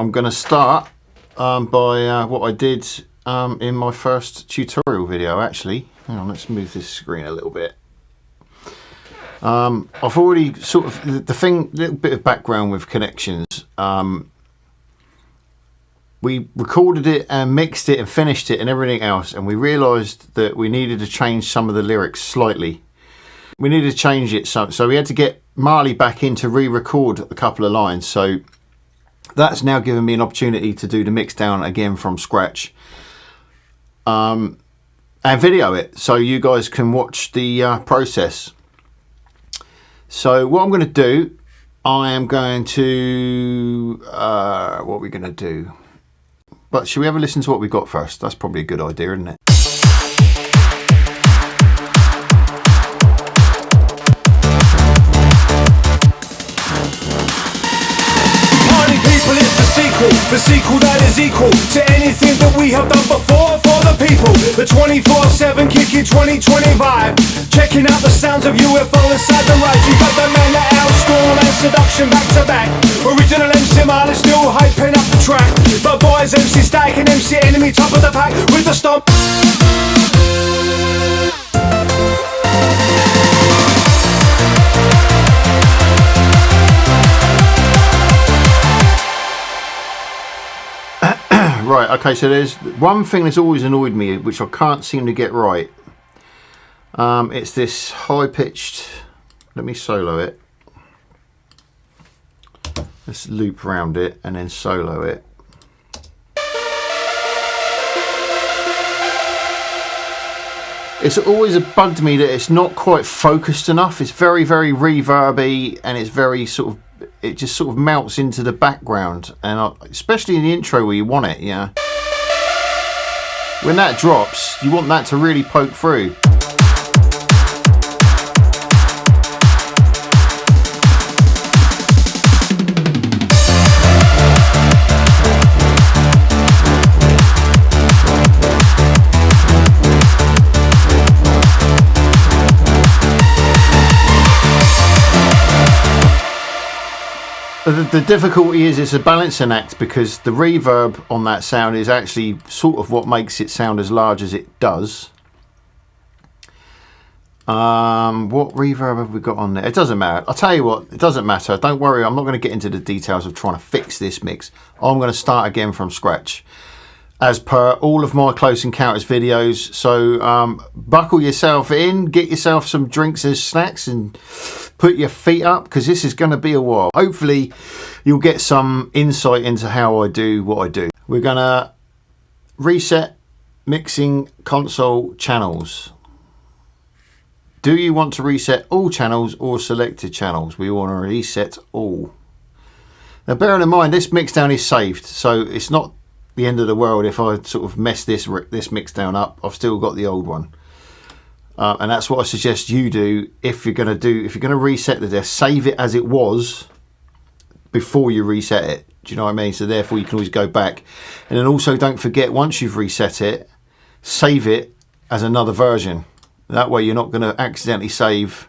I'm going to start by what I did in my first tutorial video. Actually, hang on, let's move this screen a little bit. I've already sort of little bit of background with Connections. We recorded it and mixed it and finished it and everything else, and we realised that we needed to change some of the lyrics slightly. We needed to change it, so we had to get Marley back in to re-record a couple of lines. So that's now given me an opportunity to do the mix down again from scratch, and video it so you guys can watch the process. So what I'm going to do, I am going to what are we going to do? But should we have a listen to what we got first? That's probably a good idea, isn't it? Party people is the sequel that is equal to anything that we have done before for the people. The 24/7 kicking 2020 vibe, checking out the sounds of UFO inside the ride. You got the man that outstorm and seduction back to back. Original MC Marley still hyping up the track, but boys MC Stack and MC Enemy top of the pack with the stomp. Right, okay, so there's one thing that's always annoyed me, which I can't seem to get right. It's this high-pitched, let me solo it. Let's loop around it and then solo it. It's always bugged me that it's not quite focused enough. It's very, very reverby, and it's very sort of, it just sort of melts into the background, and especially in the intro where you want it, yeah. When that drops, you want that to really poke through. The difficulty is it's a balancing act, because the reverb on that sound is actually sort of what makes it sound as large as it does. What reverb have we got on there? It doesn't matter. I'll tell you what, it doesn't matter. Don't worry, I'm not going to get into the details of trying to fix this mix. I'm going to start again from scratch, as per all of my Close Encounters videos. So buckle yourself in, get yourself some drinks and snacks, and put your feet up, because this is going to be a while. Hopefully you'll get some insight into how I do what I do. We're going to reset mixing console channels. Do you want to reset all channels or selected channels? We want to reset all. Now bearing in mind, this mixdown is saved, so it's not the end of the world if I sort of mess this mixdown up. I've still got the old one. And that's what I suggest you do if you're going to reset the desk. Save it as it was before you reset it. Do you know what I mean? So therefore you can always go back. And then also don't forget, once you've reset it, save it as another version. That way you're not going to accidentally save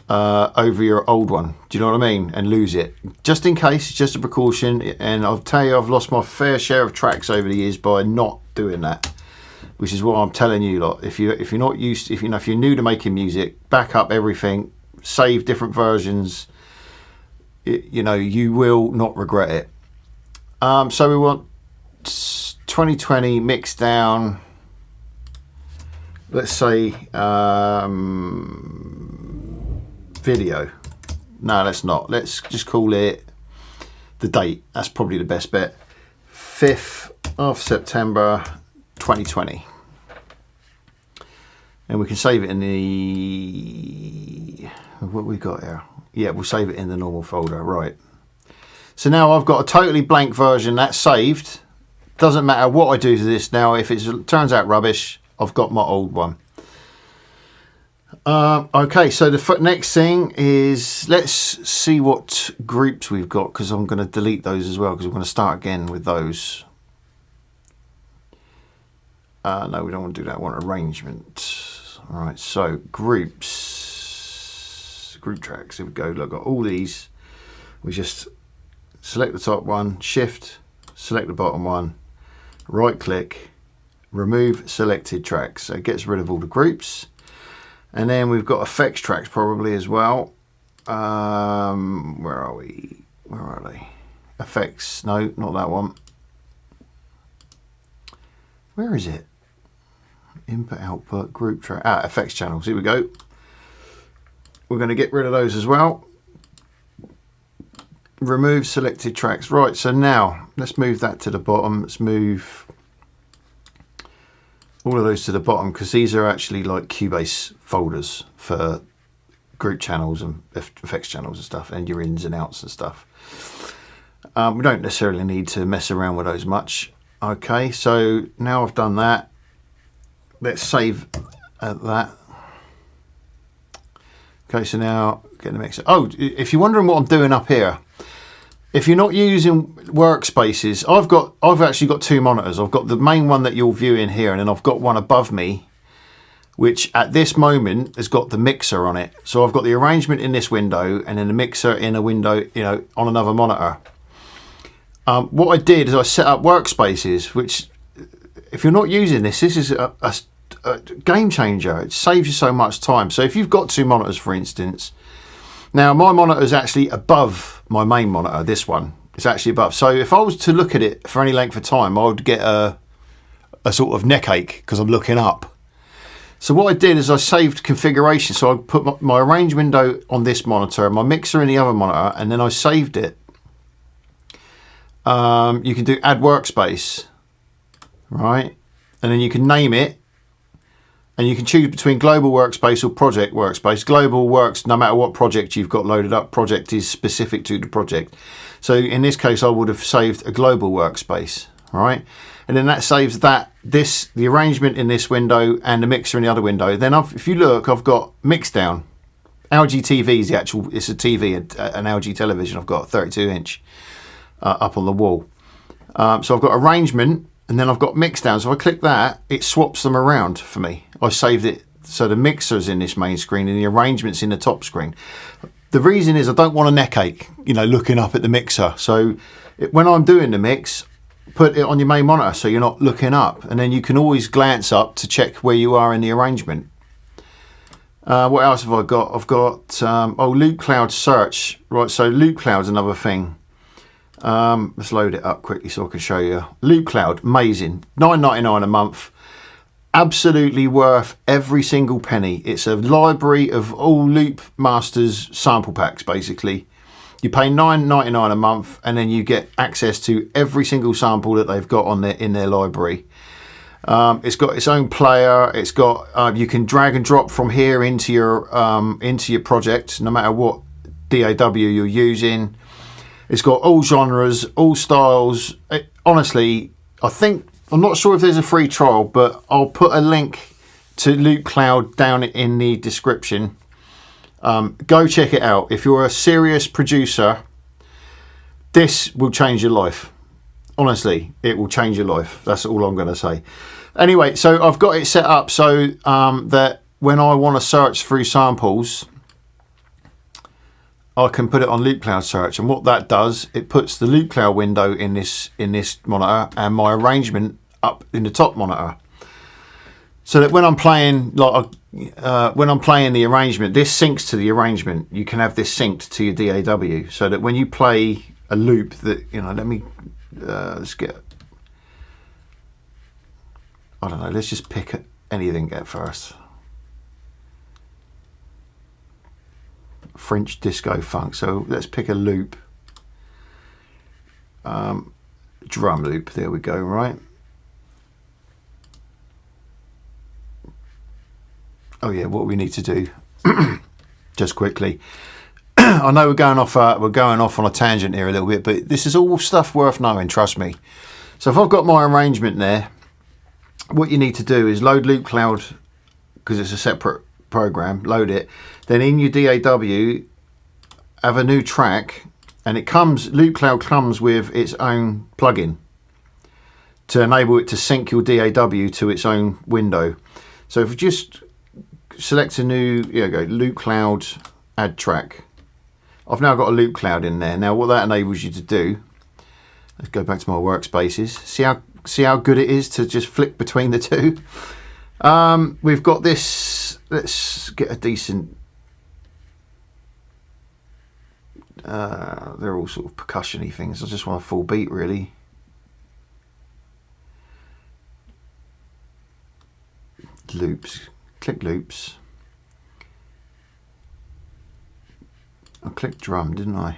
over your old one. Do you know what I mean? And lose it. Just in case, it's just a precaution. And I'll tell you, I've lost my fair share of tracks over the years by not doing that. Which is what I'm telling you lot. If you're not used, if you're new to making music, back up everything, save different versions. You will not regret it. So we want 2020 mix down. Let's say video. No, let's not. Let's just call it the date. That's probably the best bet. 5th of September. 2020, and we can save it in the, what we got here, yeah, we'll save it in the normal folder. Right, so now I've got a totally blank version that's saved. Doesn't matter what I do to this now. If it turns out rubbish, I've got my old one. Okay, so the next thing is, let's see what groups we've got, because I'm going to delete those as well, because we're going to start again with those. No, we don't want to do that. I want arrangement. All right, so groups, group tracks. Here we go. Look, I've got all these. We just select the top one, shift, select the bottom one, right click, remove selected tracks. So it gets rid of all the groups. And then we've got effects tracks probably as well. Where are we? Where are they? Effects, no, not that one. Where is it? Input, output, group track, effects channels, here we go. We're going to get rid of those as well. Remove selected tracks. Right, so now let's move that to the bottom. Let's move all of those to the bottom because these are actually like Cubase folders for group channels and effects channels and stuff, and your ins and outs and stuff. We don't necessarily need to mess around with those much. Okay, so now I've done that. Let's save that. Okay, so now get the mixer. Oh, if you're wondering what I'm doing up here, if you're not using workspaces, I've actually got two monitors. I've got the main one that you're viewing here, and then I've got one above me, which at this moment has got the mixer on it. So I've got the arrangement in this window, and then the mixer in a window, you know, on another monitor. What I did is I set up workspaces, which, if you're not using this, this is a game changer. It saves you so much time. So if you've got two monitors, for instance, now my monitor is actually above my main monitor. This one is actually above. So if I was to look at it for any length of time, I would get a sort of neck ache because I'm looking up. So what I did is I saved configuration. So I put my arrange window on this monitor, my mixer in the other monitor, and then I saved it. You can do add workspace, right? And then you can name it, and you can choose between global workspace or project workspace. Global works no matter what project you've got loaded up. Project is specific to the project. So in this case, I would have saved a global workspace, right? And then that saves the arrangement in this window and the mixer in the other window. Then if you look, I've got mixdown. LG TV is it's a TV, an LG television. I've got 32-inch up on the wall. So I've got arrangement, and then I've got mixdown. So if I click that, it swaps them around for me. I saved it so the mixer's in this main screen and the arrangement's in the top screen. The reason is I don't want a neck ache, you know, looking up at the mixer. So when I'm doing the mix, put it on your main monitor so you're not looking up, and then you can always glance up to check where you are in the arrangement. What else have I got? I've got loop cloud search. Right, so loop cloud's another thing. Let's load it up quickly so I can show you. Loop cloud, amazing. $9.99 a month. Absolutely worth every single penny. It's a library of all Loop Masters sample packs, basically. You pay $9.99 a month, and then you get access to every single sample that they've got in their library. It's got its own player. It's got you can drag and drop from here into your project, no matter what DAW you're using. It's got all genres, all styles. Honestly, I'm not sure if there's a free trial, but I'll put a link to Loop Cloud down in the description. Go check it out. If you're a serious producer, this will change your life. Honestly, it will change your life. That's all I'm going to say. Anyway, so I've got it set up so that when I want to search through samples, I can put it on Loop Cloud search, and what that does, it puts the Loop Cloud window in this monitor and my arrangement up in the top monitor, so that when I'm playing the arrangement, this syncs to the arrangement. You can have this synced to your DAW, so that when you play a loop, that let me let's get. I don't know. Let's just pick anything at first. French disco funk. So let's pick a loop. Drum loop. There we go. Right. Oh yeah. What we need to do, just quickly. I know we're going off on a tangent here a little bit, but this is all stuff worth knowing. Trust me. So if I've got my arrangement there, what you need to do is load Loop Cloud, because it's a separate program. Load it. Then in your DAW, have a new track, and Loop Cloud comes with its own plugin to enable it to sync your DAW to its own window. So if you just select a new, go Loop Cloud, add track, I've now got a loop cloud in there. Now what that enables you to do, let's go back to my workspaces. See how good it is to just flick between the two. We've got this. Let's get a decent. They're all sort of percussion-y things. I just want a full beat, really. Loops. Click loops. I clicked drum, didn't I?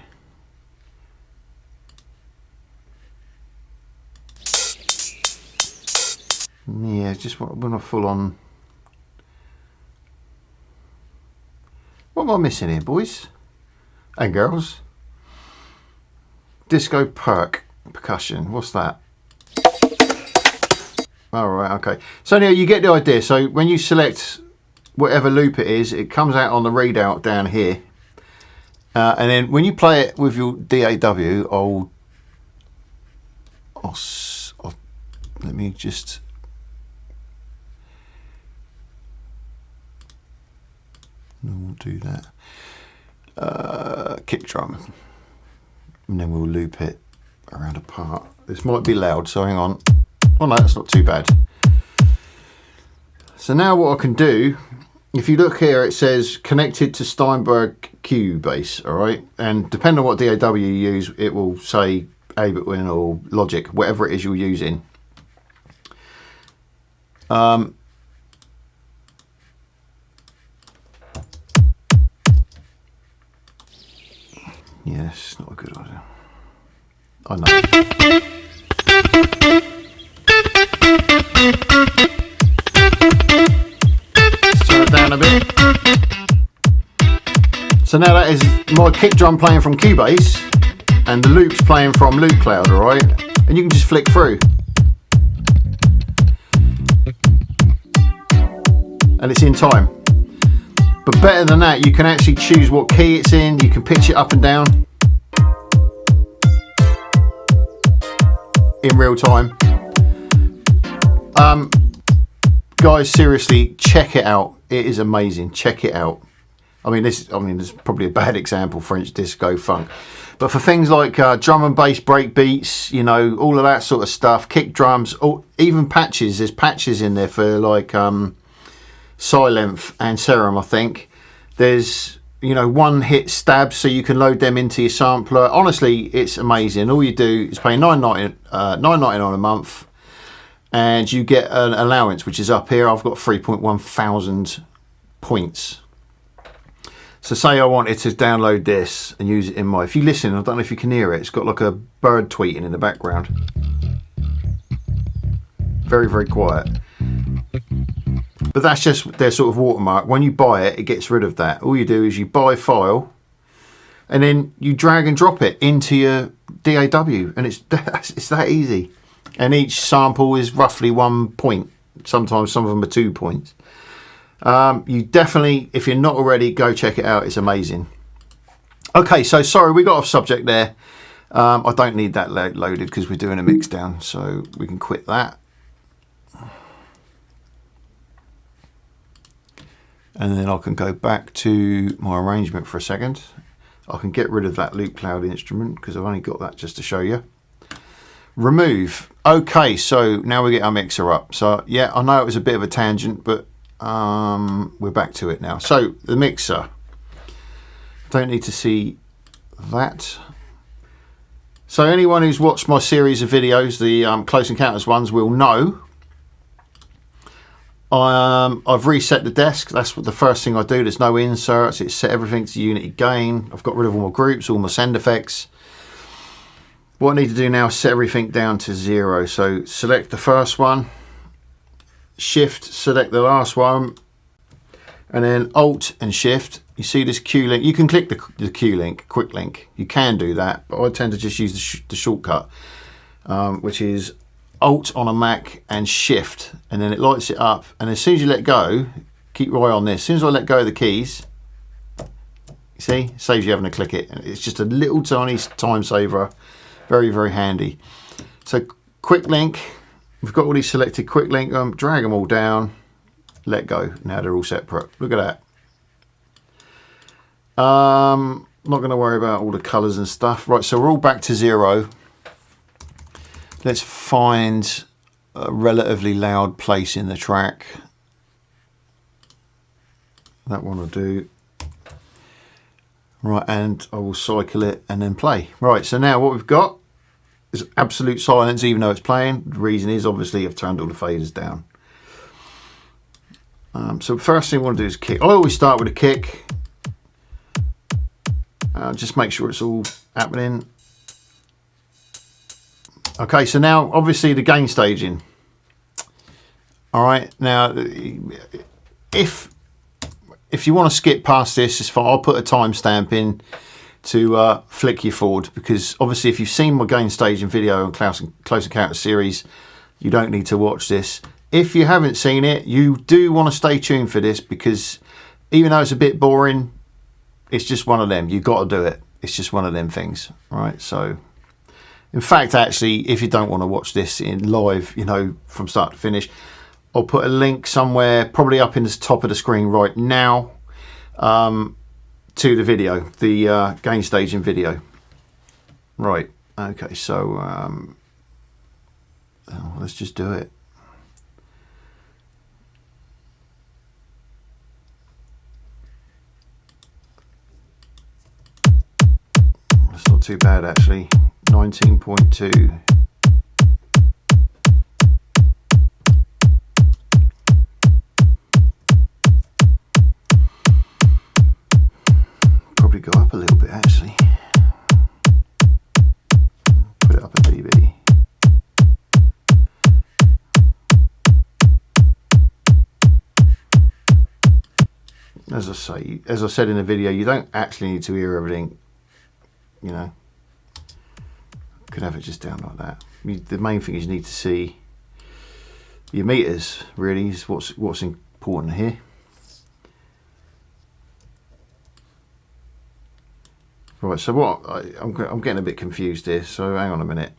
Yeah, just want a full on. What am I missing here, boys and girls? Disco perk percussion. What's that? All right, okay. So anyway, you get the idea. So when you select whatever loop it is, it comes out on the readout down here. And then when you play it with your DAW, let me just. No, we'll do that. Kick drum, and then we'll loop it around a part. This might be loud, so hang on. Oh no, that's not too bad. So now what I can do, if you look here, it says connected to Steinberg Cubase, all right? And depending on what DAW you use, it will say Ableton or Logic, whatever it is you're using. Yes, not a good idea. I know. Turn it down a bit. So now that is my kick drum playing from Cubase and the loops playing from Loop Cloud, alright? And you can just flick through. And it's in time. But better than that, you can actually choose what key it's in, you can pitch it up and down in real time. Guys, seriously, check it out. It is amazing. Check it out. I mean, this is probably a bad example, French disco funk. But for things like drum and bass break beats, you know, all of that sort of stuff, kick drums, or even patches. There's patches in there for like Silent and Serum, I think. There's, you know, one hit stabs, so you can load them into your sampler. Honestly, it's amazing. All you do is pay $9.99 a month, and you get an allowance, which is up here. I've got 3.1 thousand points. So say I wanted to download this and use it in my, if you listen, I don't know if you can hear it, it's got like a bird tweeting in the background. Very, very quiet. But that's just their sort of watermark. When you buy it, it gets rid of that. All you do is you buy a file and then you drag and drop it into your DAW, and it's that easy. And each sample is roughly 1 point. Sometimes some of them are 2 points. You definitely, if you're not already, go check it out. It's amazing. Okay, so sorry, we got off subject there. I don't need that loaded because we're doing a mix down, so we can quit that. And then I can go back to my arrangement for a second. I can get rid of that loop cloud instrument because I've only got that just to show you. Remove. Okay, so now we get our mixer up. So yeah, I know it was a bit of a tangent, but we're back to it now. So the mixer. Don't need to see that. So anyone who's watched my series of videos, the Close Encounters ones, will know I've reset the desk. That's what the first thing I do. There's no inserts. It's set everything to unity gain. I've got rid of all my groups, all my send effects. What I need to do now is set everything down to 0. So select the first one, shift, select the last one, and then alt and shift. You see this Q link. You can click the Q link, quick link. You can do that, but I tend to just use the shortcut, which is alt on a Mac and shift, and then it lights it up. And as soon as you let go, keep your eye on this. As soon as I let go of the keys, you see, it saves you having to click it. It's just a little tiny time saver. Very, very handy. So quick link, we've got all these selected. Quick link them, drag them all down, let go. Now they're all separate. Look at that. not going to worry about all the colours and stuff. Right, so we're all back to 0. Let's find a relatively loud place in the track. That one will do. Right, and I will cycle it and then play. Right, so now what we've got is absolute silence even though it's playing. The reason is obviously I've turned all the faders down. So the first thing I want to do is kick. I always start with a kick. Just make sure it's all happening. Okay, so now obviously the gain staging. All right, now if you want to skip past this, it's fine. I'll put a timestamp in to flick you forward, because obviously if you've seen my gain staging video on Close Encounter series, you don't need to watch this. If you haven't seen it, you do want to stay tuned for this, because even though it's a bit boring, it's just one of them. You've got to do it. It's just one of them things. All right, so in fact, actually, if you don't want to watch this in live, you know, from start to finish, I'll put a link somewhere, probably up in the top of the screen right now, to the video, the gain staging video. Right, okay, so let's just do it. That's not too bad actually. 19.2. Probably go up a little bit actually. Put it up a dB. As I said in the video, you don't actually need to hear everything, you know. Could have it just down like that. The main thing is you need to see your meters, really, is what's important here. Right, so what I'm getting a bit confused here, so hang on a minute.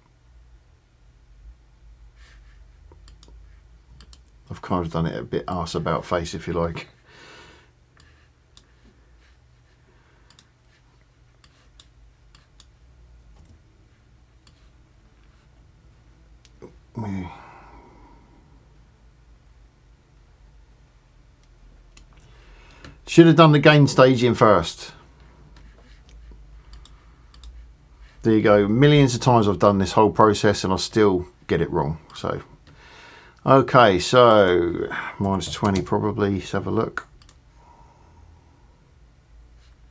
I've kind of done it a bit arse about face, if you like. Should have done the gain staging first. There you go. Millions of times I've done this whole process and I still get it wrong. So, okay, so minus 20 probably. Let's have a look.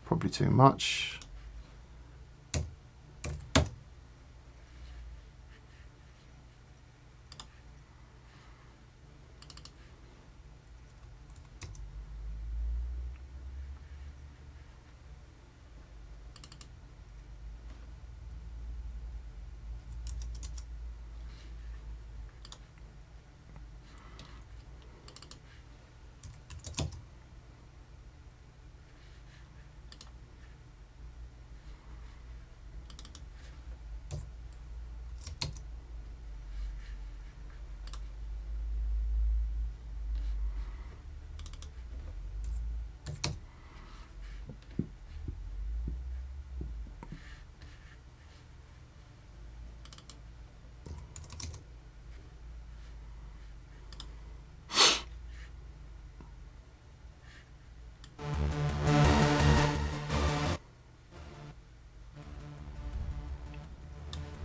Probably too much.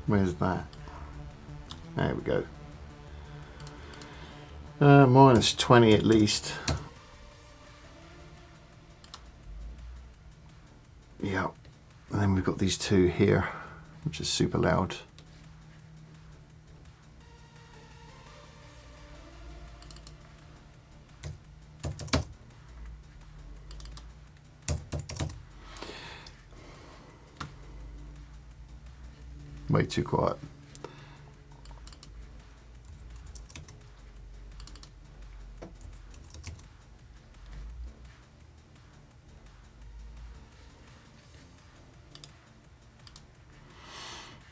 Where's that? There we go. Minus 20 at least. Yeah. And then we've got these two here, which is super loud. Way too quiet.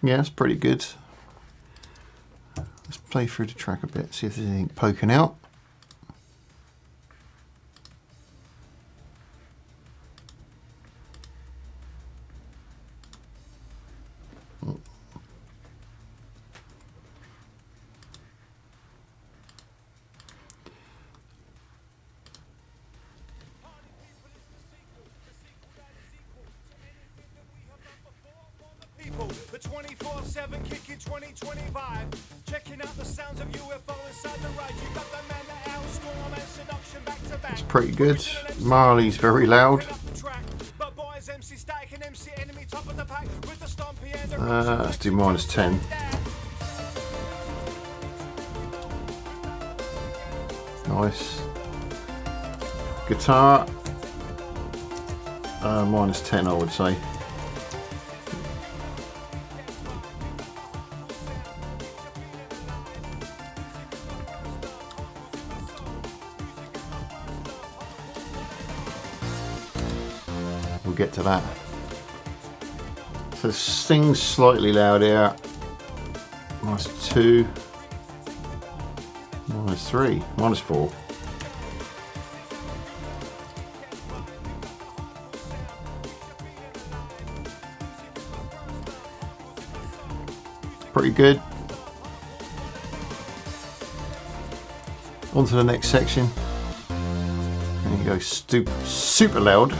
Yeah, it's pretty good. Let's play through the track a bit, see if there's anything poking out. 24/7 kicking 2020 vibe. Checking out the sounds of UFO inside the ride. You got the man that outstorm and seduction back to back. It's pretty good. Marley's very loud. Let's do -10. Nice. Guitar. -10, I would say. We'll get to that. So sing's slightly loud here. -2. -3. -4. Pretty good. On to the next section. There you go, super loud.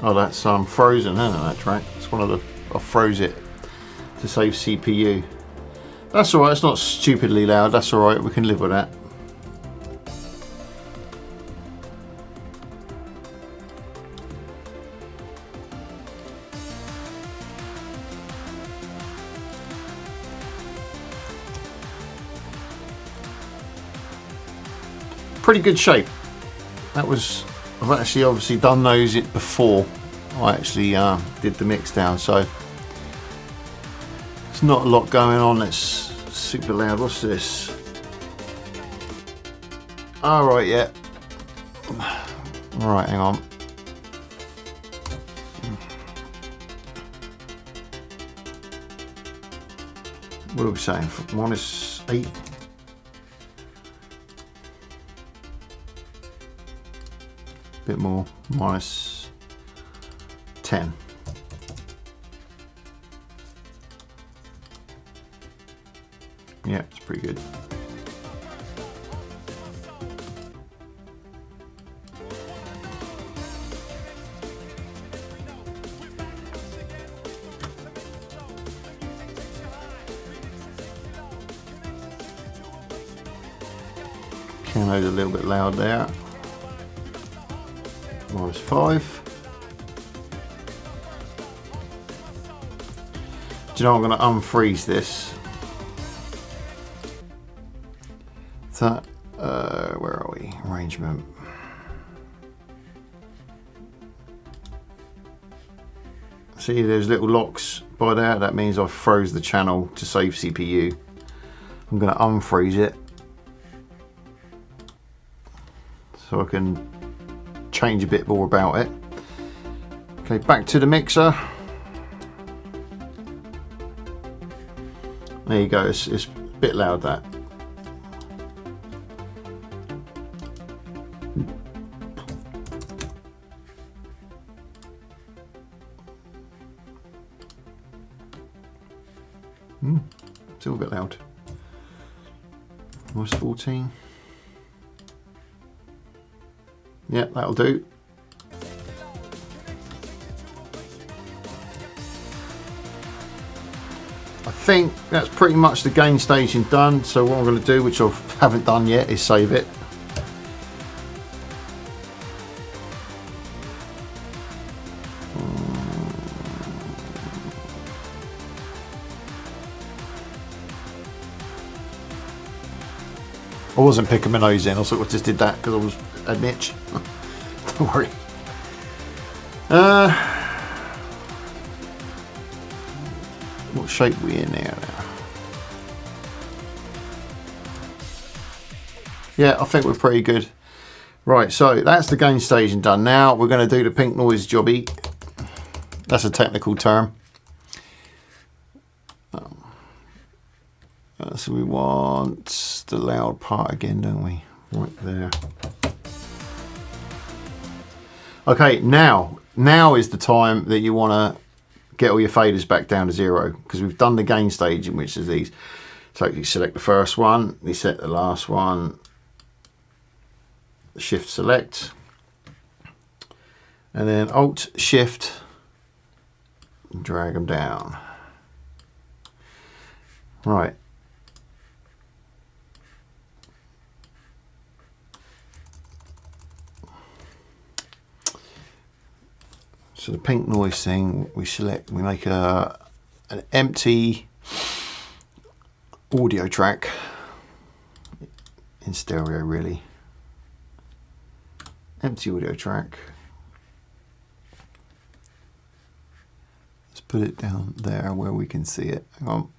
Oh, that's frozen, isn't it, that track? It's one of the... I froze it to save CPU. That's alright, it's not stupidly loud, that's alright, we can live with that. Pretty good shape. That was... I've actually obviously done those before I actually did the mix down, so it's not a lot going on that's super loud. What's this? Alright, yeah. Alright, hang on. What are we saying? -8? Bit more, -10. Yeah, it's pretty good. Piano's a little bit loud there. -5. Do you know I'm going to unfreeze this? So, where are we? Arrangement. See, there's little locks by there. That means I froze the channel to save CPU. I'm going to unfreeze it so I can change a bit more about it. Okay, back to the mixer. There you go, it's a bit loud, that. Still a bit loud. -14. Yeah, that'll do. I think that's pretty much the gain staging done. So what I'm going to do, which I haven't done yet, is save it. I wasn't picking my nose in. I sort of just did that because I was an itch. Don't worry. What shape are we in now? Yeah, I think we're pretty good. Right, so that's the gain staging done. Now we're going to do the pink noise jobby. That's a technical term. So we want the loud part again, don't we? Right there. Okay, now is the time that you want to get all your faders back down to 0, because we've done the gain staging, which is these. So you select the first one, you set the last one, shift select, and then alt shift and drag them down. Right. So the pink noise thing, we make an empty audio track in stereo, really. Empty audio track. Let's put it down there where we can see it. Hang on.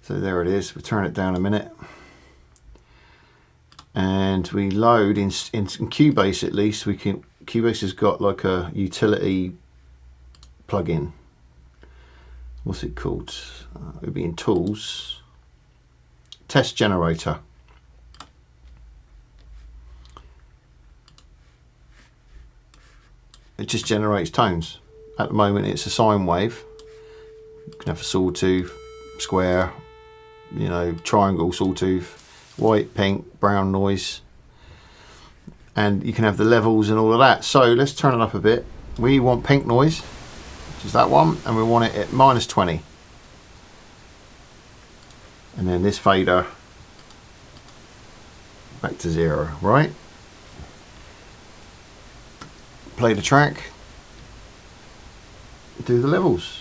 So there it is. We'll turn it down a minute. And we load in Cubase, at least we can. Cubase has got like a utility plugin. What's it called? It would be in Tools, Test Generator. It just generates tones. At the moment, it's a sine wave. You can have a sawtooth, square, you know, triangle, sawtooth. White, pink, brown noise, and you can have the levels and all of that. So let's turn it up a bit. We want pink noise, which is that one, and we want it at -20. And then this fader back to 0, right? Play the track, do the levels.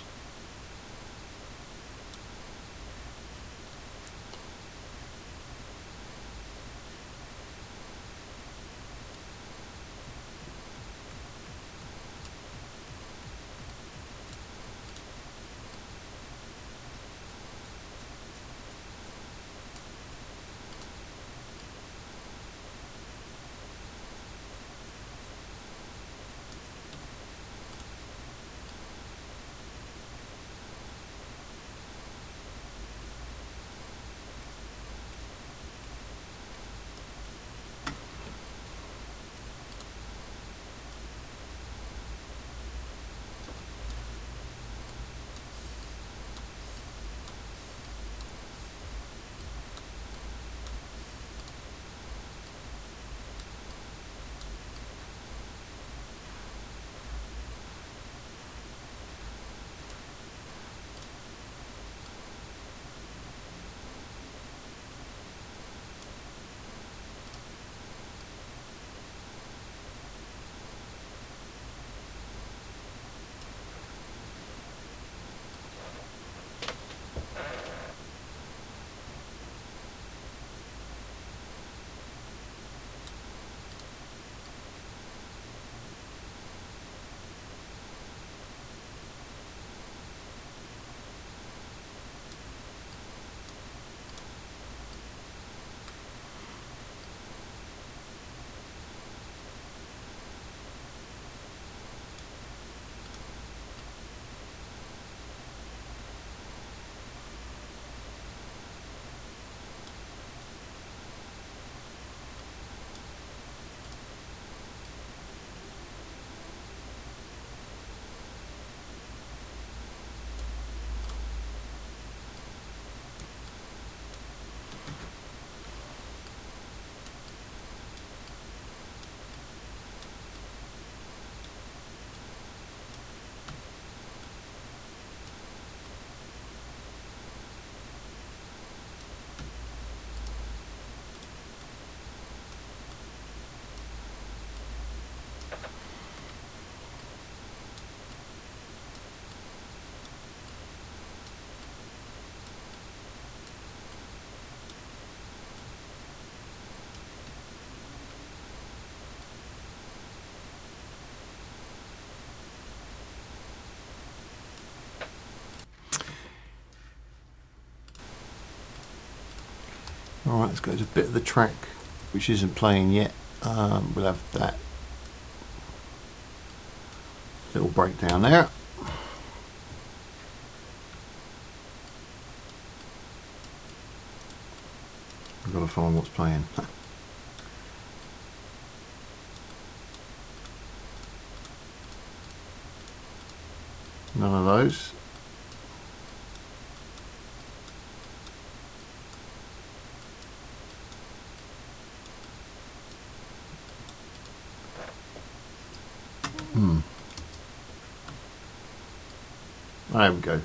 Alright, let's go to a bit of the track which isn't playing yet. We'll have that little breakdown there. I've got to find what's playing. None of those. There we go.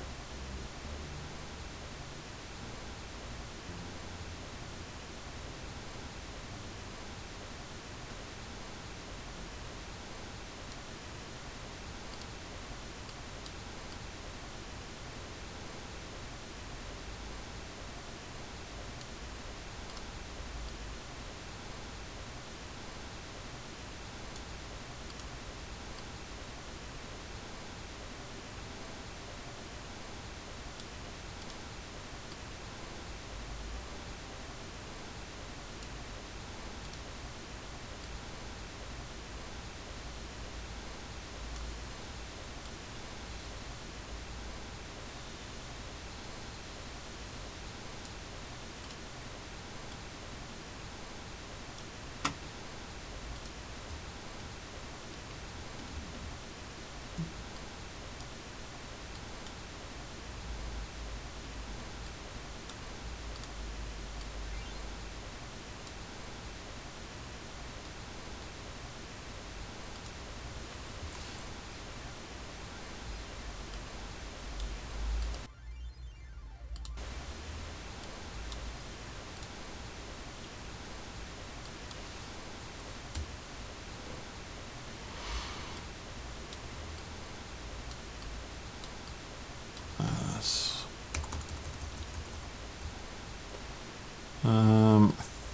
I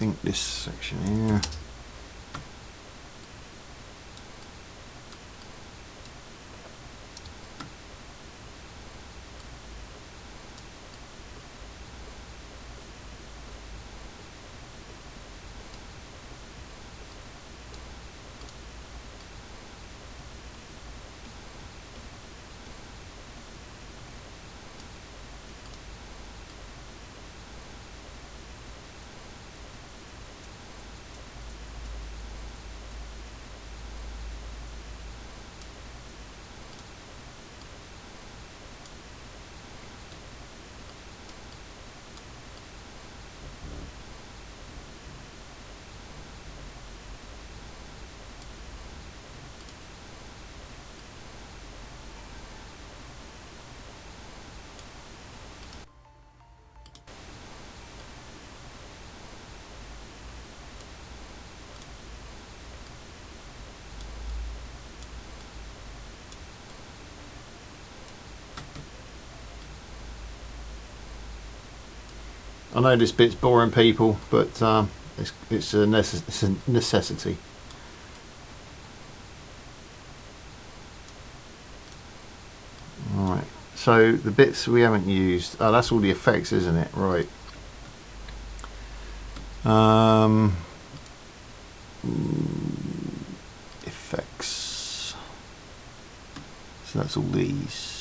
think this section here. I know this bit's boring people, but it's a necessity. Alright, so the bits we haven't used, oh, that's all the effects, isn't it? Right. Effects. So that's all these.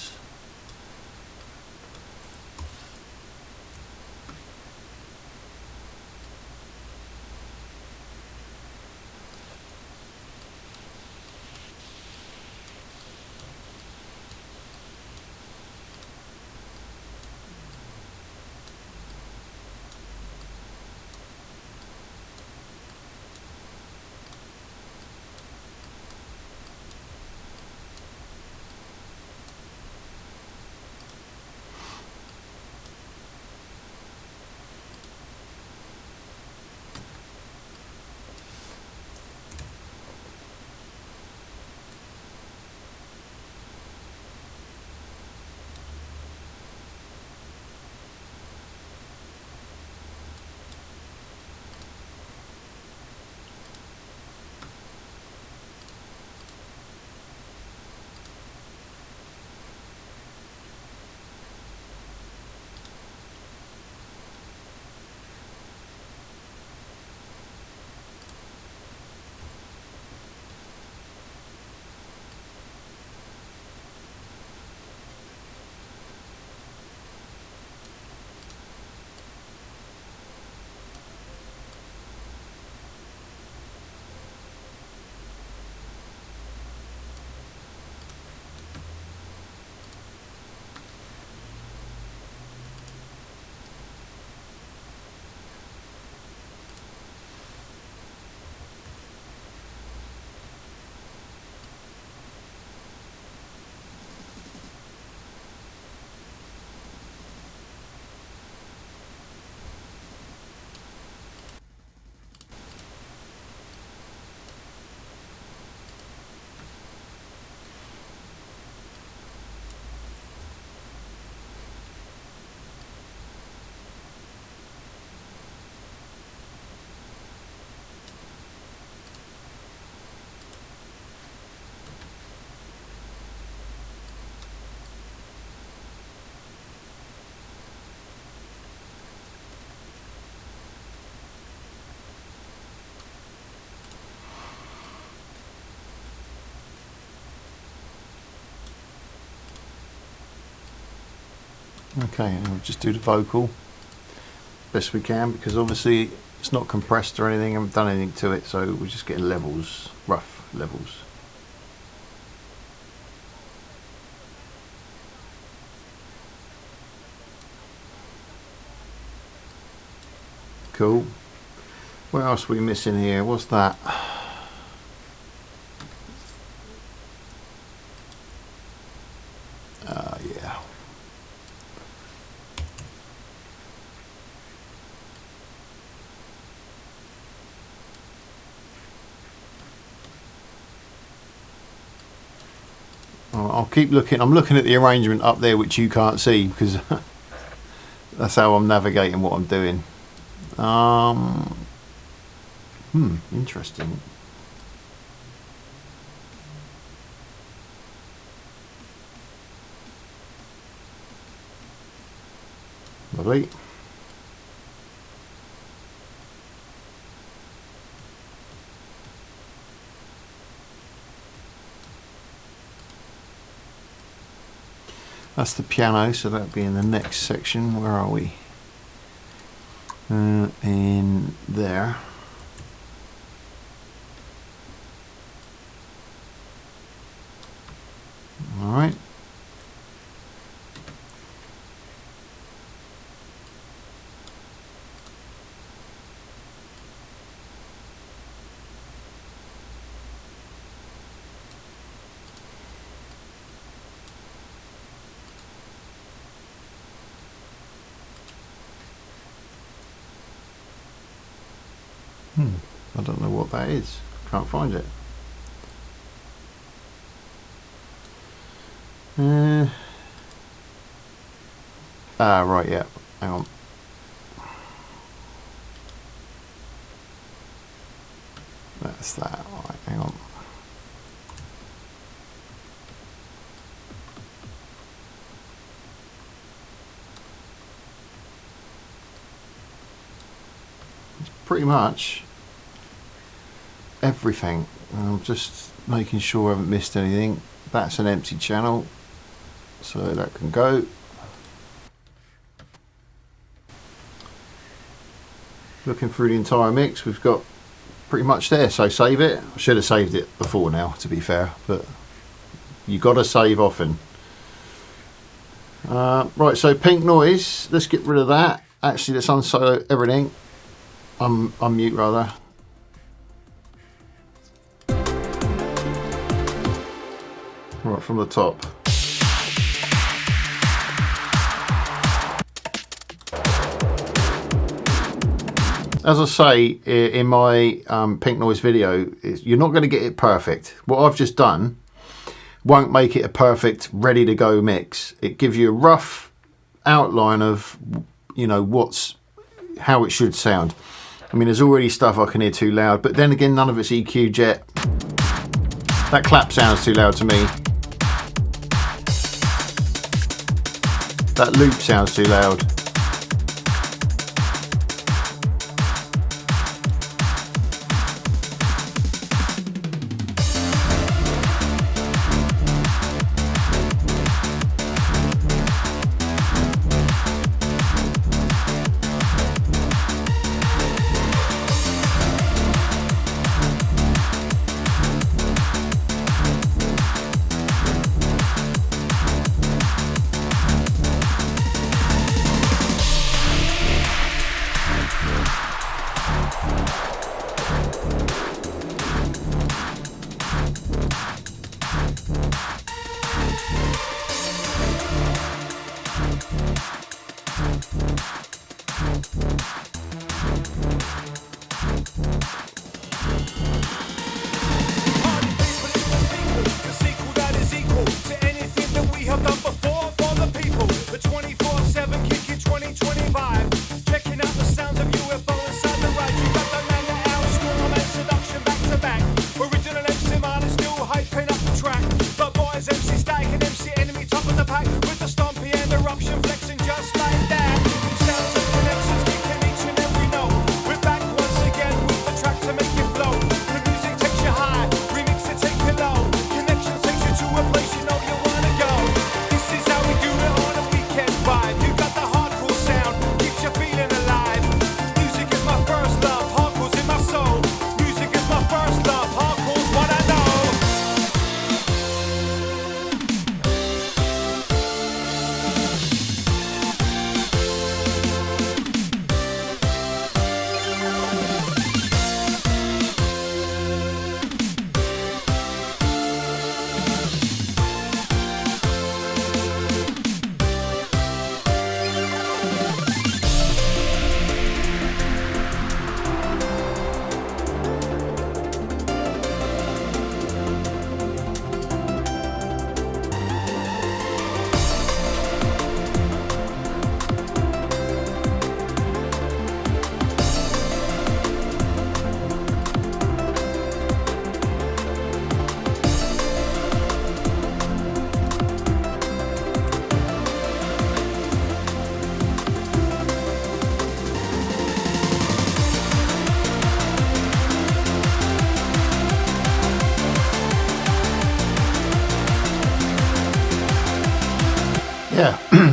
Okay, and we'll just do the vocal best we can, because obviously it's not compressed or anything, I haven't done anything to it, so we're just getting levels, rough levels. Cool. What else are we missing here? What's that? Yeah. I'll keep looking. I'm looking at the arrangement up there, which you can't see, because that's how I'm navigating what I'm doing. Interesting. Lovely. That's the piano, so that'll be in the next section. Where are we? In there. All right. I don't know what that is. Can't find it. Right, yeah. Hang on. That's that. Right, hang on. It's pretty much everything. I'm just making sure I haven't missed anything. That's an empty channel, so that can go. Looking through the entire mix, we've got pretty much there, so save it. I should have saved it before now, to be fair, but you got to save often. Right, so pink noise, let's get rid of that. Actually, let's unsolo everything. Unmute rather. Right, from the top. As I say in my pink noise video, you're not going to get it perfect. What I've just done won't make it a perfect, ready to go mix. It gives you a rough outline of, you know, how it should sound. I mean, there's already stuff I can hear too loud, but then again, none of it's EQ jet. That clap sounds too loud to me. That loop sounds too loud.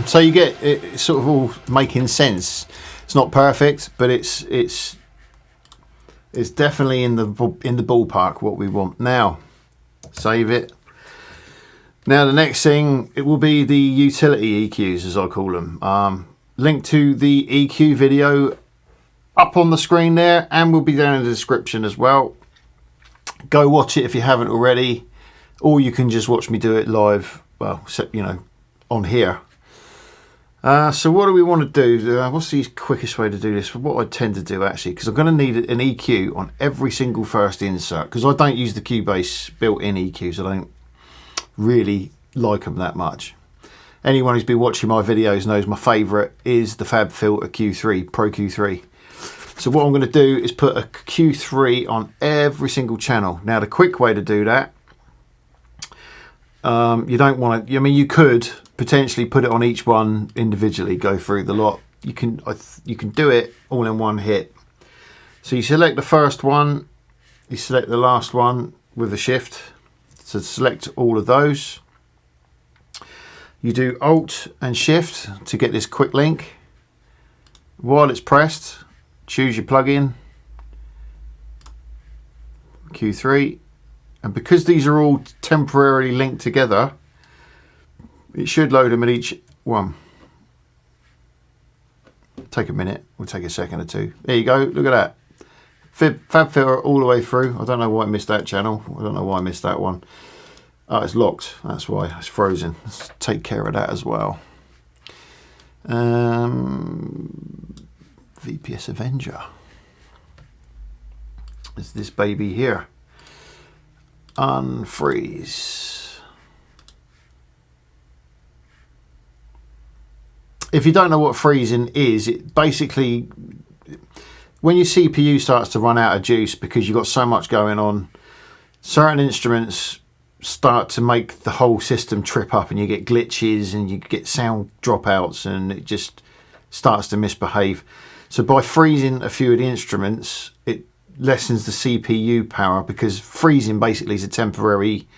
So you get it sort of all making sense. It's not perfect, but it's definitely in the ballpark what we want. Now, save it. Now the next thing, it will be the utility EQs, as I call them. Link to the EQ video up on the screen there, and will be down in the description as well. Go watch it if you haven't already, or you can just watch me do it live. Well, you know, on here. So what do we want to do? What's the quickest way to do this? What I tend to do actually, because I'm going to need an EQ on every single first insert, because I don't use the Cubase built-in EQs. I don't really like them that much. Anyone who's been watching my videos knows my favourite is the Fab Filter Q3, Pro Q3. So what I'm going to do is put a Q3 on every single channel. Now the quick way to do that, you don't want to, I mean, you could potentially put it on each one individually, go through the lot. You can do it all in one hit. So you select the first one, you select the last one with a shift. So select all of those. You do Alt and Shift to get this quick link. While it's pressed, choose your plugin, Q3, and because these are all temporarily linked together, it should load them at each one. Take a minute, we'll take a second or two. There you go, look at that. Fab filter all the way through. I don't know why I missed that channel. I don't know why I missed that one. Oh, it's locked, that's why, it's frozen. Let's take care of that as well. VPS Avenger. It's this baby here. Unfreeze. If you don't know what freezing is, it basically, when your CPU starts to run out of juice because you've got so much going on, certain instruments start to make the whole system trip up, and you get glitches and you get sound dropouts, and it just starts to misbehave. So by freezing a few of the instruments, it lessens the CPU power, because freezing basically is a temporary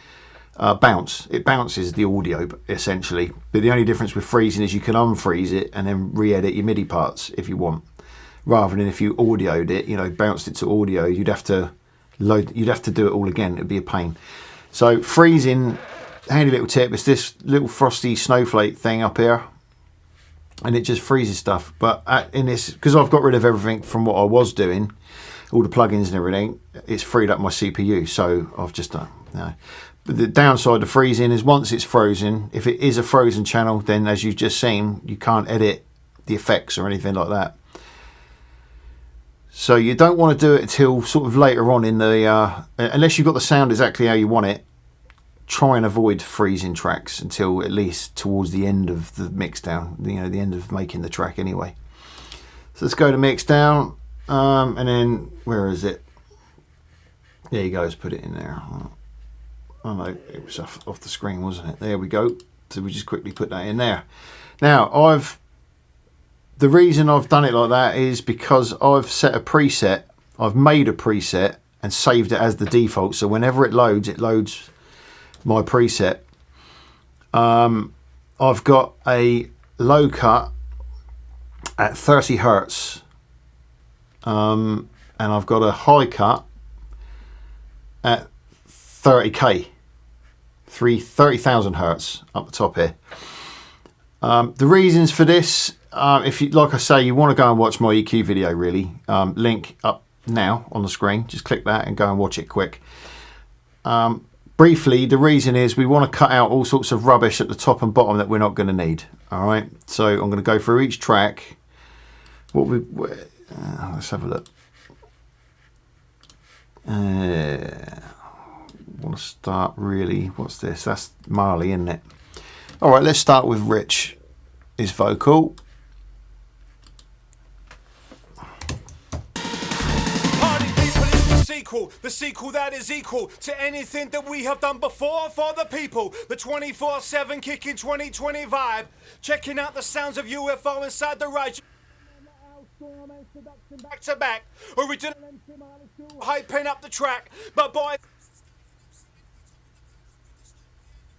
bounce. It bounces the audio essentially, but the only difference with freezing is you can unfreeze it and then re-edit your MIDI parts if you want, rather than if you audioed it, you know, bounced it to audio, you'd have to do it all again. It'd be a pain. So freezing, handy little tip, it's this little frosty snowflake thing up here, and it just freezes stuff. But in this, because I've got rid of everything from what I was doing, all the plugins and everything, it's freed up my CPU. So I've just done, you know. But the downside of freezing is once it's frozen, if it is a frozen channel, then as you've just seen, you can't edit the effects or anything like that. So you don't want to do it until sort of later on in the, unless you've got the sound exactly how you want it, try and avoid freezing tracks until at least towards the end of the mixdown, you know, the end of making the track anyway. So let's go to mixdown, and then, where is it? There you go, let's put it in there. Oh no, it was off the screen, wasn't it? There we go. So we just quickly put that in there. Now, the reason I've done it like that is because I've set a preset. I've made a preset and saved it as the default. So whenever it loads my preset. I've got a low cut at 30 Hertz. And I've got a high cut at 30k, 30,000 Hertz up the top here. The reasons for this, if you, like I say, you want to go and watch my EQ video, really, link up now on the screen. Just click that and go and watch it quick. Briefly, the reason is we want to cut out all sorts of rubbish at the top and bottom that we're not going to need. All right, so I'm going to go through each track. Let's have a look. Want to start really, what's this? That's Marley, isn't it? All right, let's start with Rich, his vocal. The sequel that is equal to anything that we have done before for the people. The 24/7 kicking 2020 vibe. Checking out the sounds of UFO inside the ride. Back to back. Original MC Marleys hyping up the track. But boy,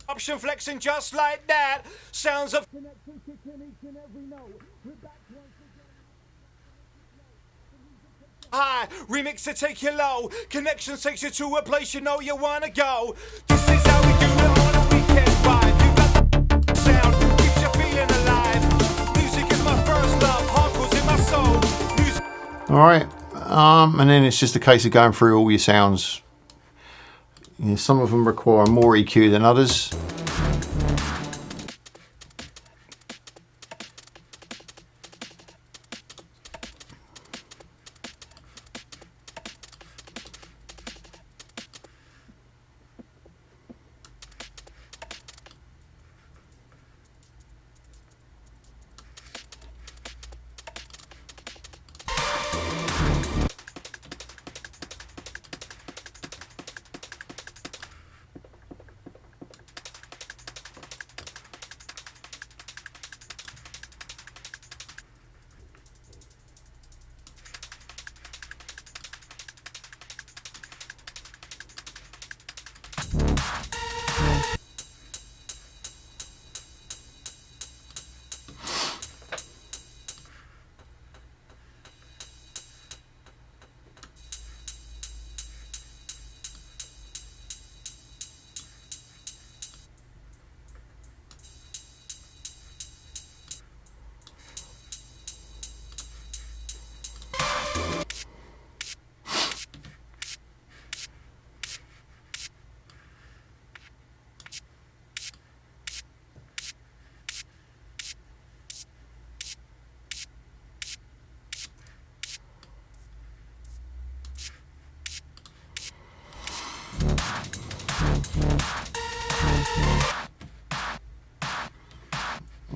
Option flexing just like that. Sounds of connection kicking each and every note. We're back once again. High, remix to take you low. Connection takes you to a place you know you wanna go. This is how we do it on a weekend vibe. You got the sound, keeps you feeling alive. Music is my first love, hardcore's in my soul. Music. All right, and then it's just a case of going through all your sounds. You know, some of them require more EQ than others.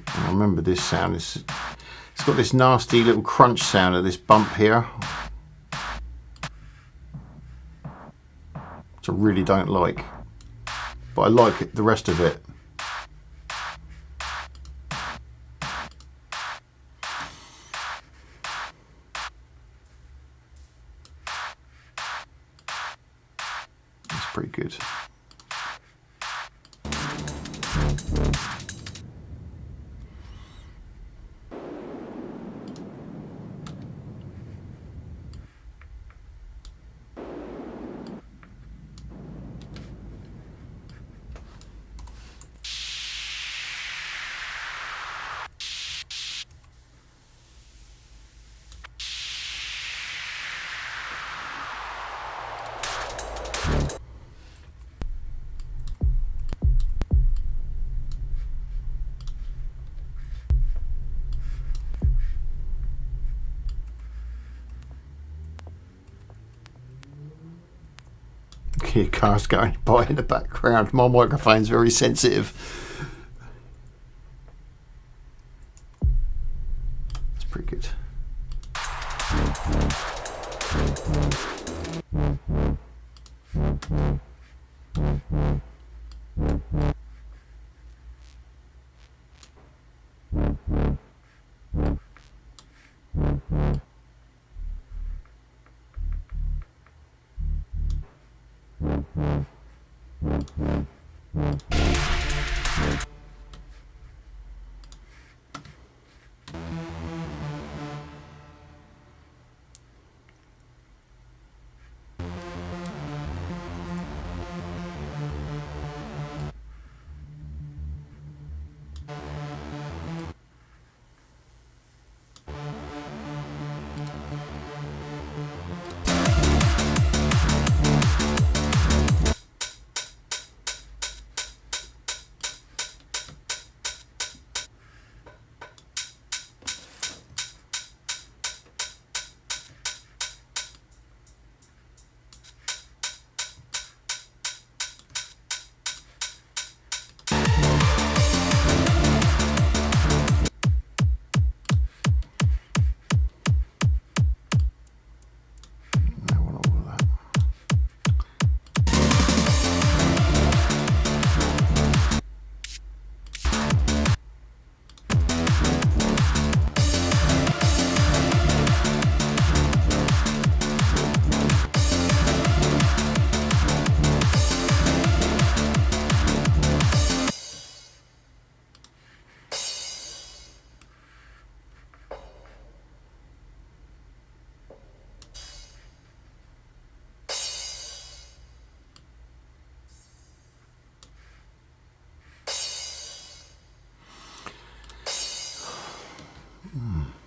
I remember this sound. It's got this nasty little crunch sound of this bump here, which I really don't like, but I like it, the rest of it. It's pretty good. Cars going by in the background. My microphone's very sensitive. It's pretty good.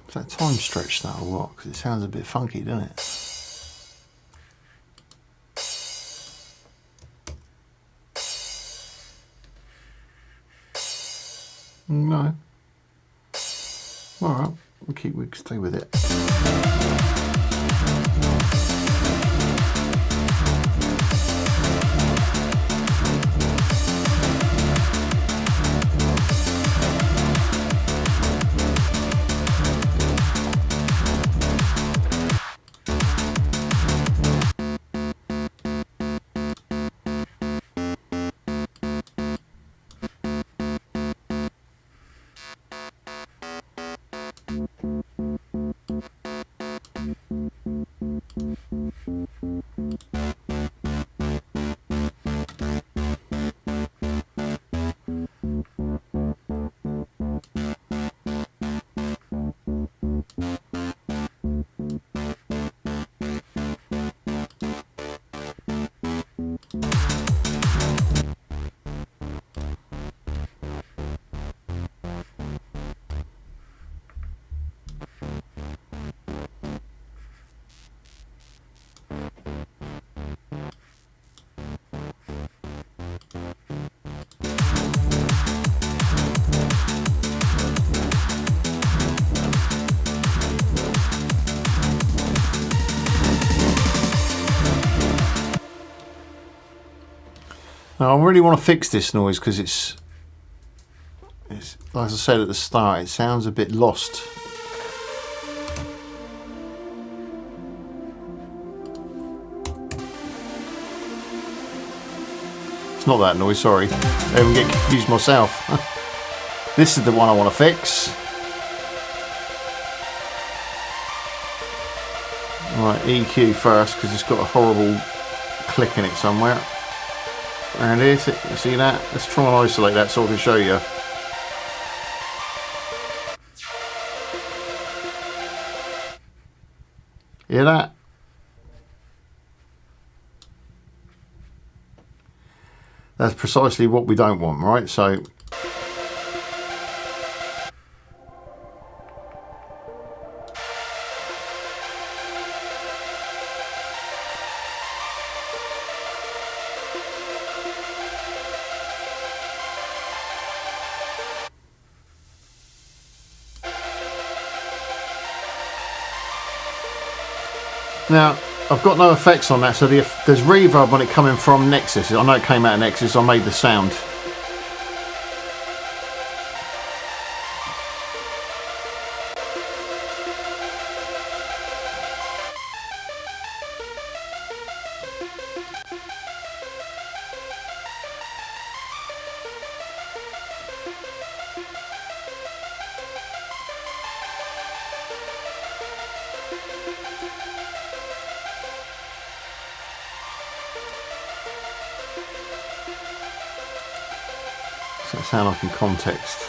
Is that time stretch that or what? Because it sounds a bit funky, doesn't it? No. Alright, we can stay with it. Now I really want to fix this noise because it's like I said at the start, it sounds a bit lost. It's not that noise, sorry. I even get confused myself. This is the one I want to fix. Right, EQ first because it's got a horrible click in it somewhere. And here, see that? Let's try and isolate that so I can show you. Hear that? That's precisely what we don't want, right? So now, I've got no effects on that, so there's reverb on it coming from Nexus. I know it came out of Nexus, I made the sound. So it sounds like in context.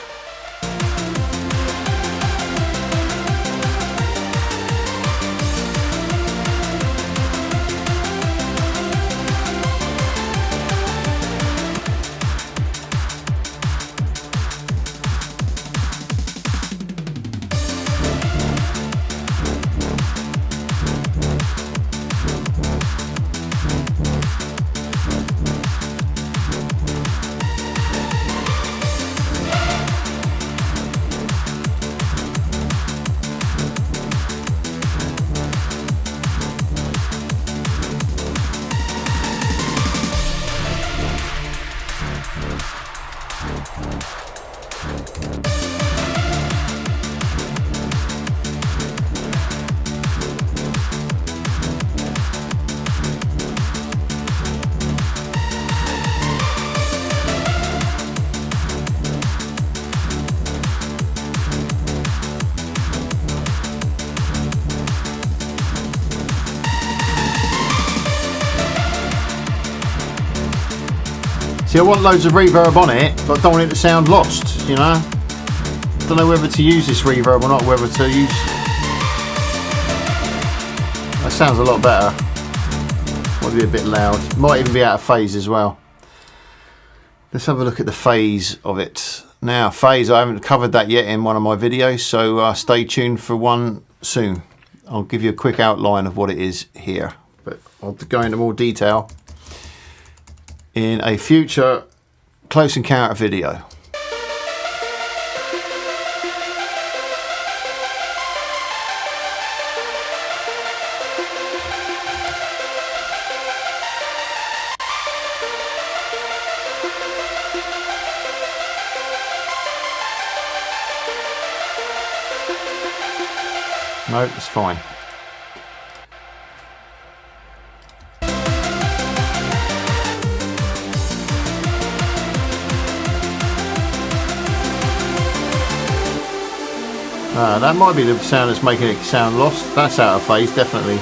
See, I want loads of reverb on it, but I don't want it to sound lost, you know? Don't know whether to use this reverb or not, whether to use... That sounds a lot better. Might be a bit loud. Might even be out of phase as well. Let's have a look at the phase of it. Now, phase, I haven't covered that yet in one of my videos, so stay tuned for one soon. I'll give you a quick outline of what it is here, but I'll go into more detail in a future close encounter video. No, it's fine. That might be the sound that's making it sound lost. That's out of phase, definitely.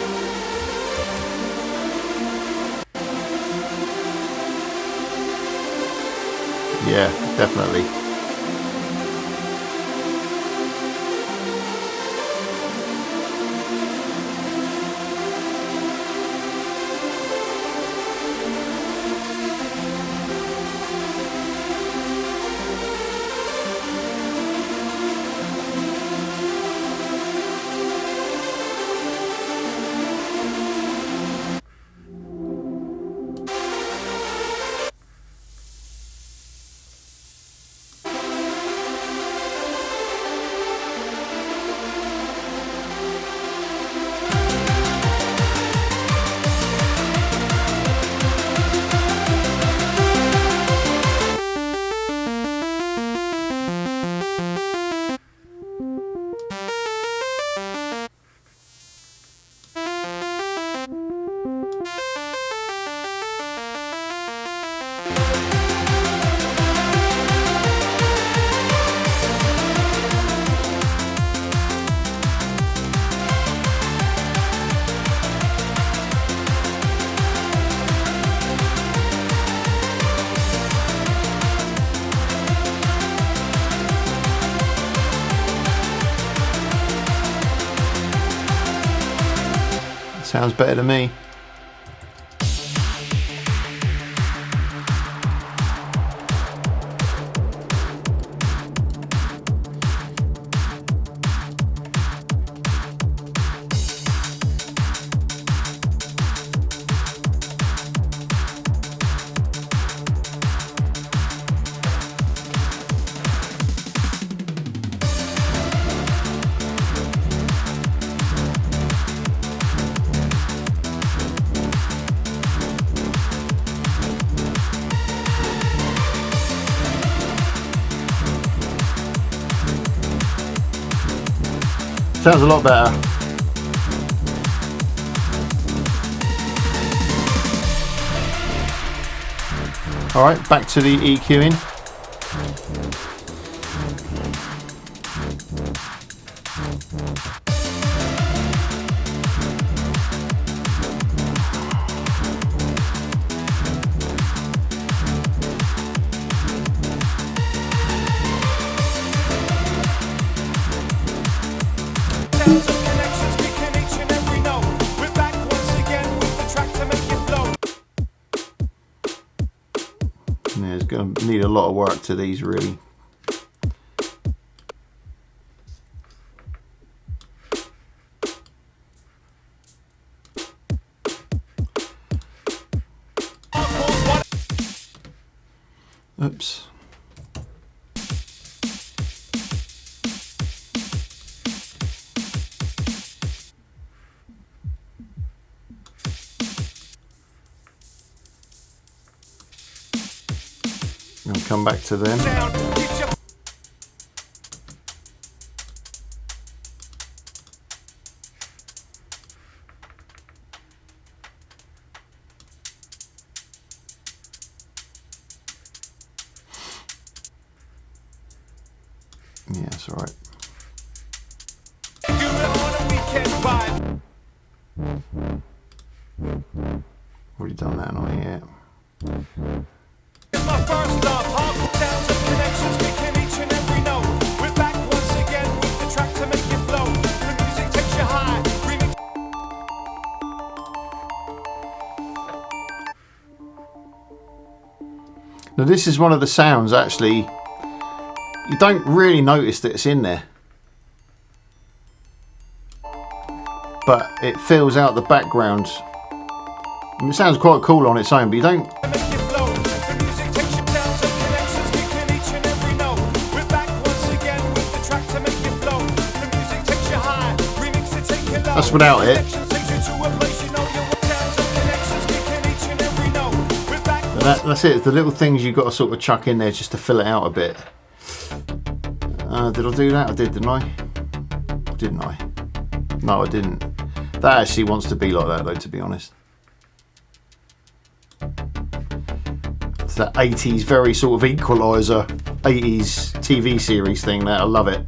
Yeah, definitely. Sounds better to me. Sounds a lot better. All right, back to the EQing. Yeah, it's going to need a lot of work to these, really. Oops. I'll come back to them. Yeah, it's all right. Already done that on here. My first love, hardcore sounds and connections, kicking each and every note. We're back once again with the track to make you flow. The music takes you high. Now this is one of the sounds actually you don't really notice that it's in there. But it fills out the background. I mean, it sounds quite cool on its own, but you don't. That's without it. That's it. It's the little things you've got to sort of chuck in there just to fill it out a bit. Did I do that? I did, didn't I? Didn't I? No, I didn't. That actually wants to be like that, though, to be honest. It's that 80s, very sort of equalizer 80s TV series thing there. I love it.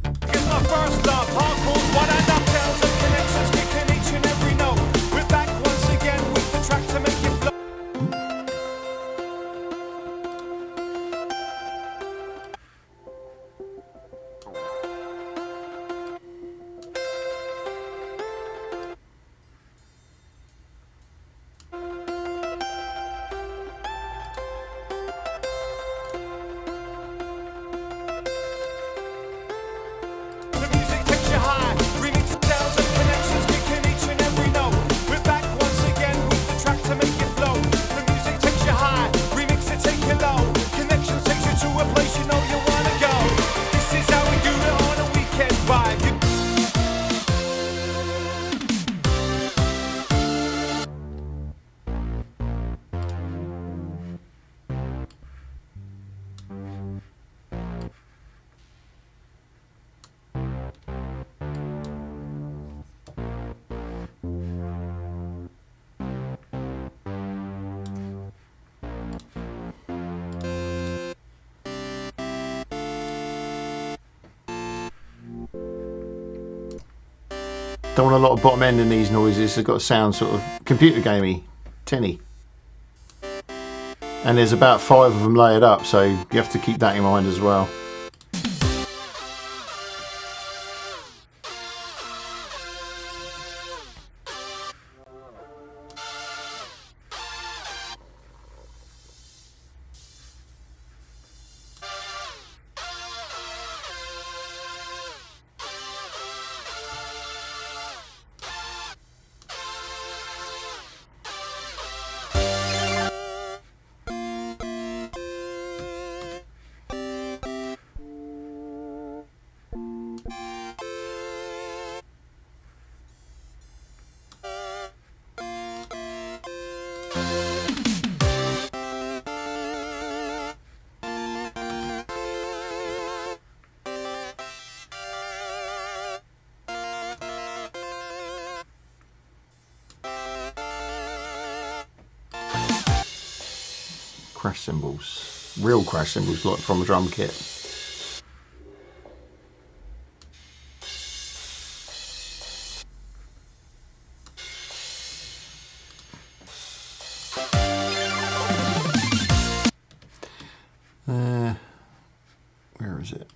Don't want a lot of bottom end in these noises. They've got to sound sort of computer gamey, tinny. And there's about 5 of them layered up, so you have to keep that in mind as well. Crash cymbals, real crash cymbals, like from a drum kit. Where is it?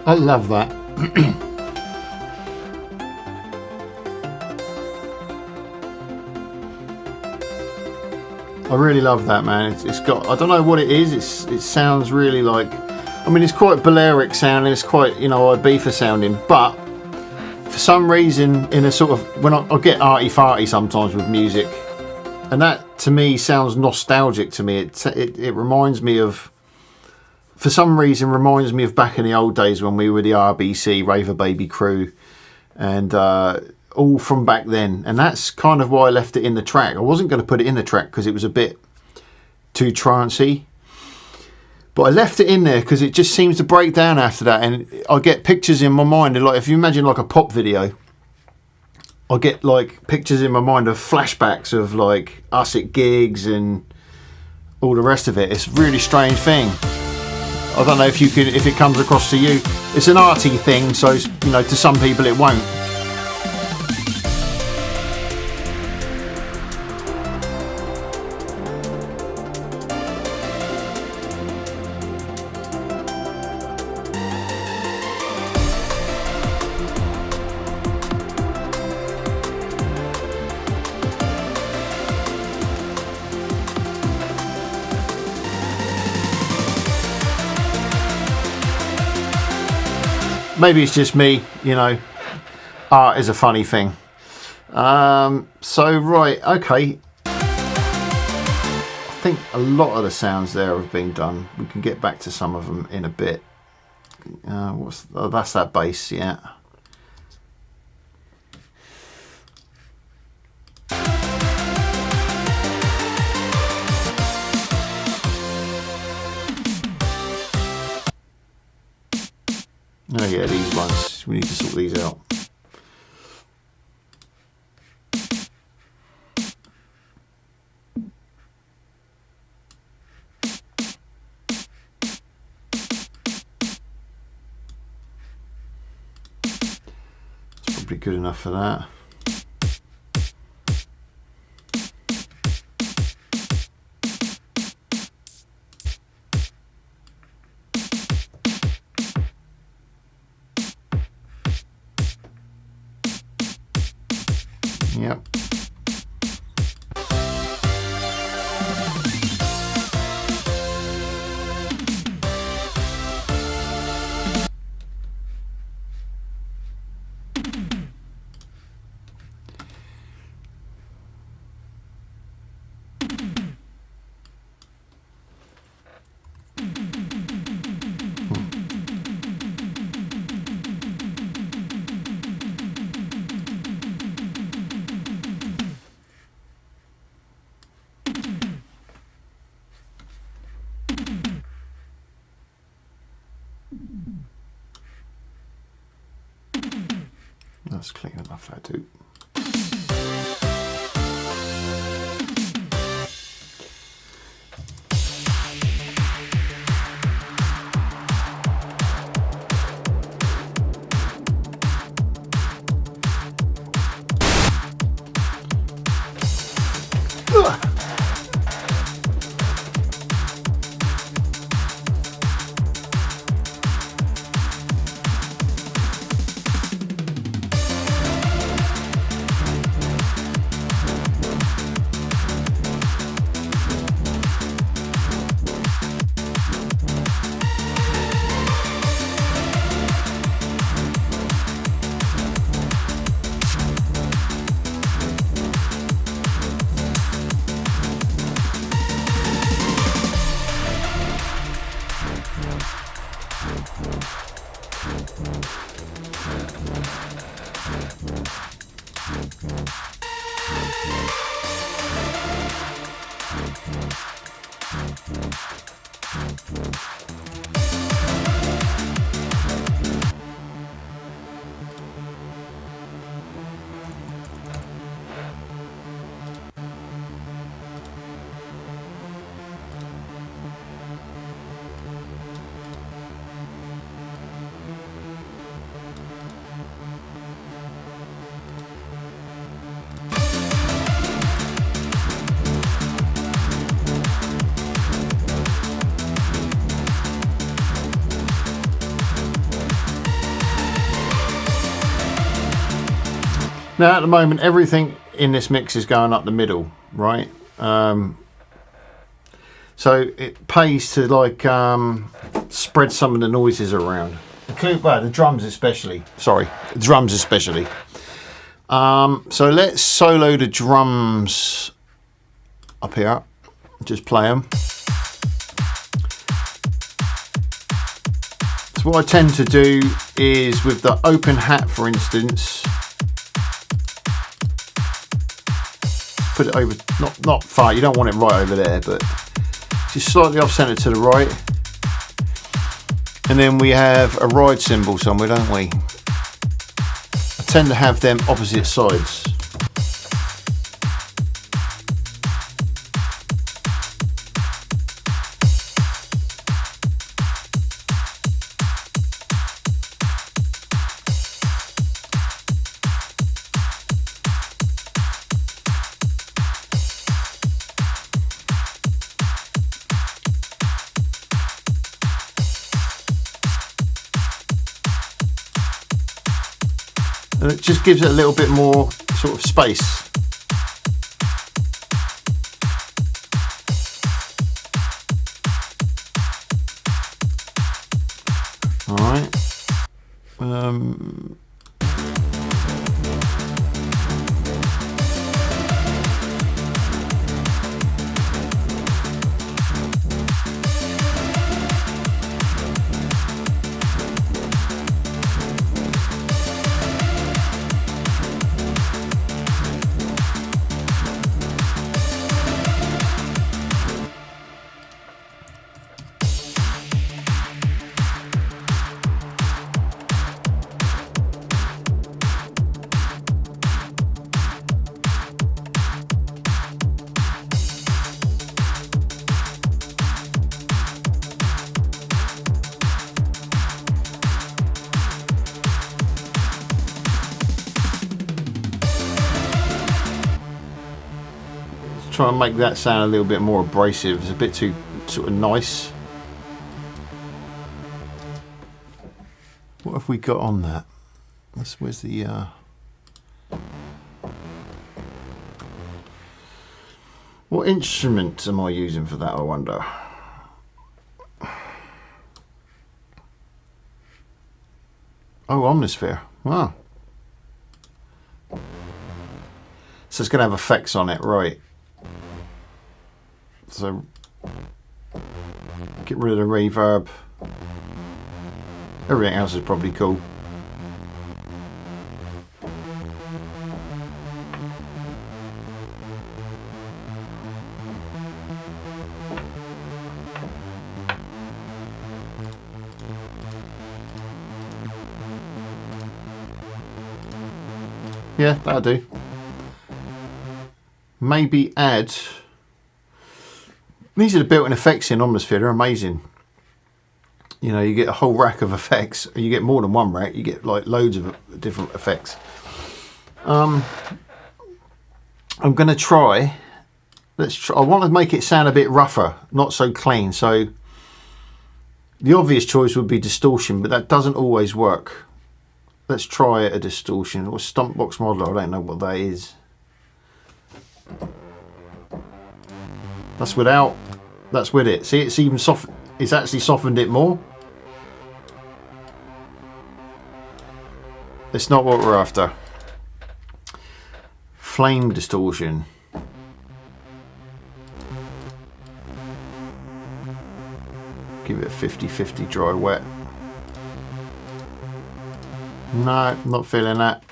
I love that. I really love that, man. It's got, I don't know what it is. It sounds really like, I mean, it's quite Balearic sounding. It's quite, you know, Ibiza sounding. But for some reason, in a sort of, when I get arty-farty sometimes with music, and that to me sounds nostalgic to me. It reminds me of, for some reason, reminds me of back in the old days when we were the RBC, Raver Baby crew, and all from back then. And that's kind of why I left it in the track. I wasn't going to put it in the track because it was a bit too trancey, but I left it in there because it just seems to break down after that. And I get pictures in my mind, like if you imagine like a pop video, I get like pictures in my mind of flashbacks of like us at gigs and all the rest of it. It's a really strange thing. I don't know if you can, if it comes across to you. It's an arty thing, so you know, to some people it won't. Maybe it's just me, you know, art is a funny thing. So, right, okay. I think a lot of the sounds there have been done. We can get back to some of them in a bit. That's that bass, yeah. Oh yeah, these ones, we need to sort these out. It's probably good enough for that. Yep. That's clean enough, that too. Now at the moment everything in this mix is going up the middle, right? So it pays to like spread some of the noises around. Well, the drums especially. Sorry, the drums especially. So let's solo the drums up here. Just play them. So what I tend to do is with the open hat, for instance, put it over, not far. You don't want it right over there, but just slightly off centre to the right. And then we have a ride cymbal somewhere, don't we? I tend to have them opposite sides. And it just gives it a little bit more sort of space. All right. Try and make that sound a little bit more abrasive. It's a bit too sort of nice. What have we got on that? Where's the what instrument am I using for that, I wonder? Oh, Omnisphere. Wow. So it's going to have effects on it, right? So get rid of the reverb. Everything else is probably cool. Yeah, that'll do. Maybe add. These are the built-in effects in Omnisphere. They're amazing. You know, you get a whole rack of effects. You get more than one rack. You get like loads of different effects. I'm going to try. Let's try. I want to make it sound a bit rougher, not so clean. So the obvious choice would be distortion, but that doesn't always work. Let's try a distortion or Stumpbox Modeler. I don't know what that is. That's without. That's with it. See, it's even soft. It's actually softened it more. It's not what we're after. Flame distortion. Give it a 50-50 dry wet. No, not feeling that.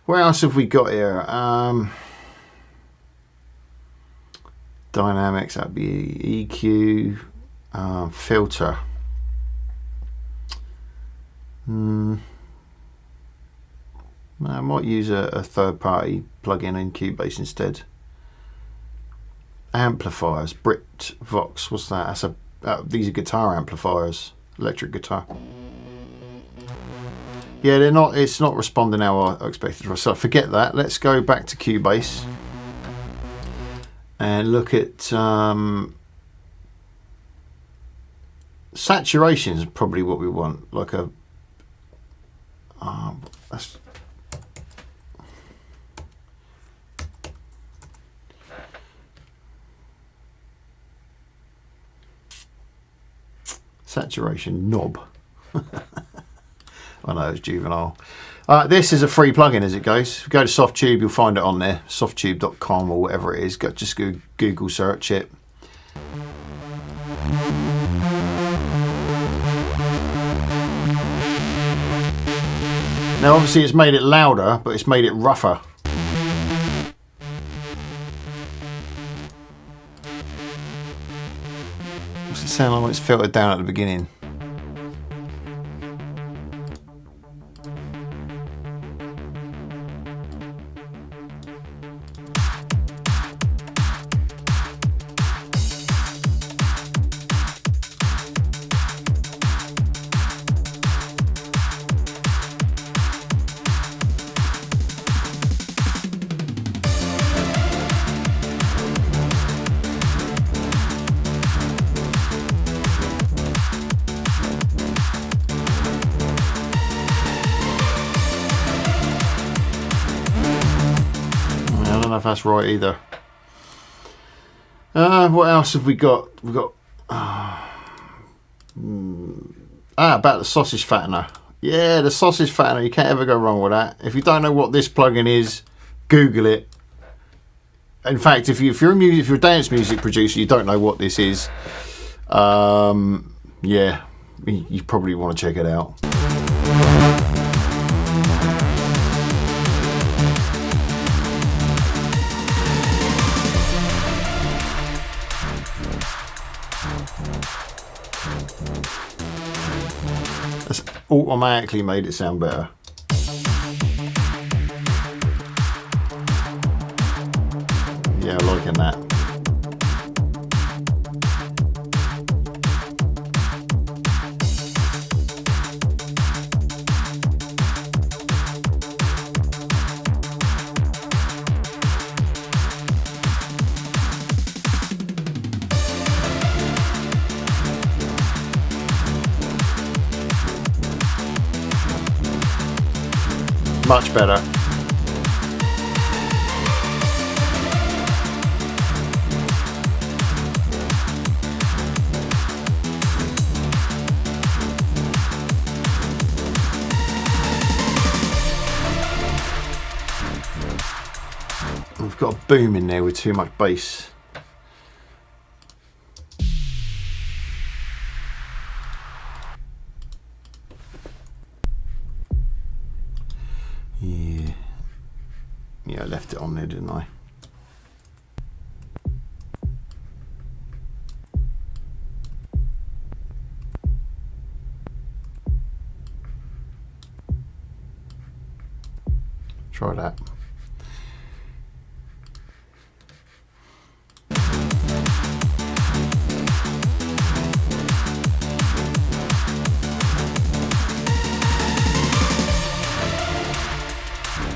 What else have we got here? Dynamics, that'd be EQ, filter. I might use a third-party plug-in in Cubase instead. Amplifiers, Brit Vox. What's that? That's these are guitar amplifiers, electric guitar. Yeah, they're not. It's not responding how I expected. So forget that. Let's go back to Cubase and look at saturation is probably what we want. Like a Saturation knob. I know, it's juvenile. This is a free plugin as it goes. If you go to Softtube, you'll find it on there. Softtube.com or whatever it is. Just go Google search it. Now obviously it's made it louder, but it's made it rougher. What's it sound like when it's filtered down at the beginning? I don't know if that's right either. What else have we got? We've got about the sausage fattener. Yeah, the sausage fattener. You can't ever go wrong with that. If you don't know what this plugin is, Google it. In fact, if you're a dance music producer, you don't know what this is. Yeah, you probably want to check it out. That's automatically made it sound better. Yeah, I'm liking that. Much better. We've got a boom in there with too much bass. Yeah, I left it on there, didn't I? Try that.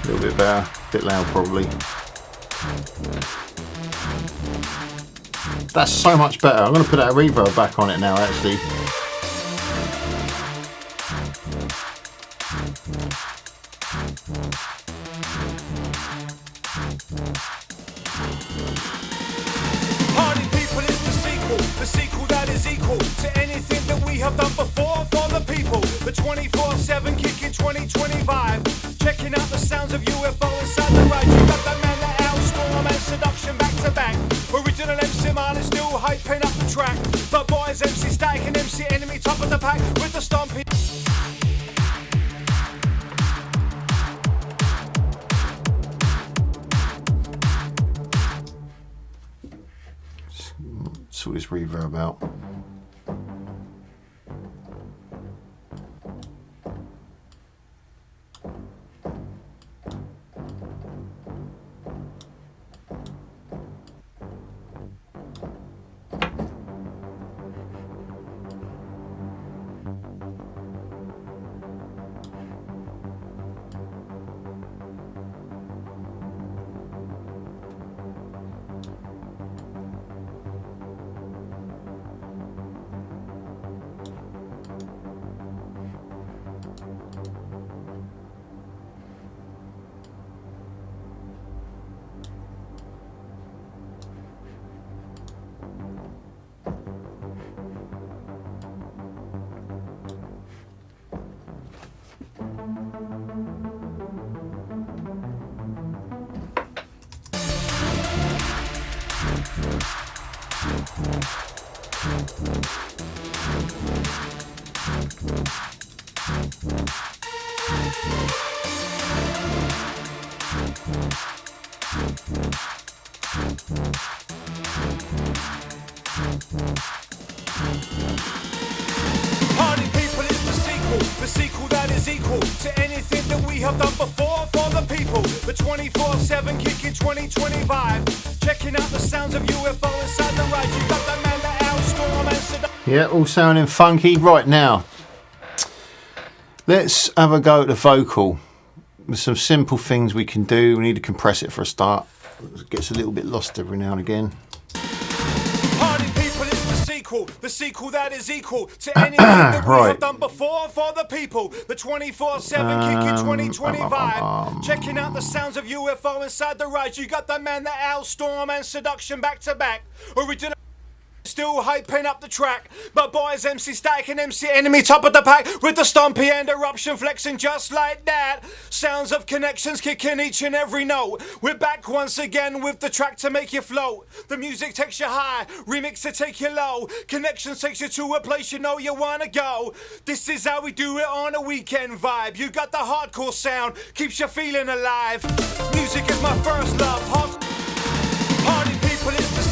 A little bit better, a bit loud probably. That's so much better. I'm going to put that reverb back on it now actually. Party people is the sequel that is equal to anything that we have done before for the people. The 24/7 kicking 2025, checking out the sounds of UFO inside the ride. You got that man that outstorm and seduction back to back. Original MC Marley still hyping up the track, but boys MC Static and MC Enemy top of the pack with the stomping. Sort this reverb out. Party people is the sequel that is equal to anything that we have done before for the people. The 24/7 kicking 2025, checking out the sounds of UFO inside the ride. You got the man that outstorm and seduction. Yeah, all sounding funky. Right now, let's have a go at the vocal. There's some simple things we can do. We need to compress it for a start. It gets a little bit lost every now and again. Party people is the sequel that is equal to anything that we have done before for the people. The 24/7 kicking 2025, checking out the sounds of UFO inside the ride. You got the man that outstorm and seduction back to back. Original. Still hyping up the track, but boys MC Static and MC Enemy top of the pack with the stompy and eruption flexing just like that. Sounds of connections kicking each and every note. We're back once again with the track to make you float. The music takes you high, remix to take you low. Connections takes you to a place you know you wanna go. This is how we do it on a weekend vibe. You got the hardcore sound, keeps you feeling alive. Music is my first love. Party people is the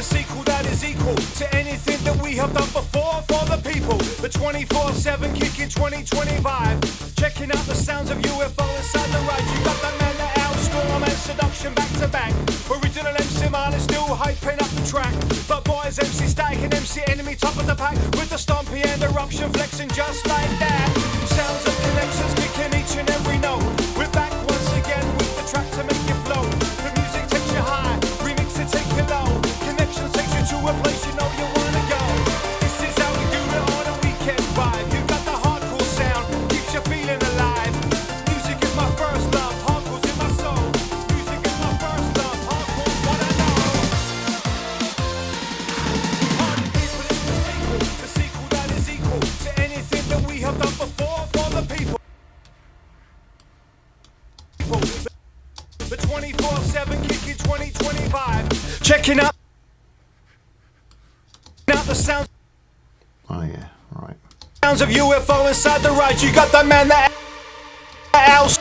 sequel that is equal to anything that we have done before for the people. The 24/7 kicking 2025, checking out the sounds of UFO inside the ride. You got the man that outstorm and seduction back to back. Original MC Marley still hyping up the track, but boys MC Static and MC Enemy top of the pack with the stompy and eruption flexing just like that. Sounds of connections kicking each and every note. We're back once again with the track to make you float. The music takes you high, remix to take you low. Connections takes you to a place you know you wanna go. This is how we do it on a weekend vibe. You got the hardcore sound, keeps you feeling alive. Music is my first love, hardcore's in my soul. Music is my first love, hardcore's what I know. Party people is the sequel that is equal to anything that we have done before for the people. The 24/7 kicking 2025, checking out the sounds. Oh yeah, right. Sounds of UFO inside the ride. You got the man that outstorm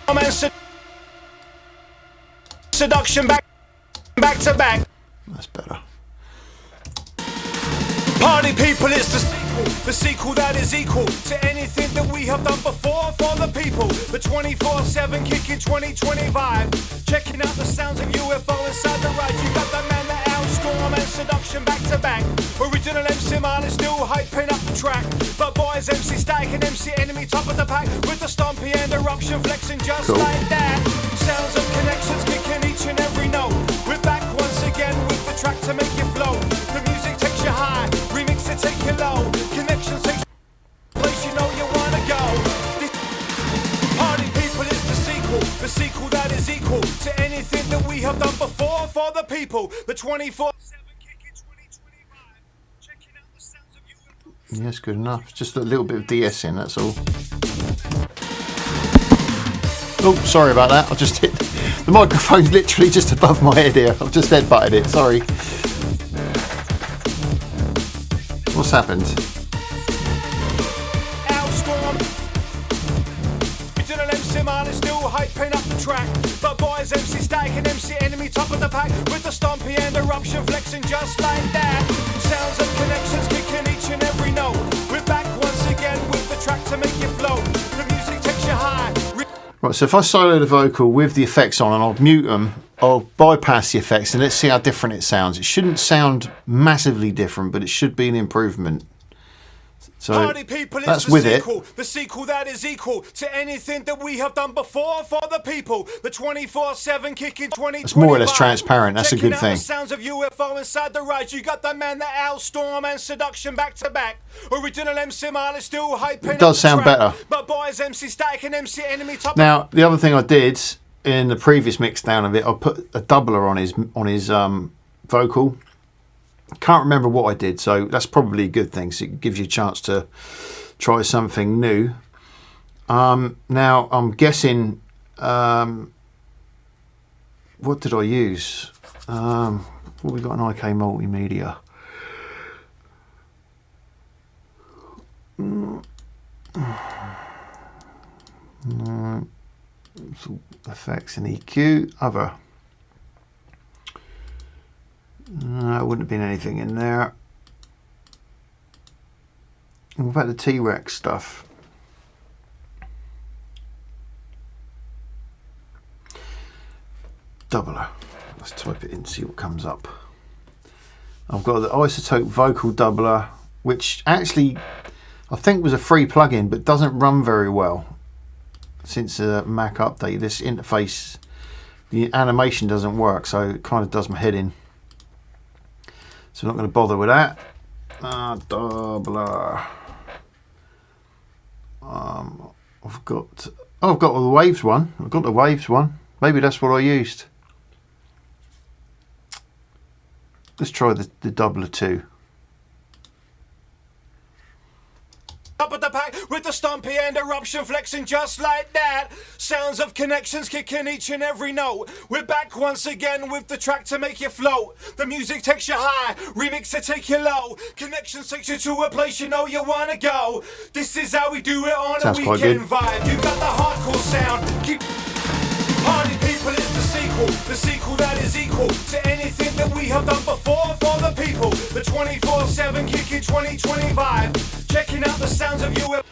and seduction back to back. That's better. Party people, it's the sequel that is equal to anything that we have done before for the people. The 24/7 kicking 2025, checking out the sounds of UFO inside the ride. You got the man that outstorm and seduction back to back. Original MC Marley still hyping up the track, but boys MC Static and MC Enemy top of the pack with the stompy and eruption flexing just like that. Sounds of connections kicking each and every note. We're back once again with the track to make you float. The music takes you high, remix to take you low. Connections take you place you know you wanna go. This party people is the sequel that is equal to anything that we have done before for the people. The 24/7 kicking 2025, checking out the sounds of UFO. Yeah, that's good enough. Just a little bit of DS in, that's all. Oh, sorry about that. I just hit the microphone's literally just above my head here. I've just headbutted it. Sorry. What's happened? Still hyping up the track, but boys MC Static and MC Enemy top of the pack with the stompy and eruption flexing just like that. Sounds of connections kicking each and every note. We're back once again with the track to make you float. The music takes you high. Right, so if I solo the vocal with the effects on and I'll mute them, I'll bypass the effects and let's see how different it sounds. It shouldn't sound massively different, but it should be an improvement. So Party people, that's it's with the sequel that is equal to anything that we have done before for the people. The 24/7 kicking 2025. It's more or less transparent. That's a good Checking out thing. The sounds of UFO inside the ride. You got the man that outstorm and seduction back to back. Original MC Marley still hyping. It does sound better. But boys MC Static and MC Enemy top. Now the other thing I did in the previous mix down of it, I put a doubler on his vocal. Can't remember what I did, so that's probably a good thing. So it gives you a chance to try something new. Now I'm guessing, what did I use? What we got on IK Multimedia? No. Effects and EQ. Other. No, it wouldn't have been anything in there. What about the T-Rex stuff? Doubler. Let's type it in, see what comes up. I've got the Isotope Vocal Doubler, which actually I think was a free plugin, but doesn't run very well since the Mac update. This interface, the animation doesn't work, so it kind of does my head in. So I'm not going to bother with that. Doubler. I've got the Waves one. I've got the Waves one. Maybe that's what I used. Let's try the Doubler 2. Up at the pack with the stompy and eruption flexing just like that. Sounds of connections kicking each and every note. We're back once again with the track to make you float. The music takes you high, remix to take you low. Connections takes you to a place you know you wanna go. This is how we do it on Sounds a quite weekend good. vibe. You got the hardcore sound. Keep Party People is the sequel that is equal to anything that we have done before for the people. The 24/7 kicking 2020 vibe. Checking out the sounds of UFO.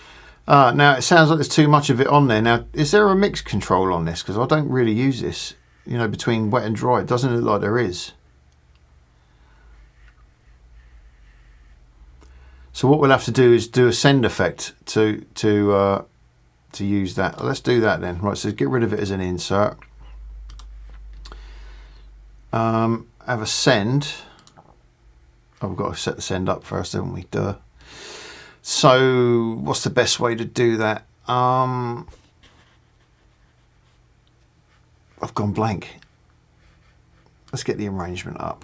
Now it sounds like there's too much of it on there. Now, is there a mix control on this? Because I don't really use this. You know, between wet and dry, it doesn't look like there is. So what we'll have to do is do a send effect to use that. Let's do that then. Right, so get rid of it as an insert. Have a send. Oh, we've got to set the send up first, haven't we? Duh. So what's the best way to do that? I've gone blank. Let's get the arrangement up.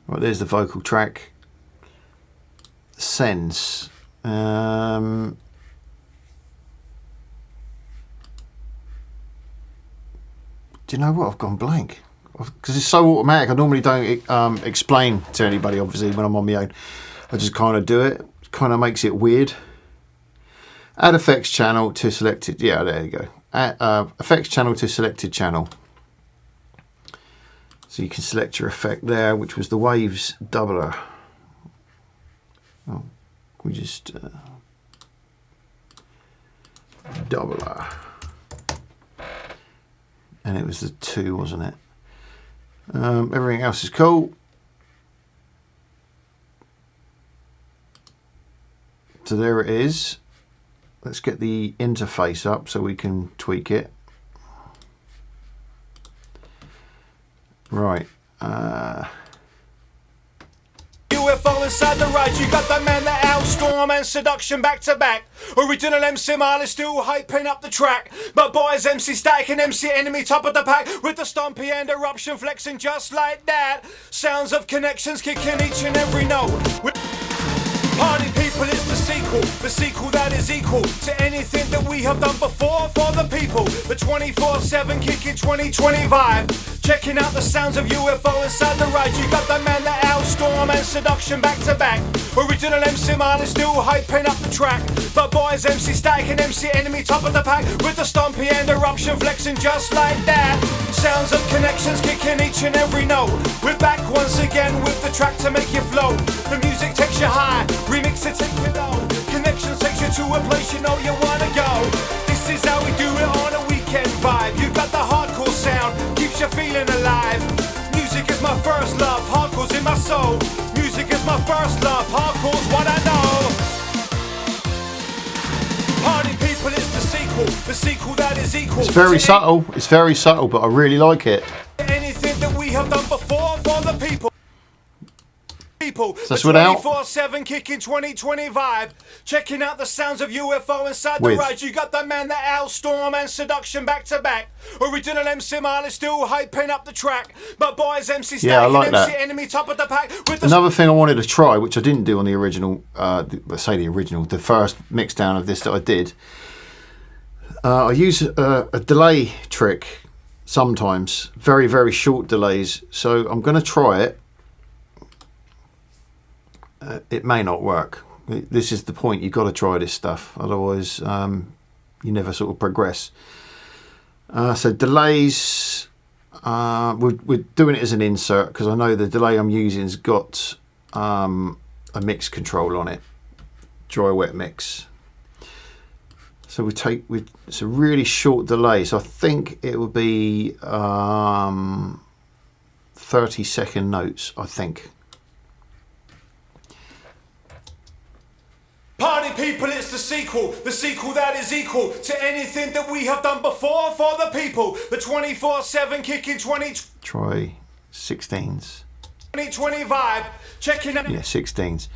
Right, there's the vocal track. Sends. Do you know what? I've gone blank because it's so automatic. I normally don't explain to anybody, obviously, when I'm on my own. I just kind of do it. It kind of makes it weird. Add effects channel to selected. Yeah, there you go. Add effects channel to selected channel. So you can select your effect there, which was the Waves Doubler. Oh, we just Doubler. And it was the 2, wasn't it? Everything else is cool. So there it is. Let's get the interface up so we can tweak it. Right. UFO inside the ride, you got the man that outstorm and seduction back to back. Original MC Marley still hyping up the track, but boys MC Static and MC Enemy top of the pack with the stompy and eruption flexing just like that. Sounds of connections kicking each and every note. Party People is the sequel that is equal to anything that we have done before for the people. The 24/7 kicking 2020 vibe. Checking out the sounds of UFO inside the ride. You got the man that outstorm and seduction back to back. Original MC Marley still hyping up the track, but boys MC Static and MC Enemy top of the pack with the stompy and eruption flexing just like that. Sounds of connections kicking each and every note. We're back once again with the track to make you float. The music takes you high, remix to take you low. Connections takes you to a place you know you wanna go. This is how we do it on a weekend vibe. You got the hardcore sound, keeps you feeling alive. Music is my first love, hardcore's in my soul. Music is my first love, hardcore's what I know. Party People is the sequel that is equal. It's very subtle. It's very subtle, but I really like it. Anything that we have done before for the people. So that's without 24/7 kicking 2020 vibe. Checking out the sounds of UFO inside the With. ride. You got the man that outstorm and seduction back to back. Original MC Marley still hyping up the track, but boys MC Static Yeah, I like and MC that. Enemy top of the pack with the another thing I wanted to try, which I didn't do on the original. Let's say the first mix down of this that I did. I use a delay trick. sometimes. Very, very short delays. So I'm going to try it. It may not work. This is the point. You've got to try this stuff. Otherwise, you never sort of progress. So delays, we're doing it as an insert because I know the delay I'm using has got a mix control on it. Dry wet mix. So it's a really short delay. So I think it will be 30-second notes, I think. Party people, it's the sequel that is equal to anything that we have done before for the people. The 24/7 kicking 2020 Try 16s. vibe, checking out. Yeah, 16s.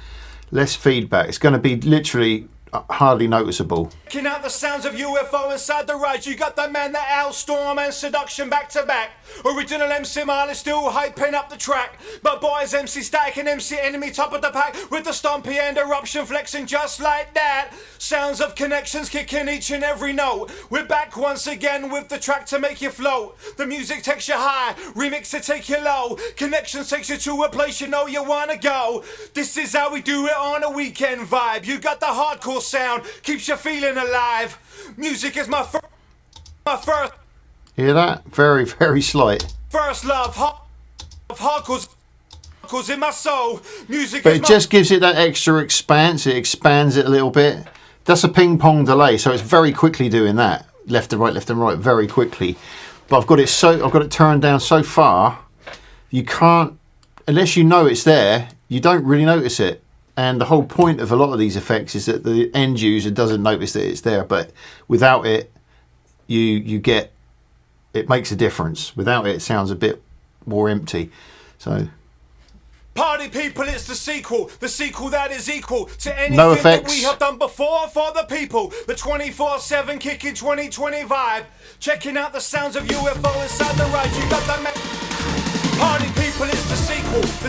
Less feedback. It's going to be literally hardly noticeable. Checking out the sounds of UFO inside the ride. You got the man, the Storm and Seduction back to back. Original MC Marley still hyping up the track. But boys, MC Static and MC Enemy top of the pack. With the stompy and eruption flexing just like that. Sounds of connections kicking each and every note. We're back once again with the track to make you float. The music takes you high, remix to take you low. Connections takes you to a place you know you wanna go. This is how we do it on a weekend vibe. You got the hardcore sound, keeps you feeling alive. Music is my first. Hear that? Very, very slight. First love, hardcore's in my soul. Music But is it just gives it that extra expanse. It expands it a little bit. That's a ping pong delay, so it's very quickly doing that. Left and right, very quickly. But I've got it turned down so far, you can't, unless you know it's there, you don't really notice it. And the whole point of a lot of these effects is that the end user doesn't notice that it's there, but without it, you get, it makes a difference. Without it, it sounds a bit more empty. So party people, it's the sequel that is equal to anything no that effects. we have done before for the people. The 24/7 kicking 2020 vibe, checking out the sounds of UFO inside the ride. You got that man. Party people, it's the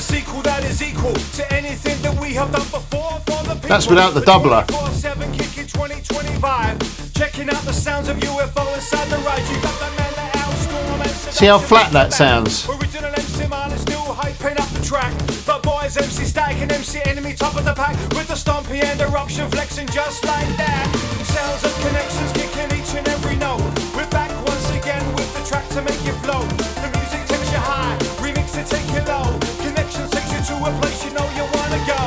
sequel that is equal to anything that we have done before for the people. That's without the doubler. 24/7 kicking 2020 vibe, checking out the sounds of UFO inside the ride. You got that man, the Storm and Seduction. See how flat that sounds? Original MC Marley still hyping up the track. But boys, MC Static and MC Enemy top of the pack. With the stompy and eruption flexing just like that. Sounds of connections kicking each and every note. We're back once again with the track to make you float. The music takes you high, remix to take you low. Connections takes you to a place you know you wanna go.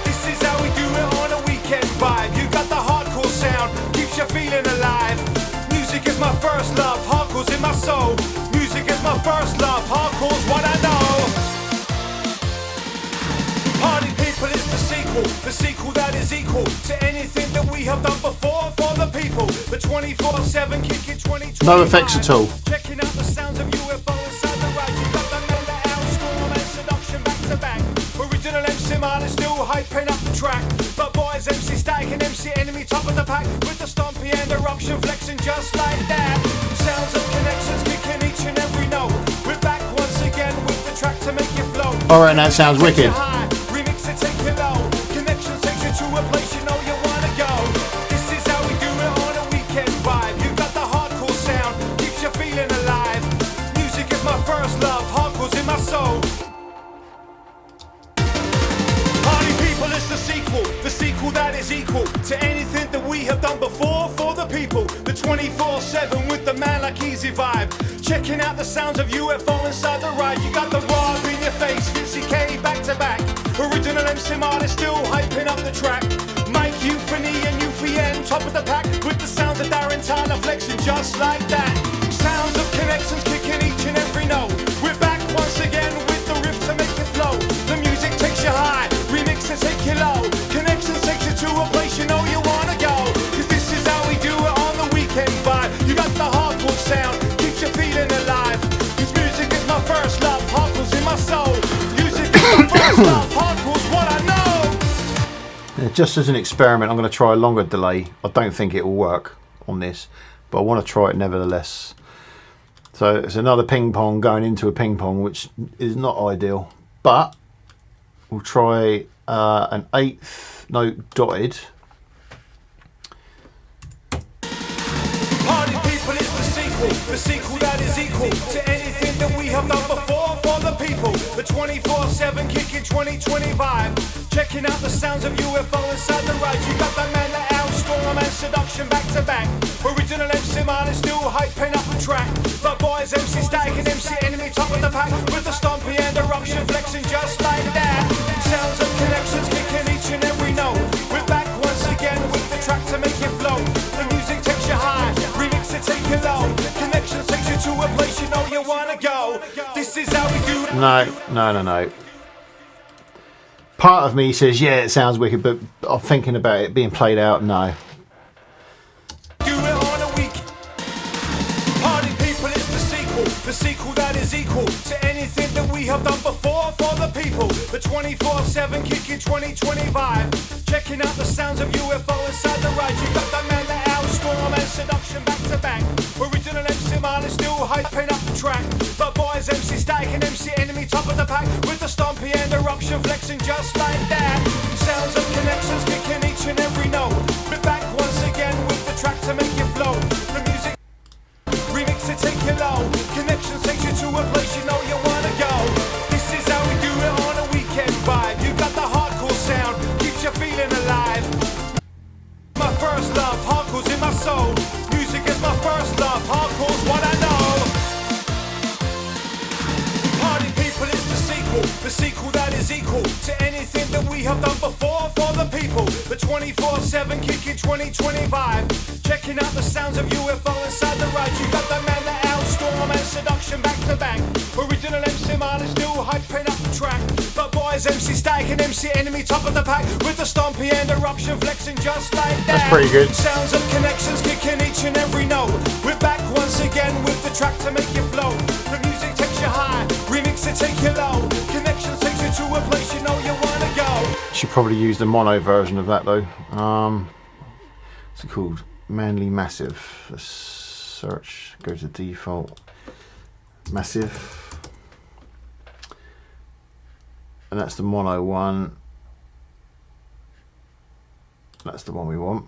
This is how we do it on a weekend vibe. You got the hardcore sound, keeps you feeling alive. Music is my first love, hardcore's in my soul. Music is my first love, hardcore's what I know. Party people, it's the sequel that is equal to anything that we have done before for the people. The 24/7 kicking 2020. No effects at all. Checking out the sounds of UFO inside the ride. You got the man, the Storm and Seduction back to back. Original MC Marley still hyping up the track. But boys, MC Static and MC Enemy top of the pack. With the stompy and eruption flexing just like that. Sounds of connections kicking each and every note. We're back once again with the track to make you float. Alright, that sounds wicked. Remix to take you low. Connections takes you to a place you know you wanna go. This is how we do it on a weekend vibe. You got the hardcore sound, keeps you feeling alive. Music is my first love, hardcore's in my soul. Party people, it's the sequel that is equal to anything that we have done before for the people. The 24/7 with the man like easy vibe, checking out the sounds of UFO inside the ride. You got the raw in your face, Vincy K back to back. Original MC Marley still hyping up the track. Mike Euphony and UFN top of the pack with the sounds of Darren Tyler flexing just like that. Sounds of connections kicking each and every note. We're back once again with the riff to make you flow. The music takes you high, remix to take you low. Connections takes you to a place you know you wanna go. Cause this is how we do it on the weekend vibe. You got the hardcore sound, keeps you feeling alive. Cause music is my first love, hardcore's in my soul. Music is my first love, hardcore's what I know. Just as an experiment, I'm going to try a longer delay. I don't think it will work on this, but I want to try it nevertheless. So it's another ping pong going into a ping pong, which is not ideal, but we'll try an 8th note dotted. Party people, it's the sequel that is equal sequel to anything that we have done before for the people. The 24/7 kicking 2020 vibe. Checking out the sounds of UFO inside the ride. You got the man that outstorm and seduction back to back. Original MC Marley still hyping up the track. But boys, MC Static and MC Enemy top of the pack. With the stompy and eruption flexing just like that. Sounds of connections kicking each and every note. We're back once again with the track to make you flow. The music takes you high, remix it take you low. Connections takes you to a place you know you wanna go. This is how we do it. No. Part of me says, yeah, it sounds wicked, but I'm thinking about it being played out, no. Do it on a week. Party people, it's the sequel that is equal to anything that we have done before for the people. The 24/7 kicking 2020 vibe. Checking out the sounds of UFO inside the ride. You got the man that outstorm and seduction back to back. Original MC Marley still hyping up the track. But boys, MC Static and MC Enemy top of the pack. With the stompy and eruption flexing just like that. Sounds of connections kicking each and every note. We're back once again with the track to make you flow. The music remix it take you low. Connections takes you to a place you know you wanna go. This is how we do it on a weekend vibe. You got the hardcore sound, keeps you feeling alive. My first love, hardcore's in my soul. Music is my first love, hardcore's what I know. Party people, it's the sequel that is equal to anything that we have done before for the people. The 24/7 kicking 2020 vibe. Checking out the sounds of UFO inside the ride. You got the man that outstorm and seduction back to back. Original MC Marley still hyping up the track. But boys, MC Static and MC Enemy top of the pack. With the stompy and eruption flexing just like that. That's pretty good. Sounds of connections kicking each and every note. We're back once again with the track to make you flow. The music takes you high, remix it take you low. Connections takes you to a place you know you wanna go. Should probably use the mono version of that though. What's it called? Manly Massive. Let's search, go to default. Massive. And that's the mono one. That's the one we want.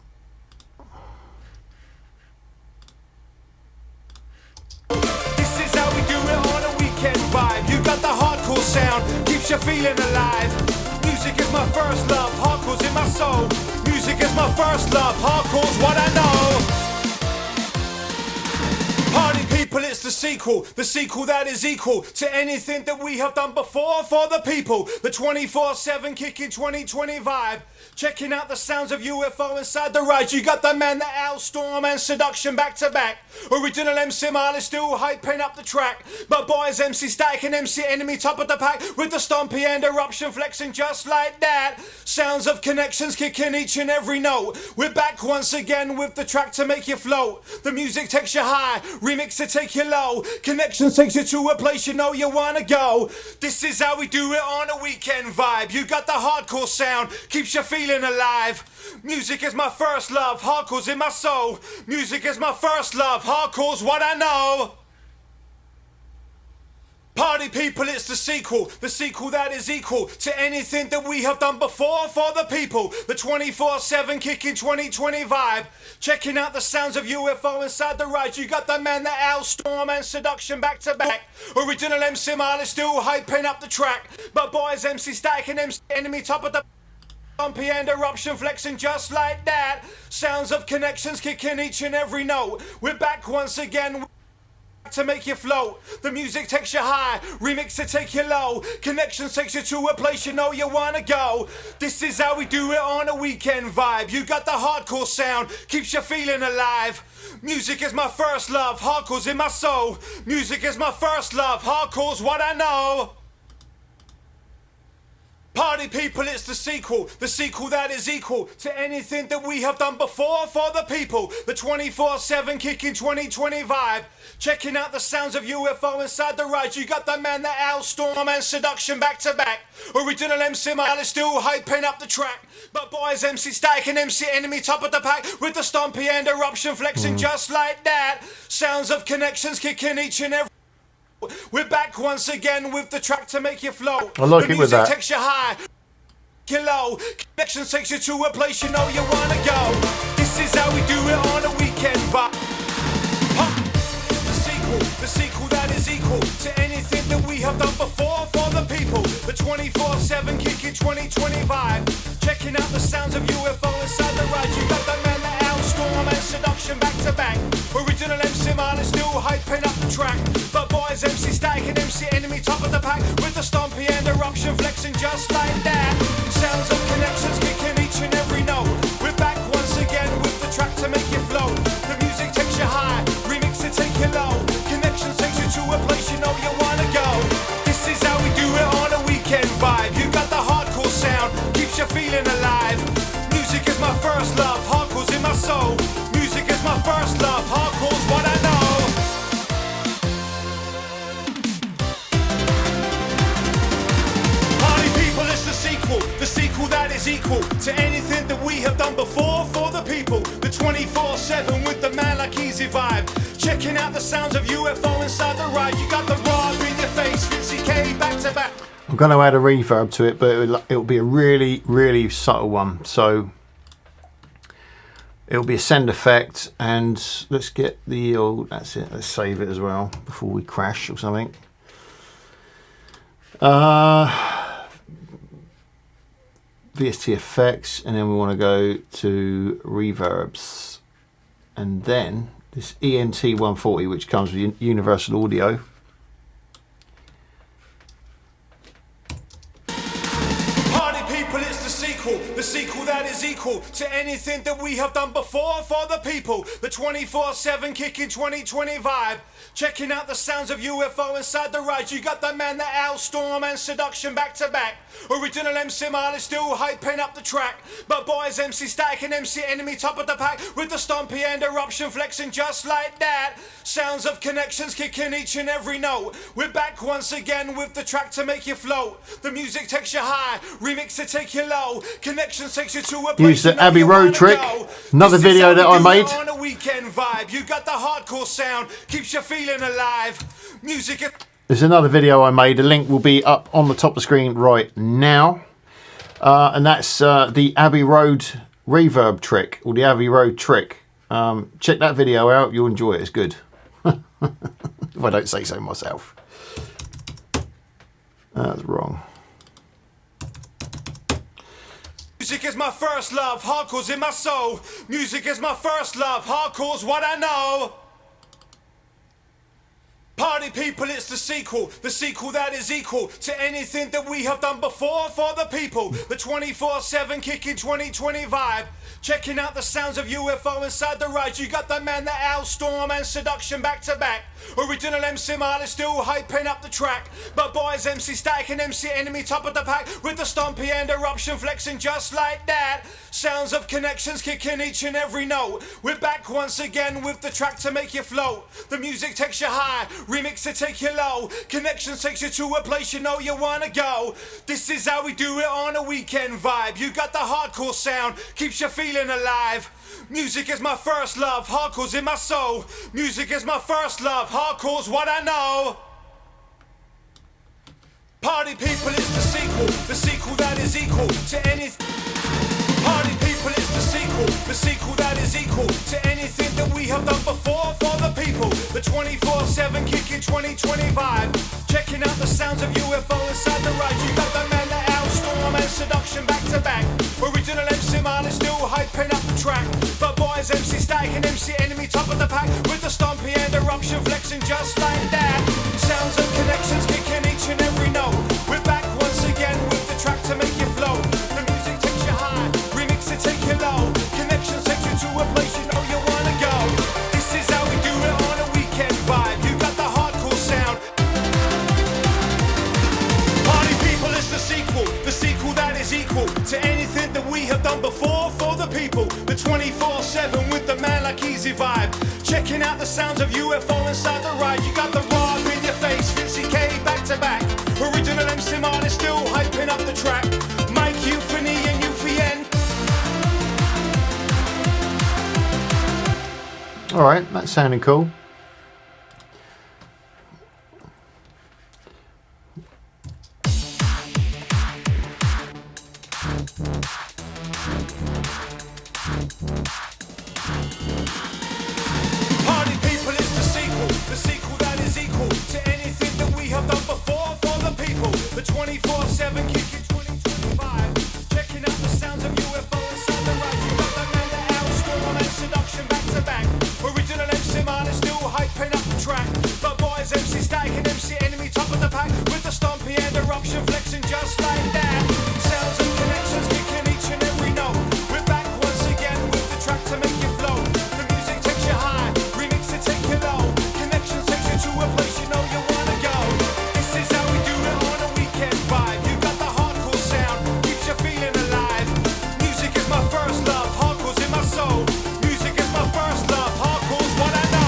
This is how we do it on a weekend vibe. You got the hardcore sound, keeps you feeling alive. Music is my first love, hardcore's in my soul. Music is my first love, hardcore's what I know. Party people, it's the sequel that is equal to anything that we have done before for the people. The 24/7 kicking 2020 vibe. Checking out the sounds of UFO inside the ride. You got the man that outstorm and seduction back to back. Original MC Marley still hyping up the track. But boys, MC Static and MC Enemy top of the pack. With the stompy and eruption flexing just like that. Sounds of connections kicking each and every note. We're back once again with the track to make you float. The music takes you high, remix it take you low. Connections takes you to a place you know you wanna go. This is how we do it on a weekend vibe. You got the hardcore sound, keeps you feeling alive. Music is my first love, hardcore's in my soul. Music is my first love, hardcore's what I know. Party people, it's the sequel that is equal to anything that we have done before for the people. The 24/7 kicking 2020 vibe. Checking out the sounds of UFO inside the ride. You got the man that outstorm and seduction back to back. Original MC Marley still hyping up the track. But boys, MC Static and MC Enemy top of the bumpy and eruption flexing just like that. Sounds of connections kicking each and every note. We're back once again to make you float. The music takes you high, remix it take you low. Connections takes you to a place you know you wanna go. This is how we do it on a weekend vibe. You got the hardcore sound, keeps you feeling alive. Music is my first love, hardcore's in my soul. Music is my first love, hardcore's what I know. Party people, it's the sequel that is equal to anything that we have done before for the people. The 24/7 kicking 2020 vibe. Checking out the sounds of UFO inside the ride. You got the man that outstorm and seduction back to back. Original MC Marley still hyping up the track. But boys, MC Static and MC Enemy top of the pack. With the stompy and eruption flexing just like that. Sounds of connections kicking each and every. We're back once again with the track to make you float. I like it with that. The music takes you high, you low. Connections takes you to a place you know you wanna go. This is how we do it on a weekend vibe. The sequel that is equal to anything that we have done before for the people. The 24/7 kicking 2020 vibe. Checking out the sounds of UFO inside the ride. You got the man that outstorm and seduction back to back. Original MC Marley still hyping up the track. But boys, MC Static and MC Enemy top of the pack. With the stompy and eruption flexing just like that. Sounds of connections kicking each and every note. We're back once again with the track to make you float. The music takes you high, remix to take you low. Connections takes you to a place you know you wanna go. This is how we do it on a weekend vibe. You got the hardcore sound, keeps you feeling alive. Music is my first love, hardcore's in my soul. Music is my first love, hardcore's what I know. Party people, it's the sequel that is equal to anything that we have done before for the people. The 24/7 with the man like easy vibe. Checking out the sounds of UFO inside the ride. You got the raw in your face, Vincy K back to back. I'm going to add a reverb to it, but it'll be a really, really subtle one. So it'll be a send effect, and let's get the, oh, that's it. Let's save it as well before we crash or something. VST effects, and then we want to go to reverbs, and then this ENT 140, which comes with universal audio. The sequel that is equal to anything that we have done before for the people. The 24/7 kicking 2020 vibe. Checking out the sounds of UFO inside the ride. You got the man that outstorm and seduction back to back. Original MC Marley still hyping up the track. But boys, MC Static and MC Enemy top of the pack. With the stompy and eruption flexing just like that. Sounds of connections kicking each and every note. We're back once again with the track to make you float. The music takes you high, remix to take you low. Connections takes you to a place. Use the Abbey Road trick. Another video that I made. On a weekend vibe. You got the hardcore sound, keeps you feeling alive. Music. There's another video I made. The link will be up on the top of the screen right now, and that's the Abbey Road reverb trick, or the Abbey Road trick. Check that video out. You'll enjoy it. It's good. If I don't say so myself. That's wrong. Music is my first love, hardcore's in my soul. Music is my first love, hardcore's what I know. Party people, it's the sequel that is equal to anything that we have done before for the people. The 24/7 kicking 2020 vibe. Checking out the sounds of UFO inside the ride. You got the man that outstorm and seduction back to back. Original MC Marley still hyping up the track. But boys, MC Static and MC Enemy top of the pack. With the stompy and eruption flexing just like that. Sounds of connections kicking each and every note. We're back once again with the track to make you float. The music takes you high, remix to take you low. Connections takes you to a place you know you wanna go. This is how we do it on a weekend vibe. You got the hardcore sound, keeps you feeling alive. Music is my first love, hardcore's in my soul. Music is my first love, hardcore's what I know. Party people, it's the sequel that is equal to anything. Party people, it's the sequel that is equal to anything that we have done before for the people. The 24/7 kicking 2020 vibe. Checking out the sounds of UFO inside the ride. You got the man that outstorm and seduction back to back. Original MC Marley still hyping up the track. But boys, MC Static and MC Enemy top of the pack. With the stompy and eruption flexing just like that. Sounds of connections kicking each and every note. We're back once again with the track to make you float. The music takes you high, remix to take you low. Connections take you to a place you know you wanna go. This is how we do it on a weekend vibe. You got the hardcore sound. Party people, it's the sequel that is equal to anything that we have done before for the people. The 24/7 with the man like easy vibe. Checking out the sounds of UFO inside the ride. You got the raw in your face, Vincy K back to back. Original MC Marley still hyping up the track. Mike, Euphony and UFN. All right, that's sounding cool. Party people, it's the sequel that is equal to any 24/7 kicking 2025. Checking out the sounds of UFO inside the right. You got the man that outstorm and seduction back to back. Original MC Marley still hyping up the track. But boys, MC Static and MC Enemy top of the pack. With the stompy and eruption flexing just like that. Sounds and connections kicking each and every note. We're back once again with the track to make you flow. The music takes you high, remix to take you low. Connections takes you to a place you know you wanna go. This is how we do it on a weekend vibe. You got the hardcore sound, keeps you feeling alive. Music is my first love, hardcore's in my soul. Music is my first love, hardcore's what I know.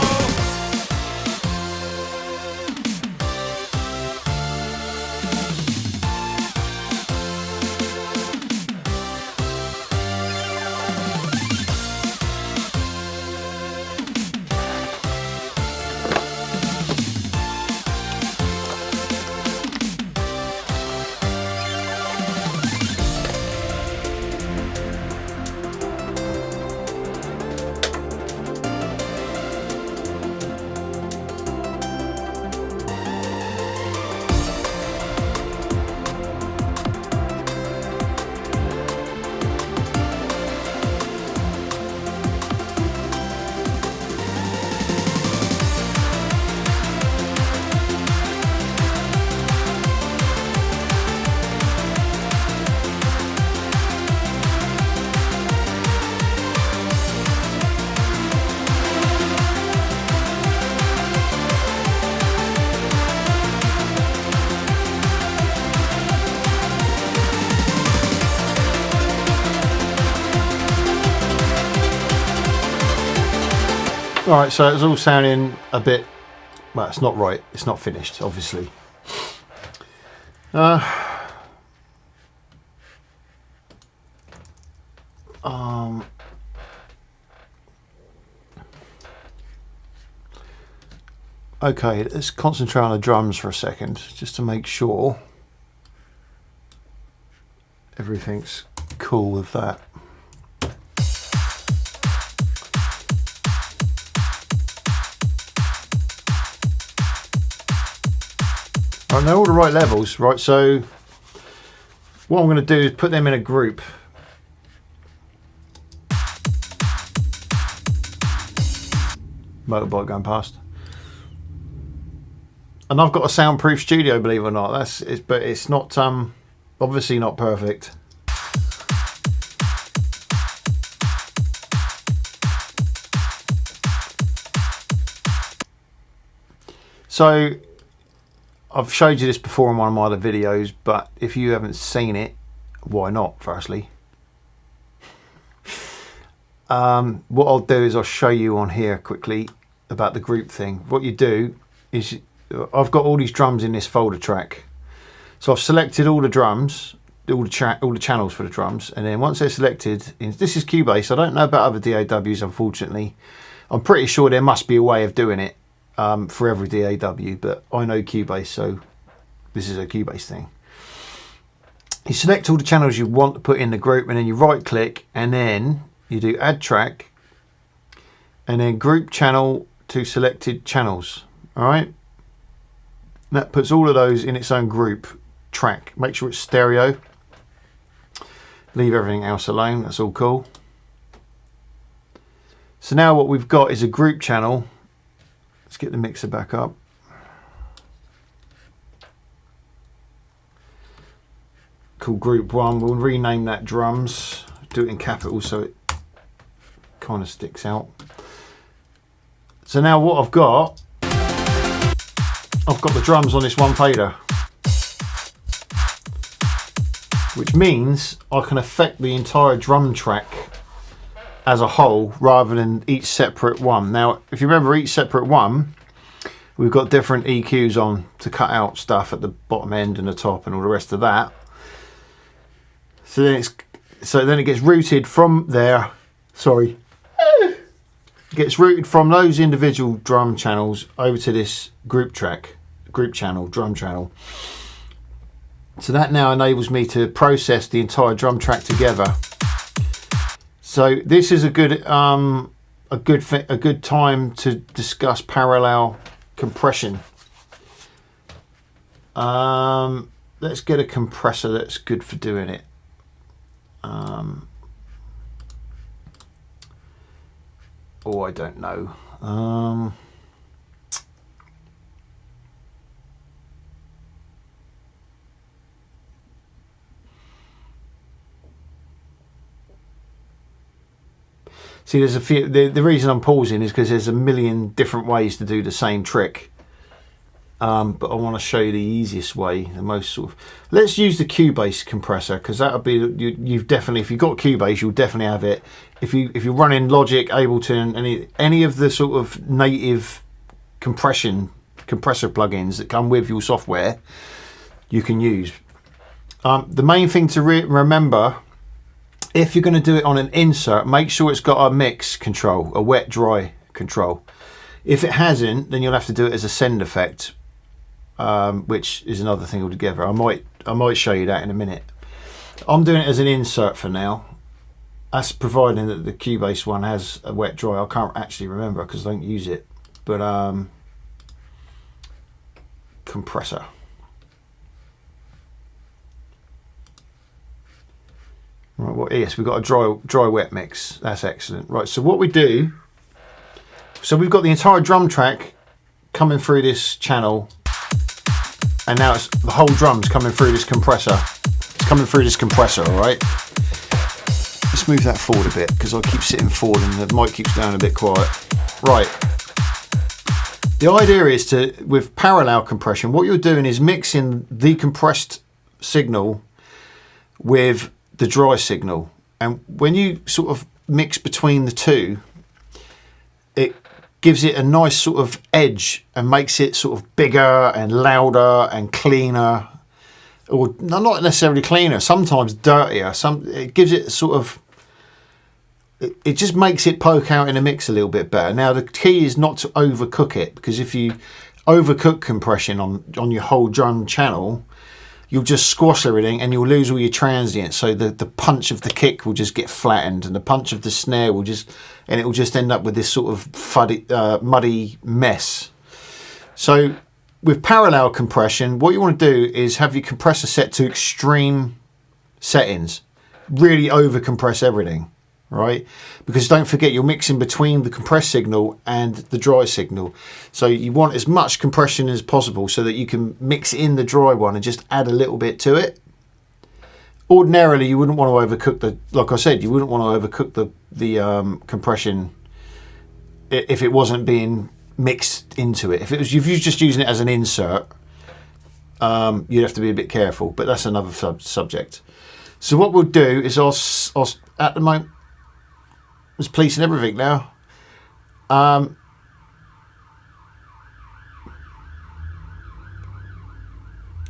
Alright, so it's all sounding a bit, well, it's not right, it's not finished, obviously. Okay, let's concentrate on the drums for a second, just to make sure everything's cool with that. Right, they're all the right levels, right? So what I'm going to do is put them in a group. Motorbike going past. And I've got a soundproof studio, believe it or not. But it's not obviously not perfect. So I've showed you this before in one of my other videos, but if you haven't seen it, why not, firstly? What I'll do is I'll show you on here quickly about the group thing. What you do is, I've got all these drums in this folder track. So I've selected all the drums, all the channels for the drums, and then once they're selected, this is Cubase. I don't know about other DAWs, unfortunately. I'm pretty sure there must be a way of doing it. For every DAW, but I know Cubase, so this is a Cubase thing. You select all the channels you want to put in the group, and then you right click, and then you do add track, and then group channel to selected channels. All right, that puts all of those in its own group track. Make sure it's stereo, leave everything else alone, that's all cool. So now what we've got is a group channel. Let's get the mixer back up. Called group 1. We'll rename that drums. Do it in capitals so it kind of sticks out. So now what I've got the drums on this one fader, which means I can affect the entire drum track as a whole rather than each separate one. Now, if you remember each separate one, we've got different EQs on to cut out stuff at the bottom end and the top and all the rest of that. So then it gets routed from there. Sorry. It gets routed from those individual drum channels over to this group channel, drum channel. So that now enables me to process the entire drum track together. So this is a good time to discuss parallel compression. So let's get a compressor that's good for doing it. Oh, I don't know. See, there's a few. The reason I'm pausing is because there's a million different ways to do the same trick. But I want to show you the easiest way, the most sort of. Let's use the Cubase compressor, because that'll be you've definitely, if you've got Cubase, you'll definitely have it. If you're running Logic, Ableton, any of the sort of native compressor plugins that come with your software, you can use. The main thing to remember, if you're going to do it on an insert, make sure it's got a mix control, a wet dry control. If it hasn't, then you'll have to do it as a send effect, which is another thing altogether. I might show you that in a minute. I'm doing it as an insert for now. That's providing that the Cubase one has a wet dry. I can't actually remember because I don't use it. But compressor. Right, well, yes, we've got a dry wet mix. That's excellent. Right, so what we do, so we've got the entire drum track coming through this channel, and now it's the whole drum's coming through this compressor. It's coming through this compressor, all right? Let's move that forward a bit because I keep sitting forward and the mic keeps going a bit quiet. Right. The idea is to, with parallel compression, what you're doing is mixing the compressed signal with the dry signal, and when you sort of mix between the two, it gives it a nice sort of edge and makes it sort of bigger and louder and cleaner, or not necessarily cleaner, sometimes dirtier. It gives it sort of, it just makes it poke out in a mix a little bit better. Now the key is not to overcook it, because if you overcook compression on your whole drum channel, you'll just squash everything and you'll lose all your transients. So the punch of the kick will just get flattened, and the punch of the snare will just end up with this sort of muddy mess. So with parallel compression, what you want to do is have your compressor set to extreme settings, really over compress everything, right? Because don't forget, you're mixing between the compressed signal and the dry signal. So you want as much compression as possible so that you can mix in the dry one and just add a little bit to it. Ordinarily, you wouldn't want to overcook like I said, you wouldn't want to overcook the compression if it wasn't being mixed into it. If you're just using it as an insert, you'd have to be a bit careful, but that's another subject. So what we'll do is I'll at the moment, it's policing everything now.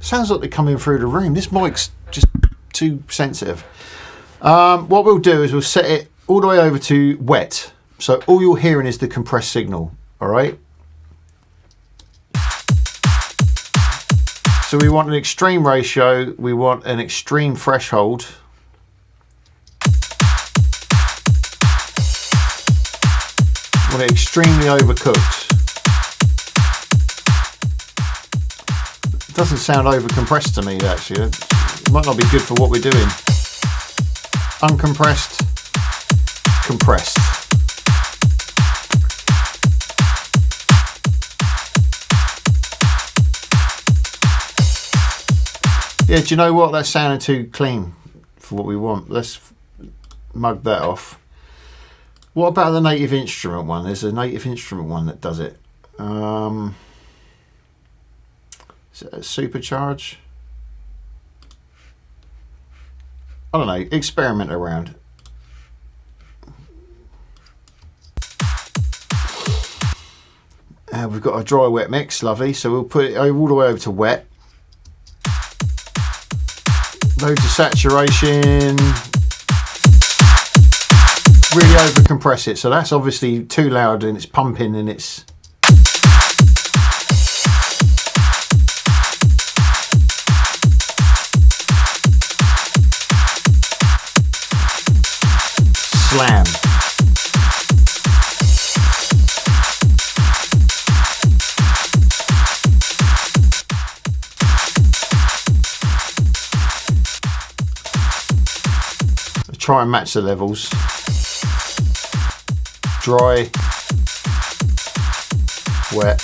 Sounds like they're coming through the room. This mic's just too sensitive. What we'll do is we'll set it all the way over to wet. So all you're hearing is the compressed signal, all right? So we want an extreme ratio, we want an extreme threshold. We want it extremely overcooked. It doesn't sound overcompressed to me, actually. It might not be good for what we're doing. Uncompressed, compressed. Yeah, do you know what? That's sounding too clean for what we want. Let's mug that off. What about the native instrument one? There's a native instrument one that does it. Is it a supercharge? I don't know. Experiment around. We've got a dry wet mix, lovely. So we'll put it all the way over to wet. Loads of saturation. Really over compress it. So that's obviously too loud and it's pumping and it's. Slam. try and match the levels. Dry, wet.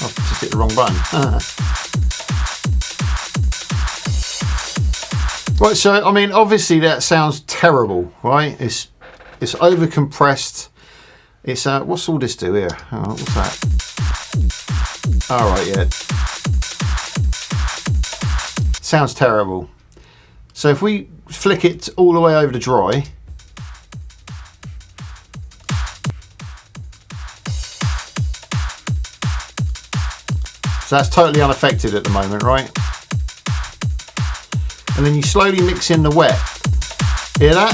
Oh, just hit the wrong button. Right, so I mean, obviously that sounds terrible, right? It's over compressed. It's what's all this do here? Oh, what's that? All right, yeah. Sounds terrible. So if we flick it all the way over to dry. So that's totally unaffected at the moment, right? And then you slowly mix in the wet. Hear that?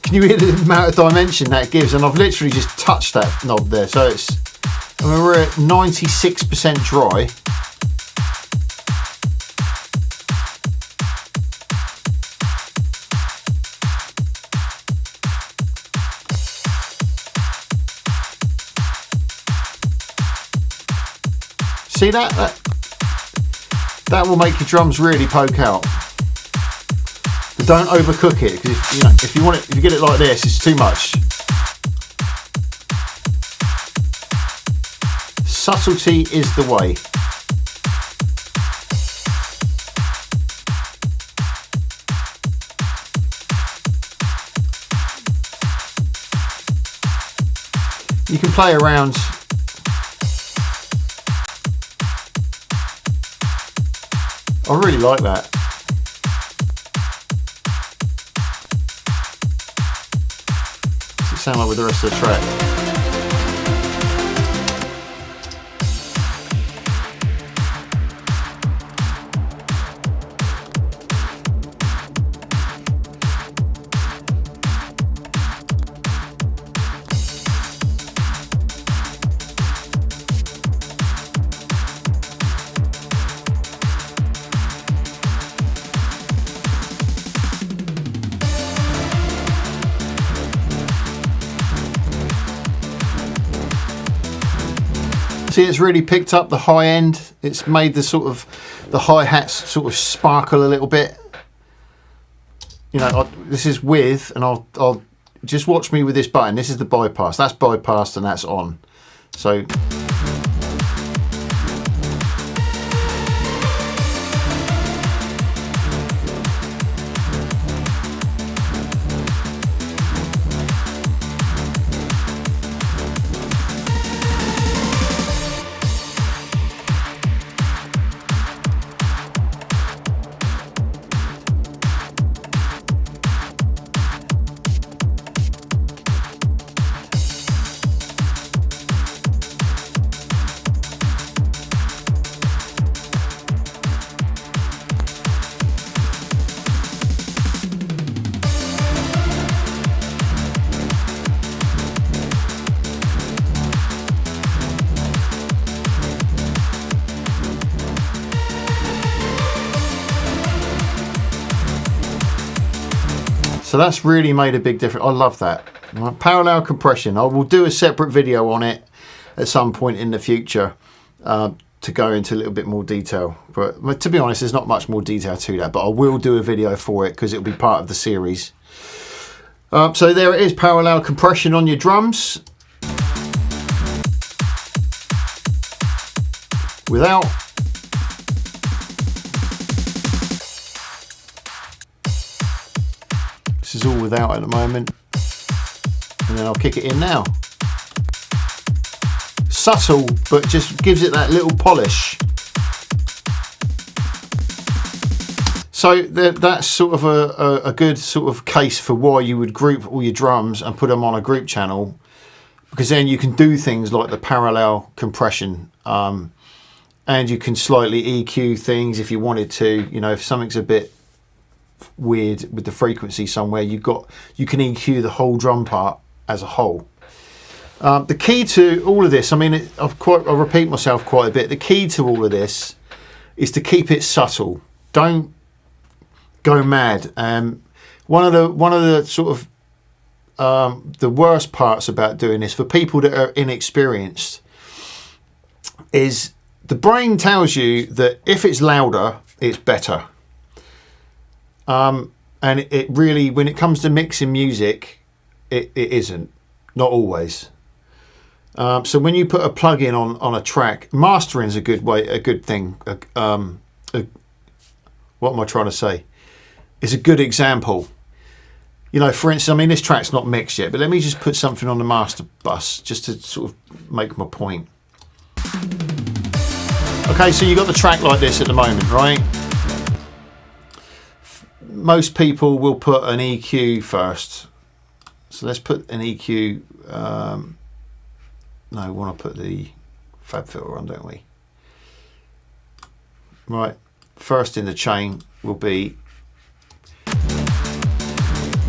Can you hear the amount of dimension that gives? And I've literally just touched that knob there. So it's, I mean, we're at 96% dry. See that? That will make your drums really poke out. But don't overcook it, because if you want it, if you get it like this, it's too much. Subtlety is the way. You can play around. I really like that. Does it sound like with the rest of the track? See, it's really picked up the high end. It's made the sort of the hi-hats sort of sparkle a little bit. You know, this is with, and I'll just watch me with this button. This is the bypass. That's bypassed and that's on. So. So that's really made a big difference. I love that. Right, parallel compression. I will do a separate video on it at some point in the future to go into a little bit more detail. But to be honest, there's not much more detail to that. But I will do a video for it because it'll be part of the series. So there it is, parallel compression on your drums. Without. This is all without at the moment, and then I'll kick it in now. Subtle, but just gives it that little polish. So that's sort of a good sort of case for why you would group all your drums and put them on a group channel, because then you can do things like the parallel compression, and you can slightly EQ things if you wanted to. You know, if something's a bit weird with the frequency somewhere, you can EQ the whole drum part as a whole. The key to all of this, I mean, I repeat myself quite a bit. The key to all of this is to keep it subtle. Don't go mad. One of the sort of the worst parts about doing this for people that are inexperienced is the brain tells you that if it's louder, it's better. And it really, when it comes to mixing music, it isn't. Not always. So when you put a plug-in on a track, mastering's a good thing. What am I trying to say? It's a good example. You know, for instance, I mean, this track's not mixed yet, but let me just put something on the master bus just to sort of make my point. Okay, so you got the track like this at the moment, right? Most people will put an EQ first. So let's put an EQ. No, we want to put the fab filter on, don't we? Right, first in the chain will be.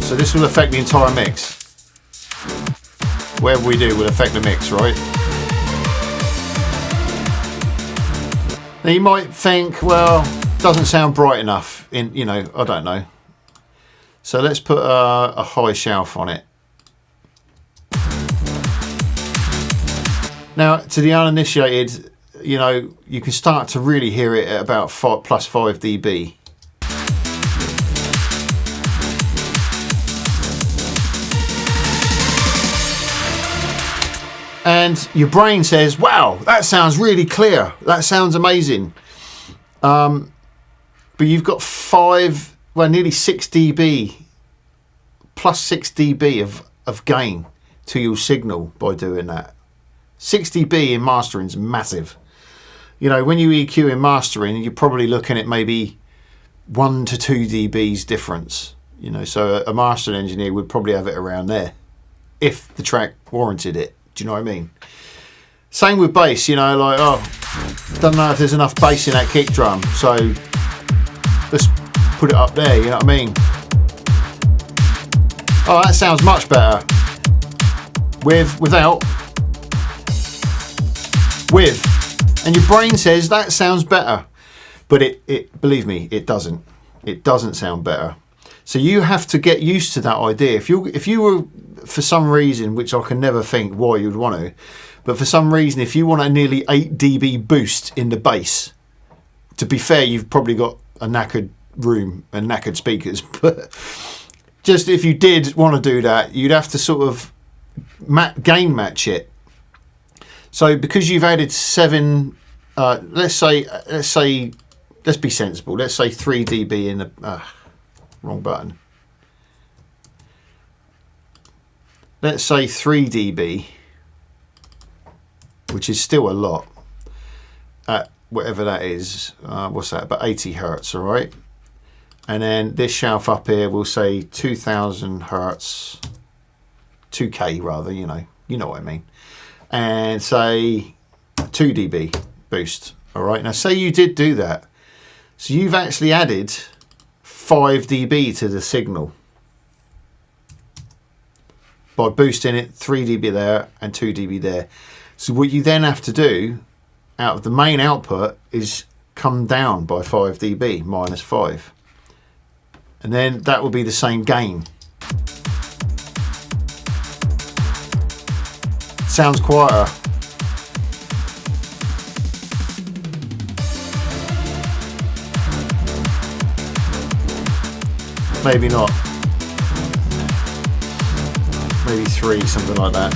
So this will affect the entire mix. Whatever we do will affect the mix, right? Now you might think, well, doesn't sound bright enough. You know, I don't know. So let's put a high shelf on it. Now, to the uninitiated, you know, you can start to really hear it at about plus 5 dB. And your brain says, wow, that sounds really clear. That sounds amazing. But you've got nearly 6 dB, plus 6 dB of gain to your signal by doing that. 6 dB in mastering is massive. You know, when you EQ in mastering, you're probably looking at maybe 1 to 2 dBs difference. You know, so a mastering engineer would probably have it around there if the track warranted it. Do you know what I mean? Same with bass, you know, like, oh, don't know if there's enough bass in that kick drum, so let's put it up there, you know what I mean? Oh, that sounds much better. Without. And your brain says that sounds better, but it believe me, it doesn't. It doesn't sound better. So you have to get used to that idea. If you were, for some reason, which I can never think why you'd want to, but for some reason, if you want a nearly 8 dB boost in the bass, to be fair, you've probably got a knackered room and knackered speakers, but just if you did want to do that, you'd have to sort of gain match it. So because you've added 7, let's be sensible. Let's say 3 dB in the wrong button. Let's say 3 dB, which is still a lot at whatever that is. What's that? About 80 hertz, all right. And then this shelf up here, we'll say 2000 hertz, 2K rather. You know what I mean. And say 2 dB boost. All right. Now, say you did do that. So you've actually added 5 dB to the signal by boosting it 3 dB there and 2 dB there. So what you then have to do out of the main output is come down by 5 dB, minus 5. And then that will be the same gain. Sounds quieter. Maybe not. Maybe 3, something like that.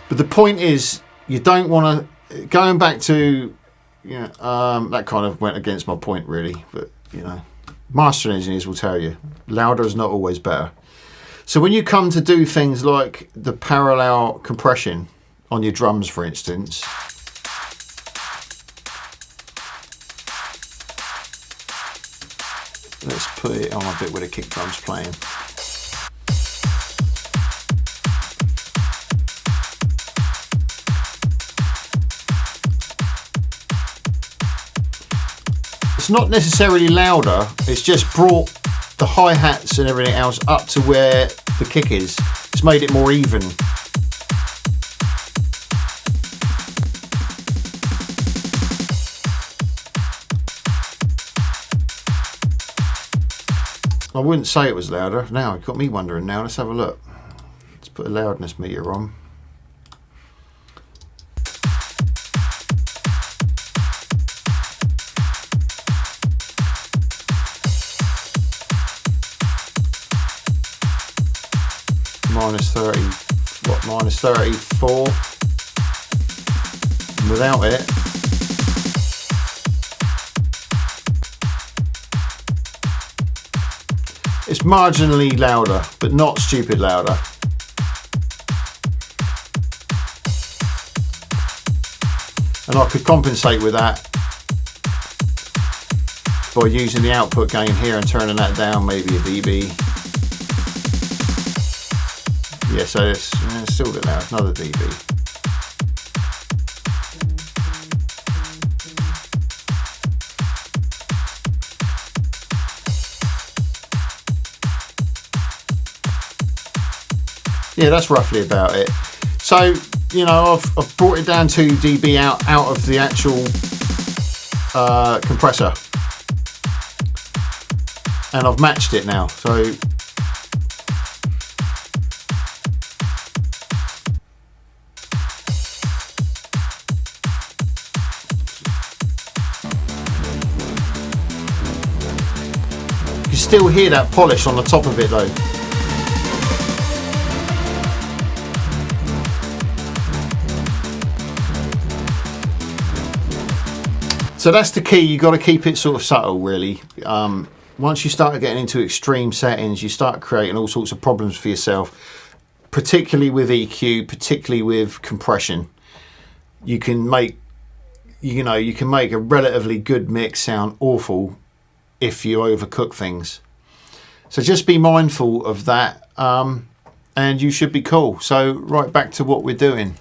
But the point is, you don't want to, going back to, that kind of went against my point really, but mastering engineers will tell you, louder is not always better. So when you come to do things like the parallel compression on your drums, for instance, let's put it on a bit where the kick drum's playing. It's not necessarily louder, it's just brought the hi-hats and everything else up to where the kick is. It's made it more even. I wouldn't say it was louder. Now it got me wondering. Now let's have a look. Let's put a loudness meter on. Minus 30, what, minus 34. And without it, it's marginally louder, but not stupid louder. And I could compensate with that by using the output gain here and turning that down maybe a dB. Yeah, so it's still a bit loud, another dB. Yeah, that's roughly about it. So, you know, I've brought it down 2 dB out of the actual compressor. And I've matched it now, so still hear that polish on the top of it though. So that's the key, you got to keep it sort of subtle really. Once you start getting into extreme settings, you start creating all sorts of problems for yourself, particularly with EQ, particularly with compression. You can make, you know, you can make a relatively good mix sound awful if you overcook things. So just be mindful of that, and you should be cool. So right back to what we're doing.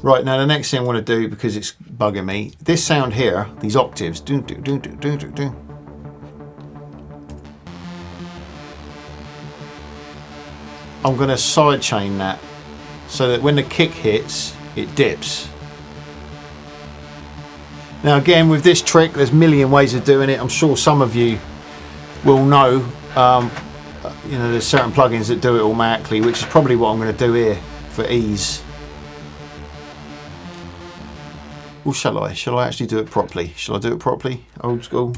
Right, now the next thing I want to do, because it's bugging me, this sound here, these octaves, do do do do do do do. I'm going to sidechain that so that when the kick hits, it dips. Now again, with this trick, there's a million ways of doing it. I'm sure some of you will know, you know, there's certain plugins that do it automatically, which is probably what I'm going to do here for ease. Or shall I? Shall I actually do it properly? Shall I do it properly? Old school.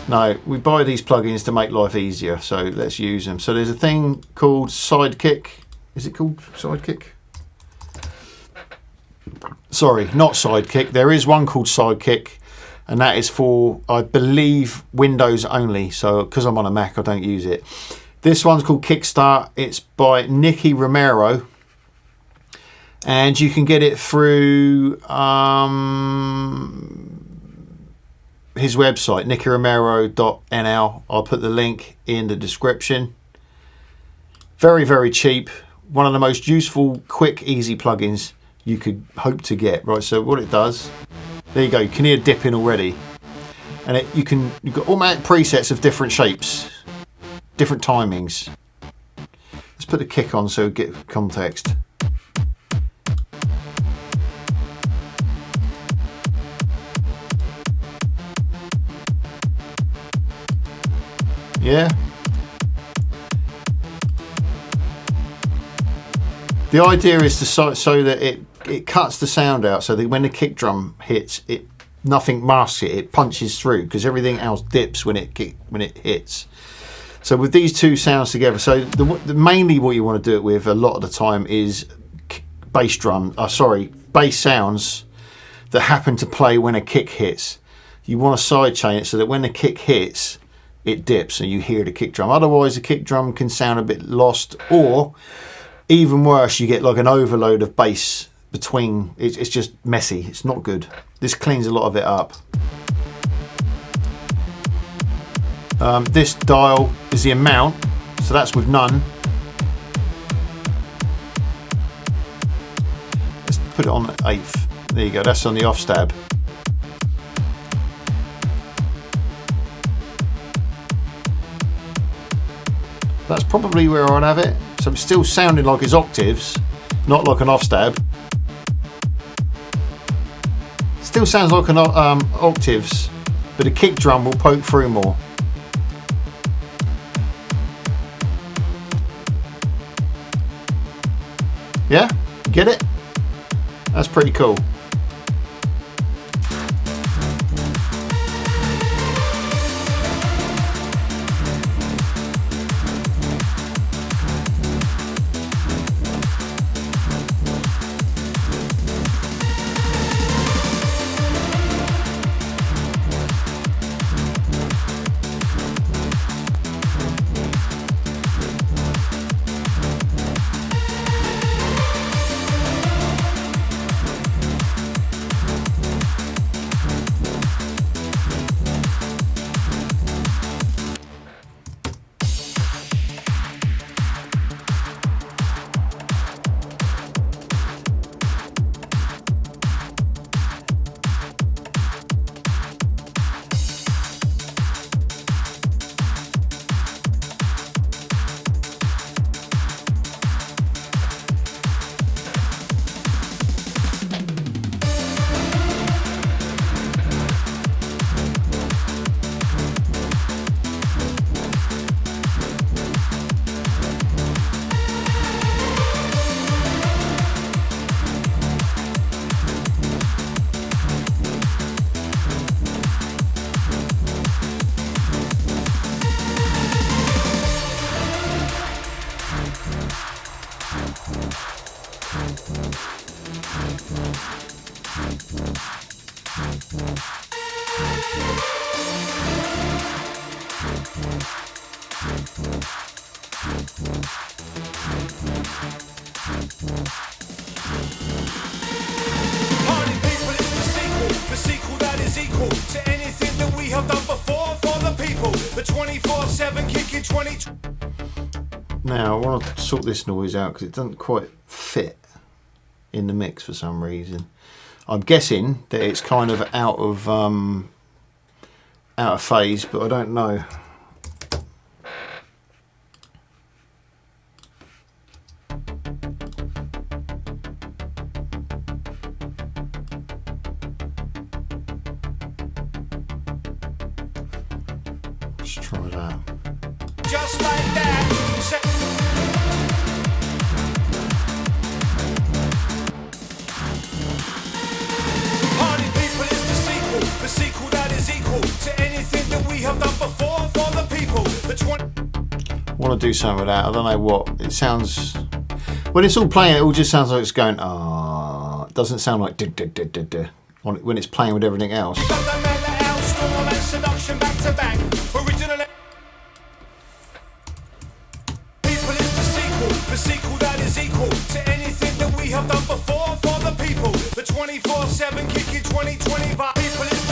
No, we buy these plugins to make life easier, so let's use them. So there's a thing called Sidekick. Is it called Sidekick? Sorry, not Sidekick. There is one called Sidekick, and that is for, I believe, Windows only. So because I'm on a Mac, I don't use it. This one's called Kickstart. It's by Nicky Romero, and you can get it through his website, nickyromero.nl. I'll put the link in the description. Very, very cheap. One of the most useful, quick, easy plugins you could hope to get. Right, so what it does, there you go. You can hear dipping already, and you've got automatic presets of different shapes, different timings. Let's put the kick on so we get context. Yeah. The idea is to so that it cuts the sound out, so that when the kick drum hits, nothing masks it. It punches through because everything else dips when it hits. So with these two sounds together, so mainly what you want to do it with a lot of the time is bass sounds that happen to play when a kick hits. You want to sidechain it so that when the kick hits, it dips and you hear the kick drum. Otherwise the kick drum can sound a bit lost, or even worse, you get like an overload of bass between. It's just messy. It's not good. This cleans a lot of it up. This dial is the amount, so that's with none. Let's put it on the 8th. There you go, that's on the off stab. That's probably where I'd have it. So it's still sounding like it's octaves, not like an off stab. Still sounds like an octaves, but a kick drum will poke through more. Yeah, get it? That's pretty cool. Party people, it's the sequel that is equal to anything that we have done before for the people. The 24/7 kicking 20. Now I want to sort this noise out because it doesn't quite fit in the mix for some reason. I'm guessing that it's kind of out of phase, but I don't know. Let's try that. Just like that. Party people is the sequel that is equal to anything that we have done before for the people. The 20. I want to do something with that. I don't know what. It sounds... When it's all playing, it all just sounds like it's going, ah. It doesn't sound like when it's playing with everything else. You got that man that outstorm and seduction back to back. Original. People is the sequel that is equal to anything that we have done before for the people. The 24/7 kicking 2025. People is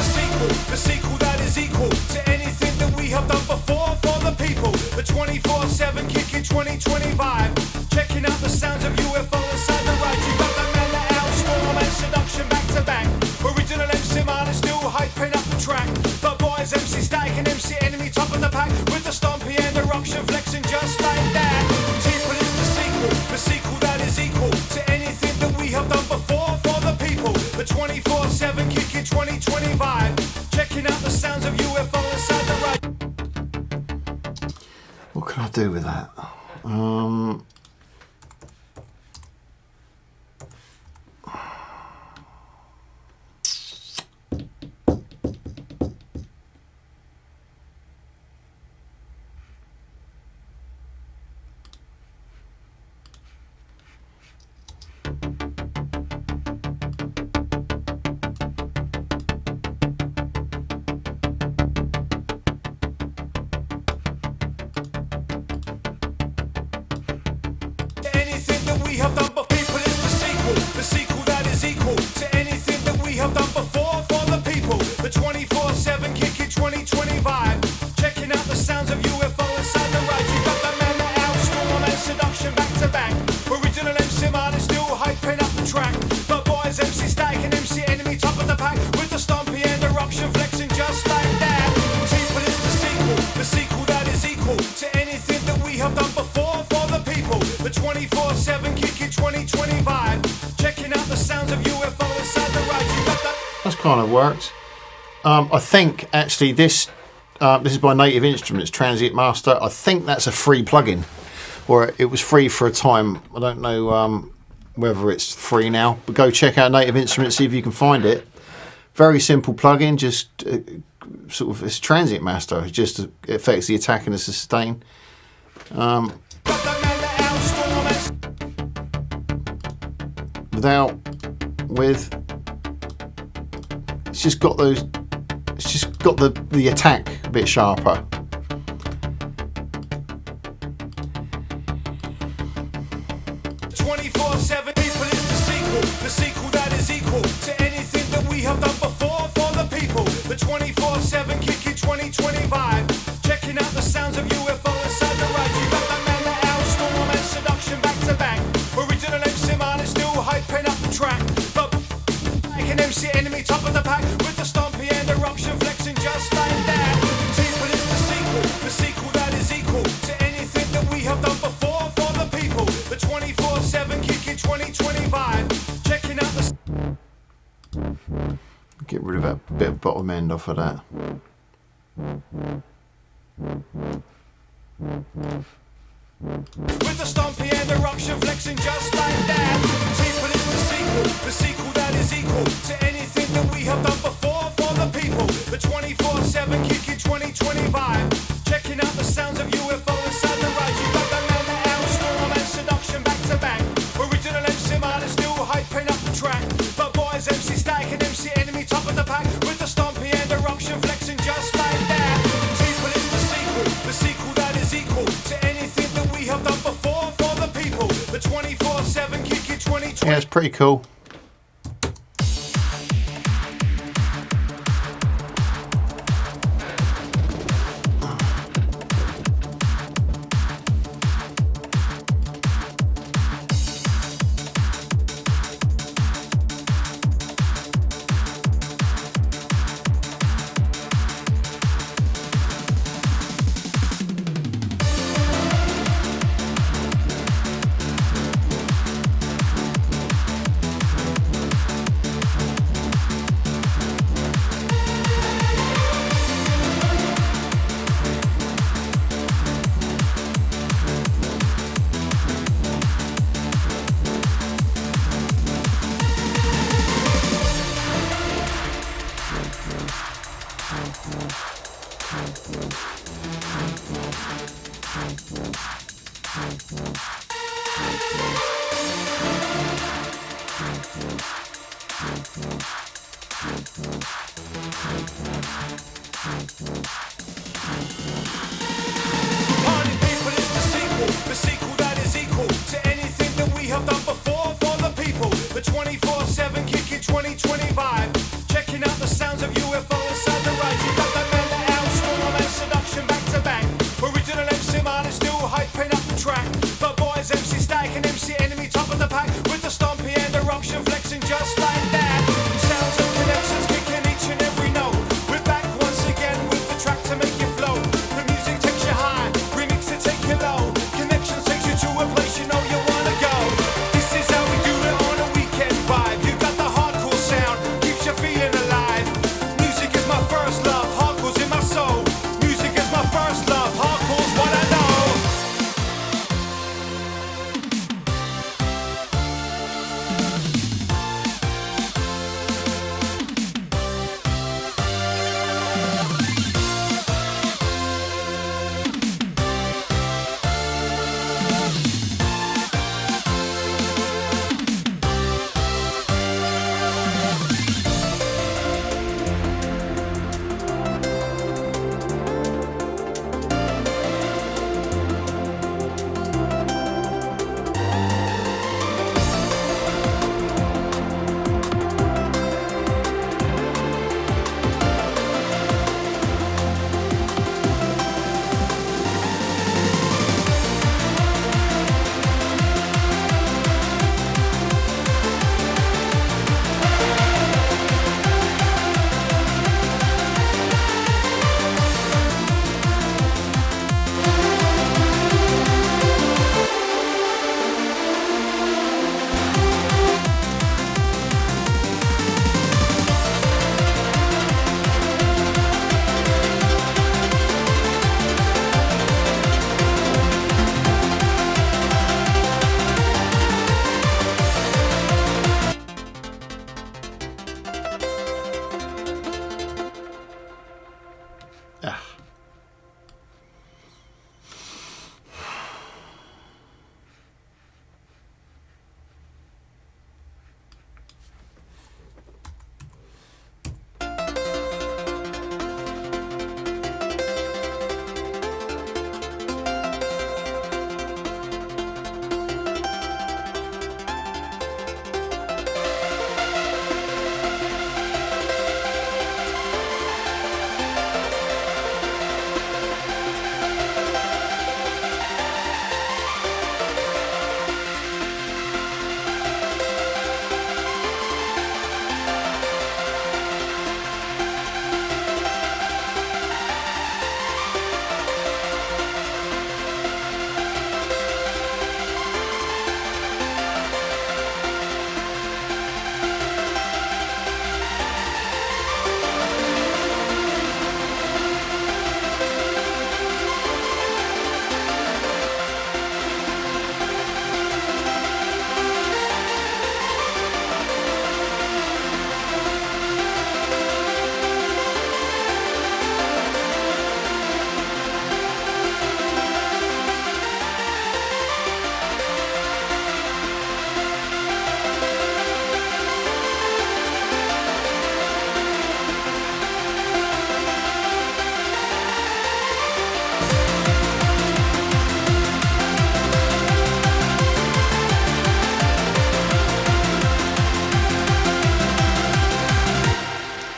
the sequel that is equal to anything that we have done before for the people. The 24/7 kicking 2025. Checking out the sounds of UFO inside the right. You got that man that outstorm and seduction back to back. Original MC Marley still hyping up the track. But boys, MC Static and MC Enemy top of the pack with the stompy and eruption flexing just like that. People is the sequel that is equal to anything that we have done before for the people. The 24/7 kicking 2025. Checking out the sounds of UFO inside the right. What can I do with that? Anything that we have done before. People is the sequel that is equal to anything that we have done before for the people. The 24/7 kicking 2025. Checking out the sounds of UFO inside the right. You got that man that outstorm and seduction back to back. Original MC Marley still hyping up the track. But boys, MC Static and MC Enemy top of the pack with the stompy and eruption flexing just like that. People is the sequel that is equal to anything that we have done before for the people. kind of worked. I think actually this is by Native Instruments, Transient Master. I think that's a free plugin, or it was free for a time. I don't know whether it's free now, but go check out Native Instruments, see if you can find it. Very simple plugin, just sort of it's Transient Master. It just affects the attack and the sustain. With it's just got those. It's just got the attack a bit sharper. The sequel that is equal to anything that we have done before for the people. The 24/7 kicking 2020 vibe. Checking out the sounds of UFO inside the ride. You got that man, the owl, storm and seduction back to back. Original MC Marleys still hyping up the track. But like an MC enemy top of the pack with the stompy and eruption flexing just like that. Sequel is the sequel that is equal to anything that we have done before for the people. The 24/7 kicking 2020 vibe. Get rid of that bit of bottom end off of that. With the stompy and eruption flexing just like that. Sequel is the sequel that is equal to anything that we have done before for the people. The 24/7 kicking 2020 vibe. Checking out the sounds of UFO inside the ride. You got the man, the owl, storm and seduction back to back. Original MC Marley still hyping up the track. But boys, MC Static and MC Enemy top of the pack. With the stompy and eruption flexing just like that. Sequel is the sequel that is equal to anything that we have done before for the people. The 24/7 kicking 2020. Yeah, it's pretty cool. The sequel that is equal to anything that we have done before for the people. The 24/7 kicking 2020 vibe. Checking out the sounds of UFO inside the ride. You got that man, the owl, storm and seduction back to back. Original MC Marley still hyping up the track. But boys, MC Static and MC Enemy top of the pack. With the stompy and eruption flexing just like that. Sounds and connections kicking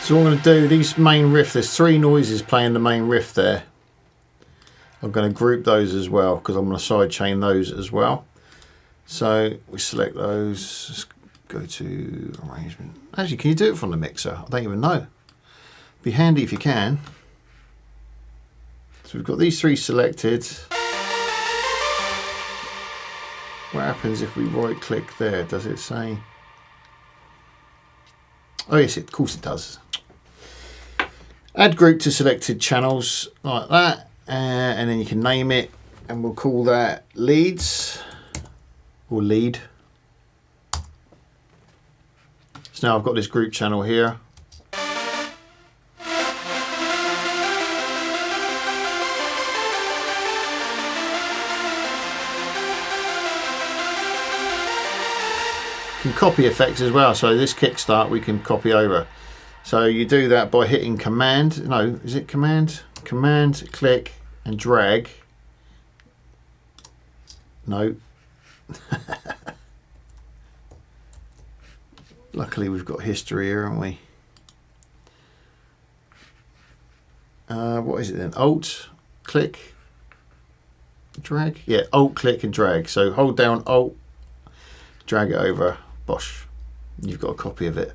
So what I'm going to do, these main riff, there's 3 noises playing the main riff there. I'm going to group those as well because I'm going to sidechain those as well. So we select those. Let's go to arrangement. Actually, can you do it from the mixer? I don't even know. Be handy if you can. So we've got these 3 selected. What happens if we right click there? Does it say? Oh yes, of course it does. Add group to selected channels like that, and then you can name it, and we'll call that leads or lead. So now I've got this group channel here. Can copy effects as well, so this kickstart we can copy over. So you do that by hitting command, no, is it command? Command, click and drag. No. Luckily we've got history here, haven't we? What is it then? Alt, click, drag? Yeah, Alt, click and drag. So hold down Alt, drag it over. Bosh, you've got a copy of it.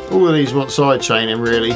All of these want side chaining really.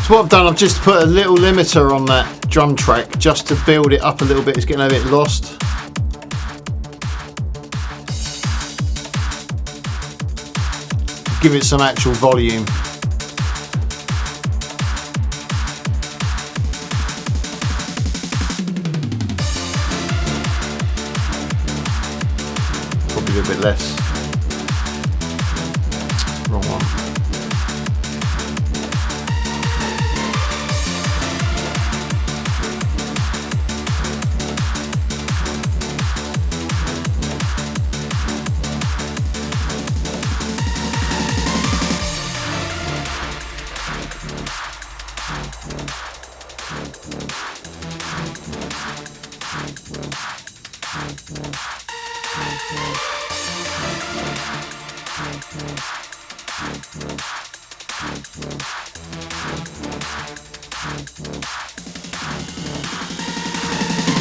So what I've done, I've just put a little limiter on that drum track just to build it up a little bit. It's getting a bit lost. Give it some actual volume. maybe a bit less. Wrong one.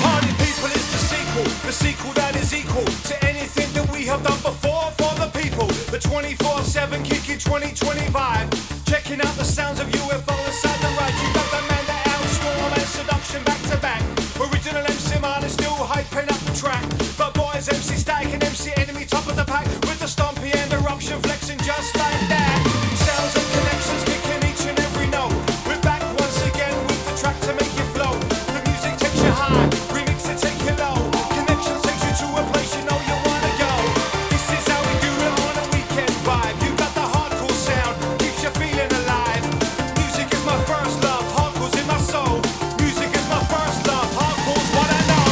Party people is the sequel that is equal to anything that we have done before for the people. The 24/7 kicking 2020 vibe, checking out the sounds of UFO inside the ride. You got the man that outstorm and seduction back to back. Original MC Marley still hyping up the track, but boys MC Static and MC Enemy top of the pack with the stompy and eruption flexing just like that. Sounds and connections kicking each and every note. We're back once again with the track to make you flow. The music takes you high, remix to take you low. Connections takes you to a place you know you wanna go. This is how we do it on a weekend vibe. You got the hardcore sound, keeps you feeling alive. Music is my first love, hardcore's in my soul. Music is my first love, hardcore's what I know.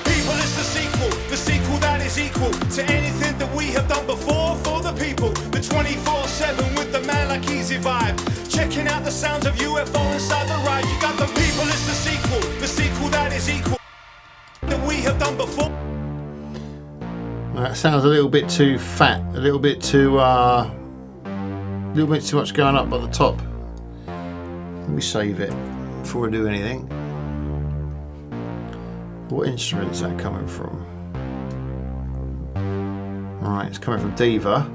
People is the sequel that is equal to anything that we have done before for the people. The 24/7 with the man like easy vibe, checking out the sounds of UFO inside the ride. You got the people is the sequel that is equal that we have done before. That sounds a little bit too fat, a little bit too much going up at the top. Let me save it before I do anything. What instrument is that coming from? Right, it's coming from Diva.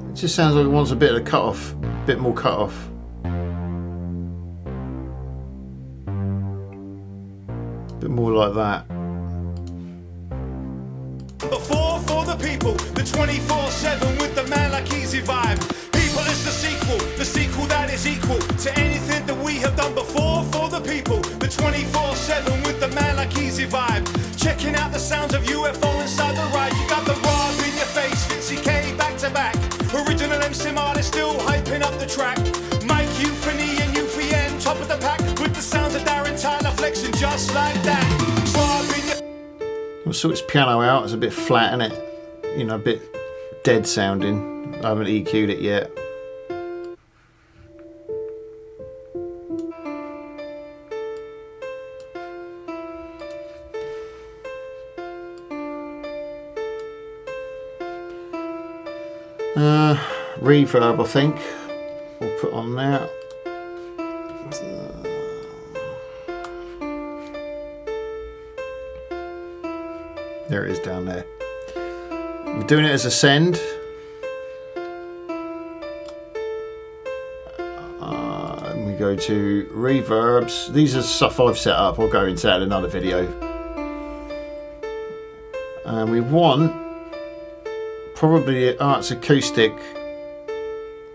It just sounds like it wants a bit of a cut off, a bit more cut off. A bit more like that. Before for the people, the 24/7 with the man like easy vibe. People is the sequel that is equal to anything that we have done before for the people. The 24/7 with the man like easy vibe, checking out the sounds of UFO inside the ride. You got the Rob in your face, Fitzy K back to back. Original MC Marley still hyping up the track. Mike Euphony and Euphy top of the pack with the sounds of Darren Tyler flexing just like that. Rob in your We'll sort its piano out. It's a bit flat, isn't it? You know, a bit dead sounding. I haven't EQ'd it yet. Reverb, I think we'll put on there. There it is down there. We're doing it as a send. And we go go to reverbs. These are stuff I've set up. I'll go into that in another video. And we want probably Arts Acoustic.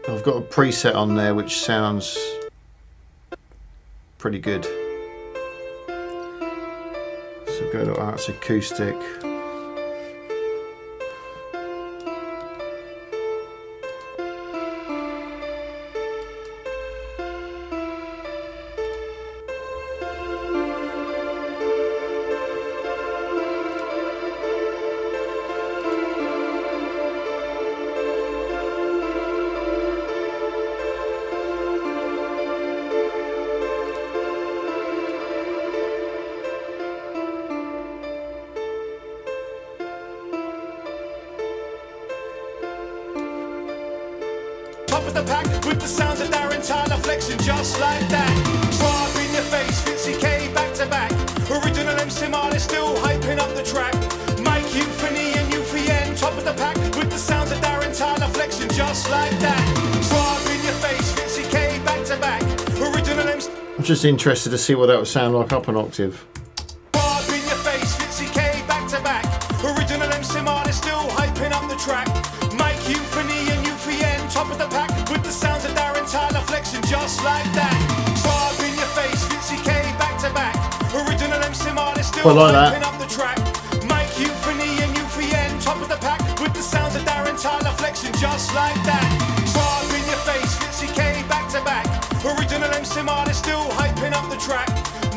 I've got a preset on there which sounds pretty good. So go to Arts Acoustic. Top of the pack with the sounds of Darren Tyler flexing just like that. Swab in your face, Fitzy K back to back. Original MC Marley still hyping up the track. Mike Euphony and UFN, top of the pack with the sounds of Darren Tyler flexing just like that. Swab in your face, Fitzy K back to back. Original MC. I'm just interested to see what that would sound like up an octave. Swab in your face, Fitzy K back to back. Original MC Marley still hyping up the track. Mike Euphony and UFN, top of the pack with the sounds of Darren Tyler flexing just like that. Swab in your face, Fitzy K back to back. Original MC Marley still hyping up the track. Mike Euphony and UFN, top of the pack with the sounds of Darren Tyler flexing just like that. Swab in your face, Fitzy K back to back. Original MC Marley still hyping up the track.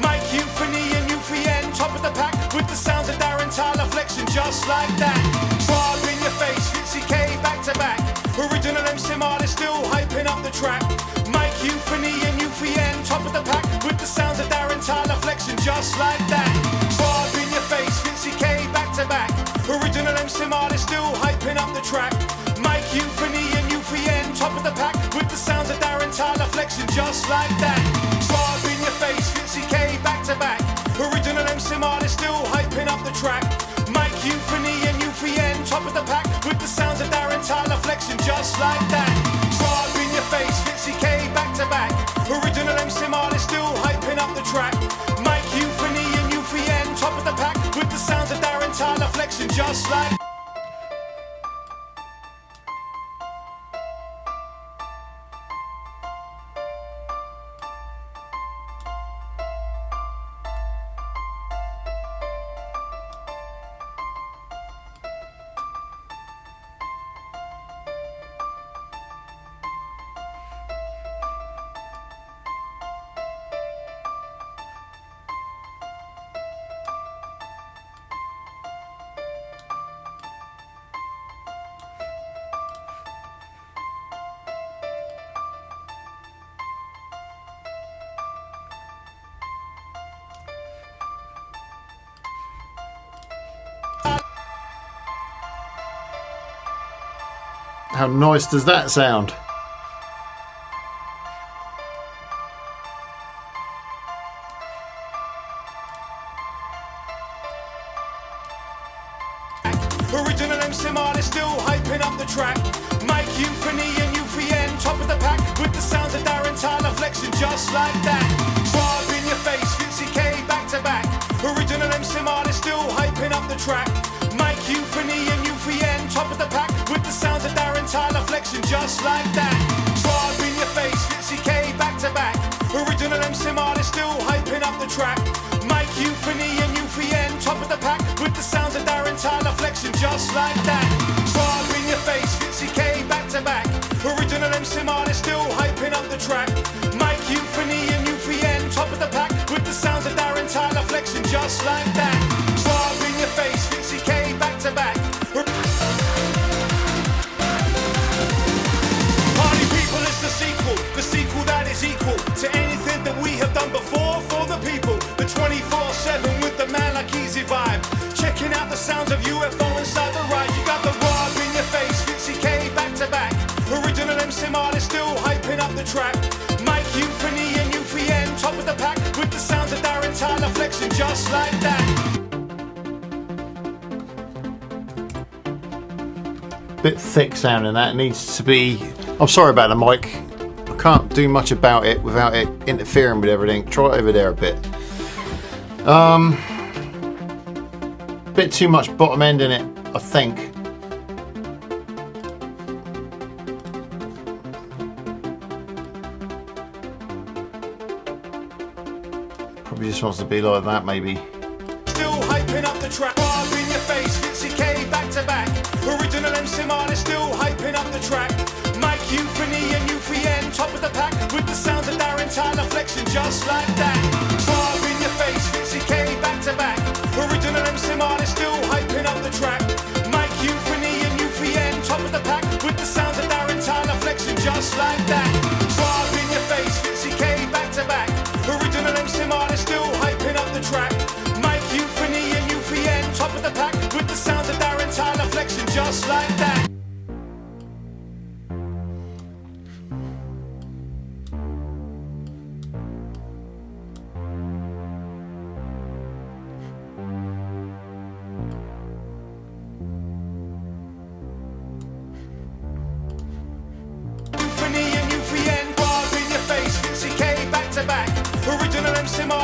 Mike Euphony and UFN, top of the pack with the sounds of Darren Tyler flexing just like that. Swab in your face, Fitzy K back to back. Original MC Marley still hyping up the track. Mike Euphony and UFN, top of the pack with the sounds of Darren Tyler flexing just like that. Swab in your face, Fitzy K back to back. Original MC Marley still hyping up the track. Mike Euphony and UFN, top of the pack with the sounds of Darren Tyler flexing just like that. Swab in your face, Fitzy K back to back. Original MC Marley still hyping up the track. Mike Euphony and UFN, top of the pack with the sounds of Darren Tyler flexing just like that. Swab in your face, Fitzy K back to back. Original MC Marley still hyping up the track. Mike Euphony and UFN, top of the pack with the sounds of Darren Tyler flexing just like. How nice does that sound? Original MC Marley still hyping up the track. Mike Euphony and UFN, top of the pack with the sounds of Darren Tyler flexing just like that. Swab in your face, Fitzy K back to back. Original MC Marley still hyping up the track. Mike Euphony and UFN, top of the pack with the sounds of Darren Tyler flexing just like that. Swab in your face, Fitzy K back to back. Original MC Marley still hyping up the track. Mike Euphony and UFN, top of the pack with the sounds of Darren Tyler flexing just like that. Swab in your face, Fitzy K back to back. Original MC Marley still hyping up the track. Mike Euphony and UFN, top of the pack with the sounds of Darren Tyler flexing just like that. Swab in your face, Fitzy K back to back. Party people, it's the sequel that is equal to anything that we have done before for the people. The 24/7 with the man like easy vibe. Checking out the sounds of UFO inside the ride. You got the rob in your face, Fitzy K back to back. Original MC Marley still hyping up the track. Mike Euphony and UFN, top of the pack with the sounds of Darren Tyler flexing just like that. Bit thick sounding that. Needs to be. I'm sorry about the mic. I can't do much about it without it interfering with everything. Try it over there a bit. Bit too much bottom end in it, I think. Probably just wants to be like that, maybe. Still hyping up the track, Bob in your face, Fitzy K back to back. Original MC Marley still hyping up the track. Mike Euphony and UFN, top of the pack, with the sounds of Darren Tyler flexing just like that. Bob in your face, Fitzy K back to back. Original MC Marley still hyping up the track. Mike Euphony and UFN, top of the pack, with the sounds of Darren Tyler flexing just like that. Bob in your face, Fitzy K back to back. Original MC Marley still hyping up the track. Mike Euphony and UFN, top of the pack, with the sounds of Darren Tyler flexing just like that.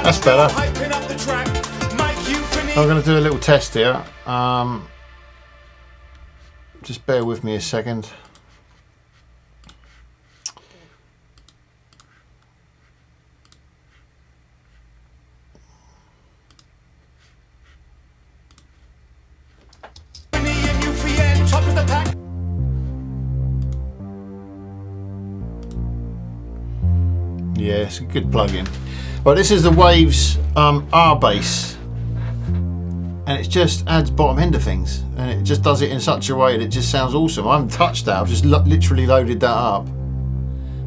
That's better. I'm going to do a little test here. Just bear with me a second. Yeah, it's a good plug-in. Well, this is the Waves R bass, and it just adds bottom end of things, and it just does it in such a way that it just sounds awesome. I haven't touched that, I've just literally loaded that up.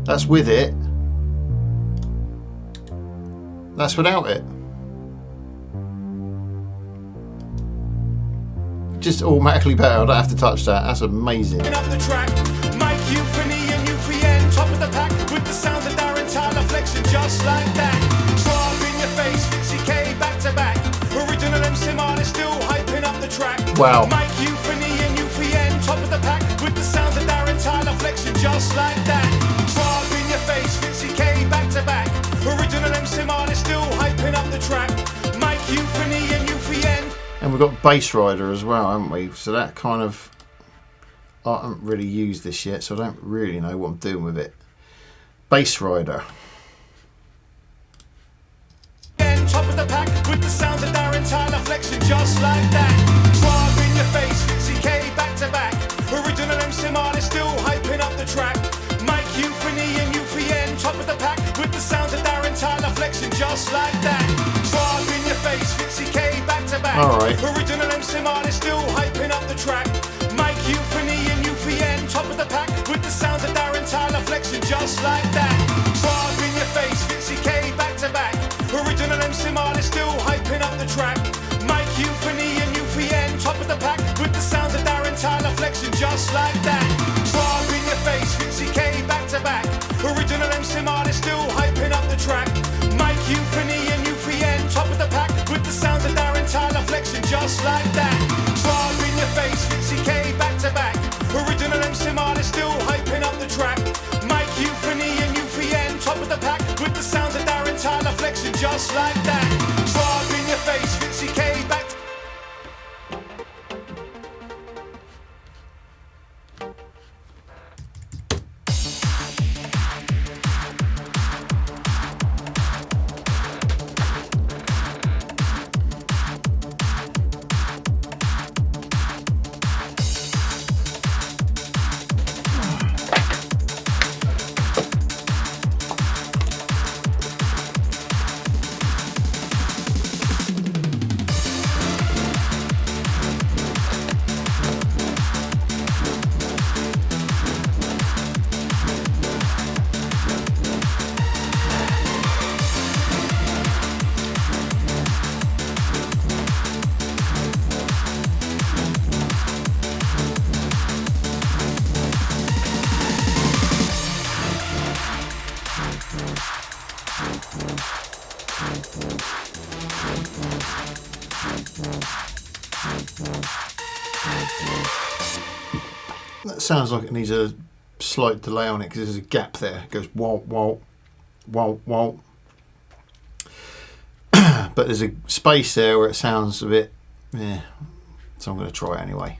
That's with it, that's without it. Just automatically better, I don't have to touch that, that's amazing. Up the track, Mike Euphony and UFN, top of the pack, with the sounds of Darren Tyler flexing just like that. Fitzy K back to back. Original MC Marley still hyping up the track. Wow. Mike Euphony and UFN, top of the pack, with the sounds of Darren Tyler flexing just like that. Bob in your face, Fitzy K back to back. Original MC Marley still hyping up the track. Mike Euphony and UFN. And we've got Bass Rider as well, haven't we? So that kind of, I haven't really used this yet, so I don't really know what I'm doing with it. Bass Rider. Top of the pack, with the sounds of Darren Tyler flexing just like that. Bob in your face, Fitzy K back to back. Original MC Marley still hyping up the track. Mike Euphony and UFN, top of the pack, with the sounds of Darren Tyler flexing just like that. Bob in your face, Fitzy K back to back. Alright. Original MC Marley still hyping up the track. Mike Euphony and UFN, top of the pack, with the sounds of Darren Tyler flexing just like that. Bob in your face, Fitzy K back to back. Original MC Marley still hyping up the track. Mike Euphony and UFN, top of the pack, with the sounds of Darren Tyler flexing just like that. Bob in your face, Fitzy K back to back. Original MC Marley still hyping up the track. Mike Euphony and UFN, top of the pack, with the sounds of Darren Tyler flexing just like that. Bob in your face, Fitzy K back to back. Original MC Marley still hyping up the track. Mike Euphony and UFN, top of the pack, with the sounds of Darren Tyler flexing just like that. Bob in your face, Fitzy K back. That sounds like it needs a slight delay on it because there's a gap there. It goes walt, walt, walt, walt. But there's a space there where it sounds a bit, yeah. So I'm going to try it anyway.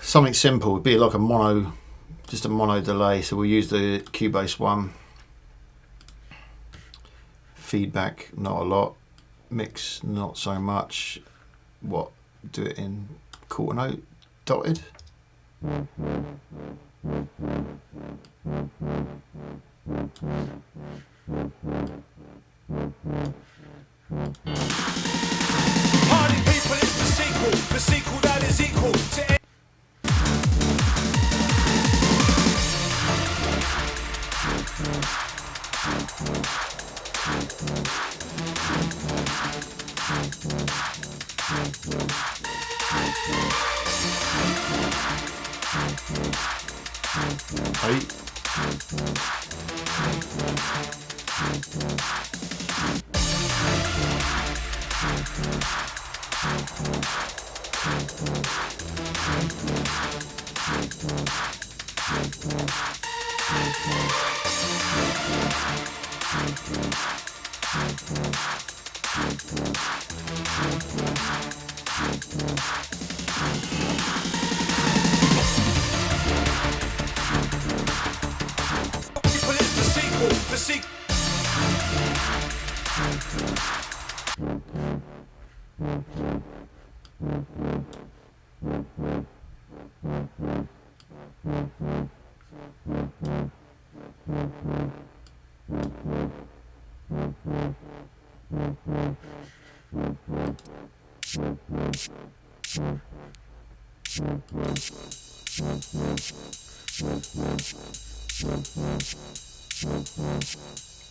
Something simple would be like a mono, just a mono delay. So we'll use the Cubase one. Feedback, not a lot. Mix, not so much. What? Do it in quarter note, dotted. Party people, it's the sequel that is equal to. Hey.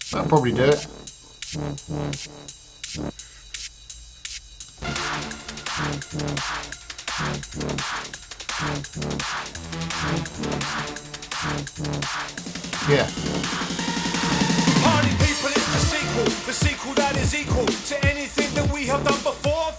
That'll probably do it. Yeah. Party people, it's the sequel that is equal to anything that we have done before.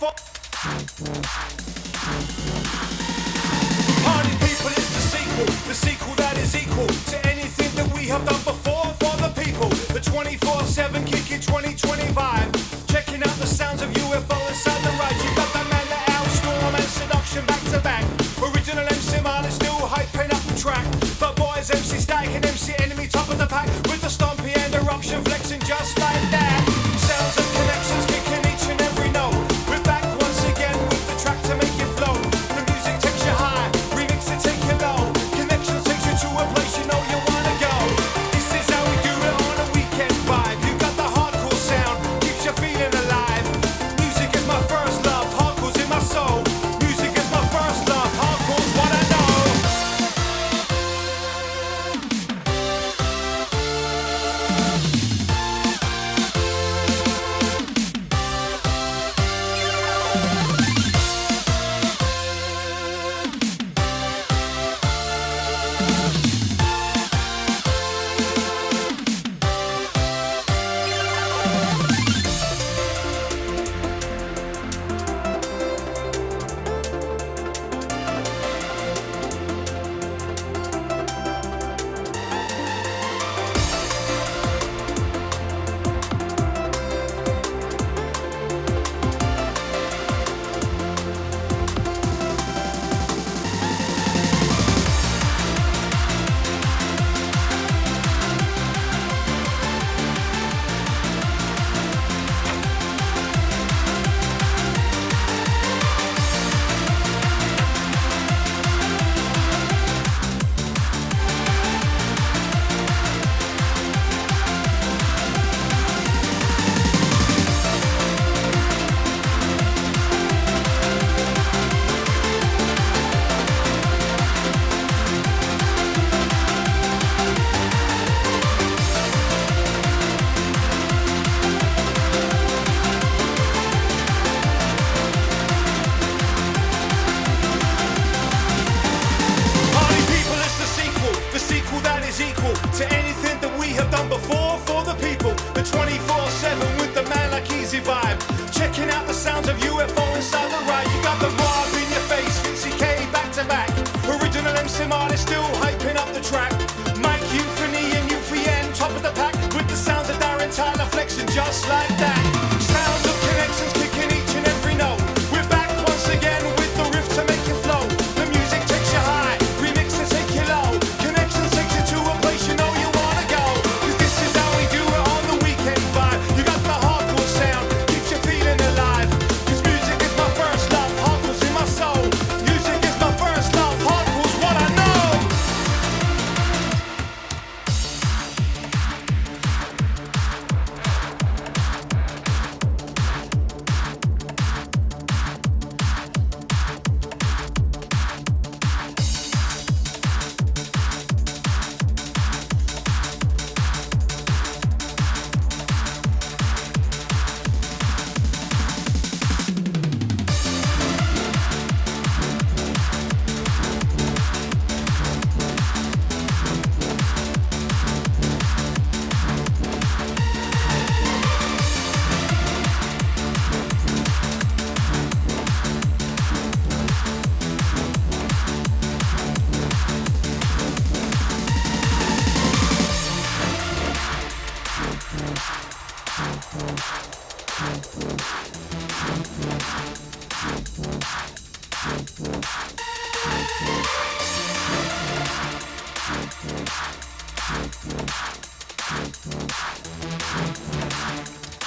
Party people, it's the sequel that is equal to anything that we have done before for the people. The 24/7 kicking 2025, checking out the sounds of UFO inside the ride. You got that man, the Storm and Seduction back to back. Original MC Marley still hyping up the track, but boys MC Static and MC Enemy top of the pack.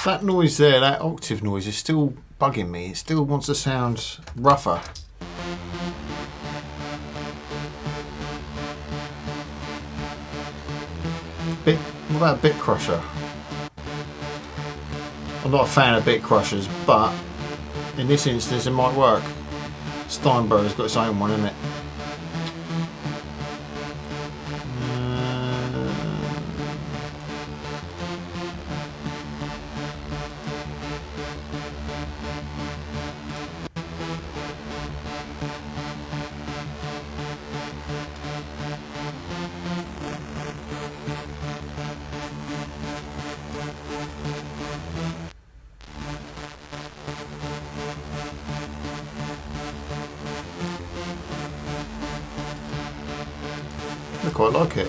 That noise there, that octave noise, is still bugging me. It still wants to sound rougher. What about a bit crusher? I'm not a fan of bit crushers, but in this instance it might work. Steinberg's got its own one, isn't it? I quite like it.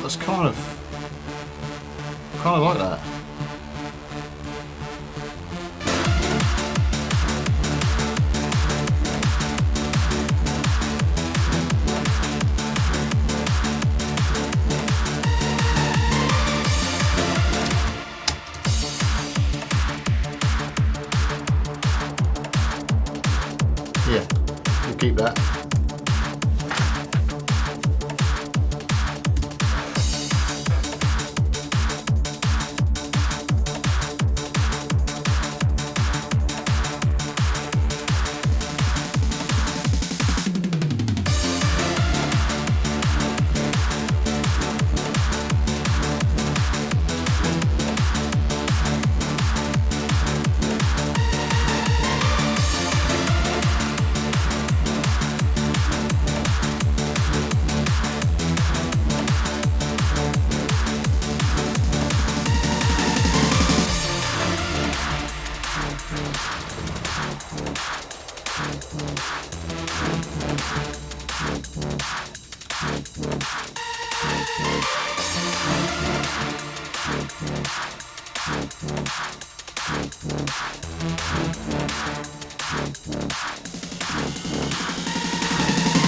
That's kind of like that. Yeah, we'll keep that.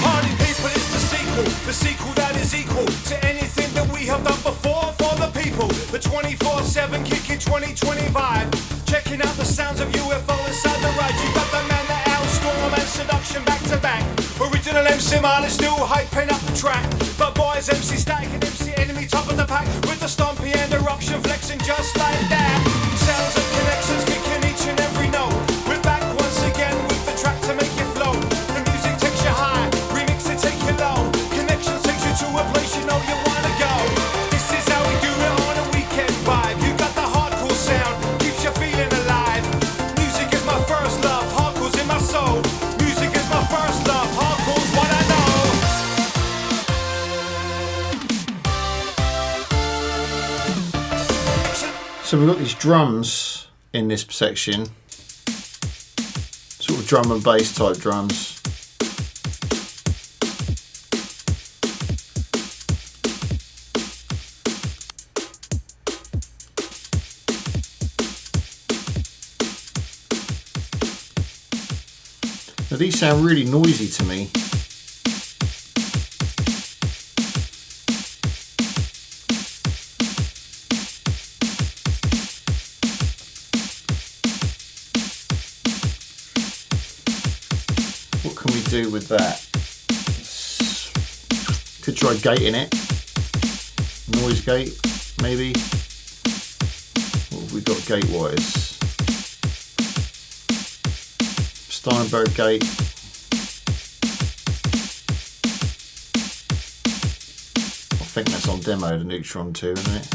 Party people is the sequel that is equal to anything that we have done before for the people. The 24/7 kicking 2020 vibe, checking out the sounds of UFO inside the ride. You got the man that outstorm and seduction back to back. Original MC Marley still hyping up the track, but boys MC Static and MC Enemy top of the pack with the stompy and eruption flexing just like that. Sounds and connections kicking each and every note. We're back once again with the track to make you flow. The music takes you high, remix it take you low. Connections takes you to a place you know you wanna go. This is how we do it on a weekend vibe. You got the hardcore sound, keeps you feeling alive. Music is my first love, hardcore's in my soul. Music is my first love, hardcore's what I know. So we've got these drums in this section, sort of drum and bass type drums. Now these sound really noisy to me. What can we do with that? Could try gating it. Noise gate, maybe. What have we got gate wise? Steinberg gate. I think that's on demo, the Neutron 2, isn't it?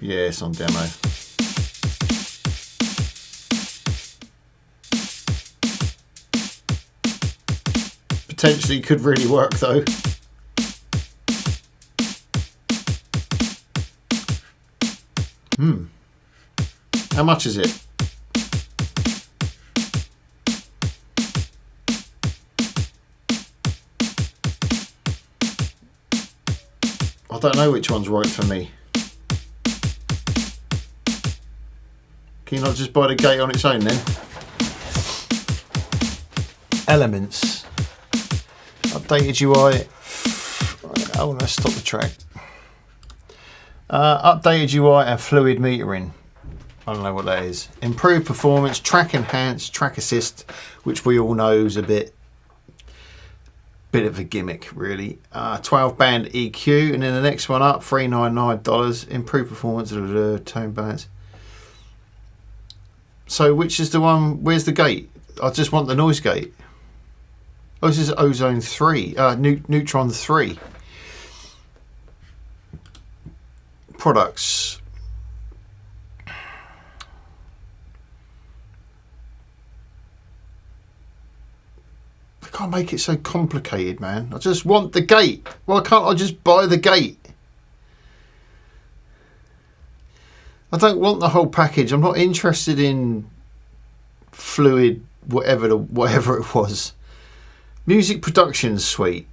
Yeah, it's on demo. Potentially could really work though. How much is it? I don't know which one's right for me. Can you not just buy the gate on its own then? Elements. Updated UI. Oh, let's stop the track. Updated UI and fluid metering. I don't know what that is. Improved performance, track enhance, track assist, which we all know is a bit of a gimmick, really. 12 band EQ, and then the next one up, $399. Improved performance, tone balance. So, which is the one? Where's the gate? I just want the noise gate. Oh, this is Ozone 3, Neutron 3. Products. I can't make it so complicated, man. I just want the gate. Why can't I just buy the gate? I don't want the whole package. I'm not interested in fluid, whatever it was. Music production suite,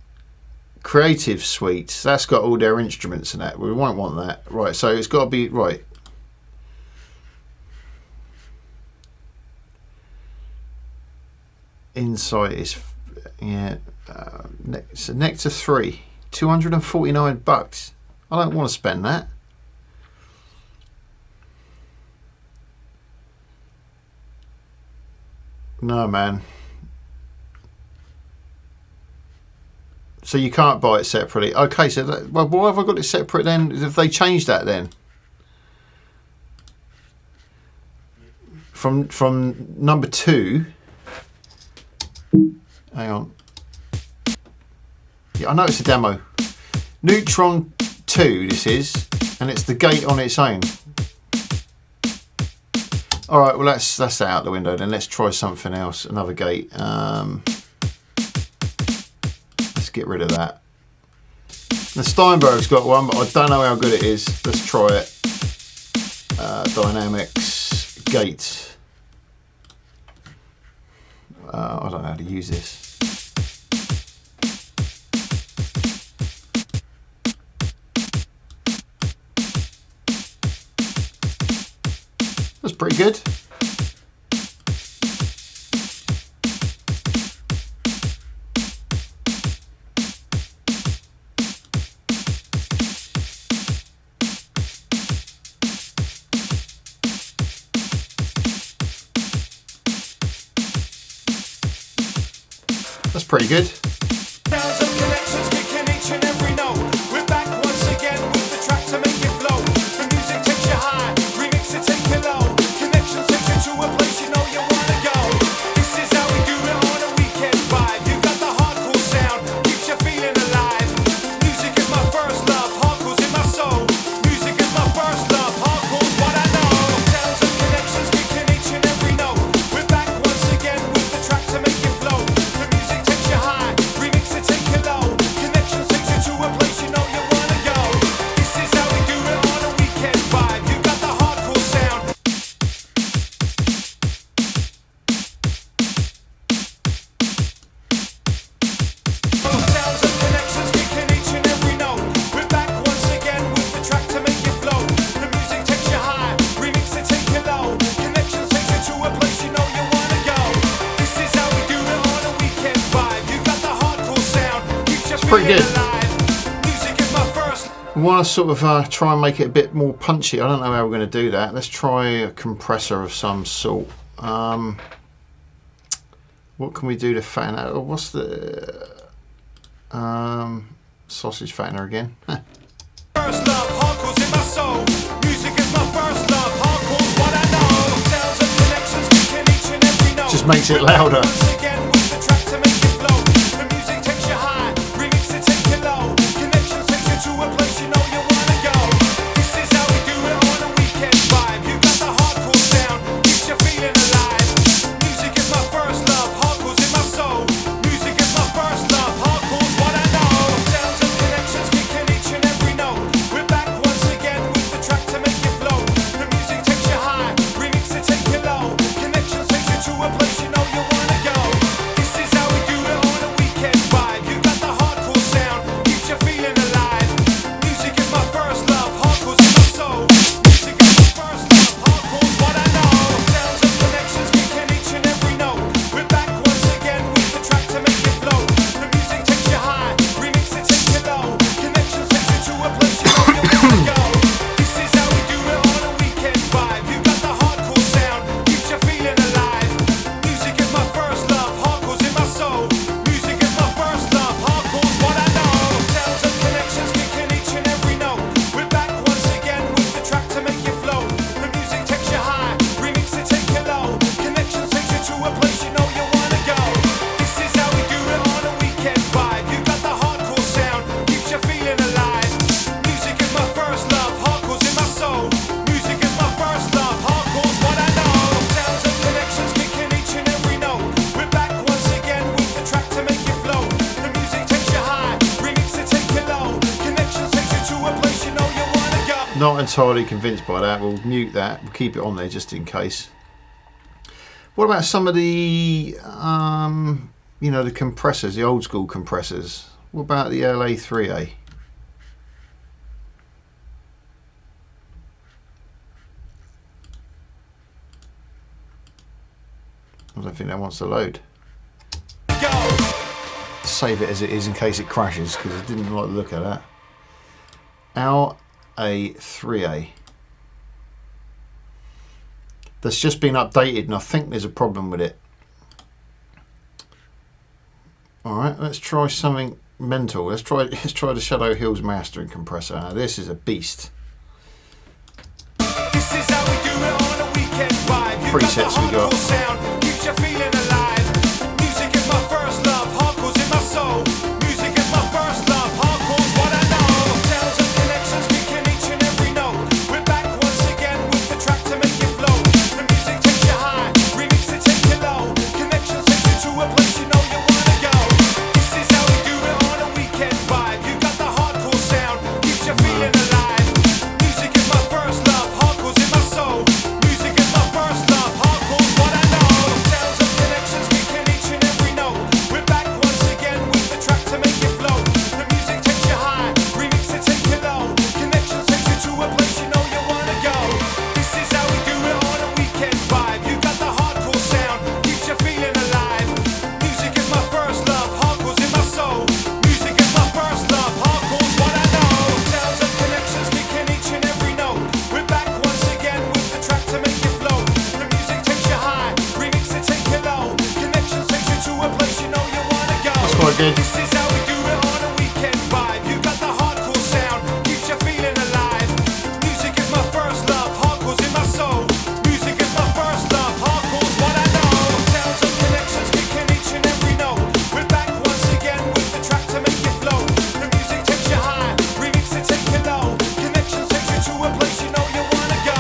creative suite. That's got all their instruments in that. We won't want that, right? So it's got to be right. Insight is, yeah. Nectar 3, $249. I don't want to spend that. No, man. So you can't buy it separately. Okay, so well, why have I got it separate then? If they changed that then? From number 2. Hang on. Yeah, I know it's a demo. Neutron 2 this is, and it's the gate on its own. Alright, well that's that out the window then. Let's try something else. Another gate. Let's get rid of that. The Steinberg's got one, but I don't know how good it is. Let's try it. Dynamics gate. I don't know how to use this. That's pretty good. That's pretty good. Pretty good. I want to sort of try and make it a bit more punchy. I don't know how we're going to do that. Let's try a compressor of some sort. What can we do to fatten out? What's the sausage fattener again? First love, hardcore's in my soul. Music is my first love, hardcore's what I know. Sounds and connections kicking each and every note. Just makes it louder. Once again with the track to make it flow. The music takes you high, remix it take you low. Connections takes you to a place you know you wanna go. This is how we do it on a not entirely convinced by that. We'll mute that. We'll keep it on there just in case. What about some of the, you know, the compressors, the old school compressors? What about the LA3A? I don't think that wants to load. Save it as it is in case it crashes, because I didn't like the look at that. LA3A. That's just been updated, and I think there's a problem with it. All right, let's try something mental. Let's try the Shadow Hills mastering compressor. Now, this is a beast. This is how we do it on a weekend vibe. Presets we got. Sound keeps you feeling alive. Music is my first love, hardcore's in my soul. Music is my first love, hardcore's what I know. Tales of connections, speaking each and every note. We're back once again with the track to make it flow. The music takes you high, remix to take you low. Connections take you to a place you know you wanna go. This is how we do it on a weekend vibe. You got the hardcore sound, keeps you feeling alive. Music is my first love, hardcore's in my soul. Music is my first love, hardcore's what I know. Tales of connections, speaking each and every note. We're back once again with the track to make it flow. The music takes you high, remix to take you low. Connections takes you to a place you know you wanna go. This is how we do it on a weekend vibe. You got the hardcore sound, keeps you feeling alive. Music is my first love, hardcore's in my soul. Music is my first love, hardcore's what I know. Tales of connections, speaking each and every note. We're back once again with the track to make it flow. The music takes you high, remix to take you low. Connections takes you to a place you know you wanna go. That's quite good. This is how we do it on a weekend vibe. You got the hardcore sound, keeps you feeling alive. Music is my first love, hardcore's in my soul. Music is my first love, hardcore's what I know. Tales of connections, speaking each and every note. We're back once again with the track to make it flow. The music takes you high, remix to take you low. Connections takes you to a place you know you wanna go.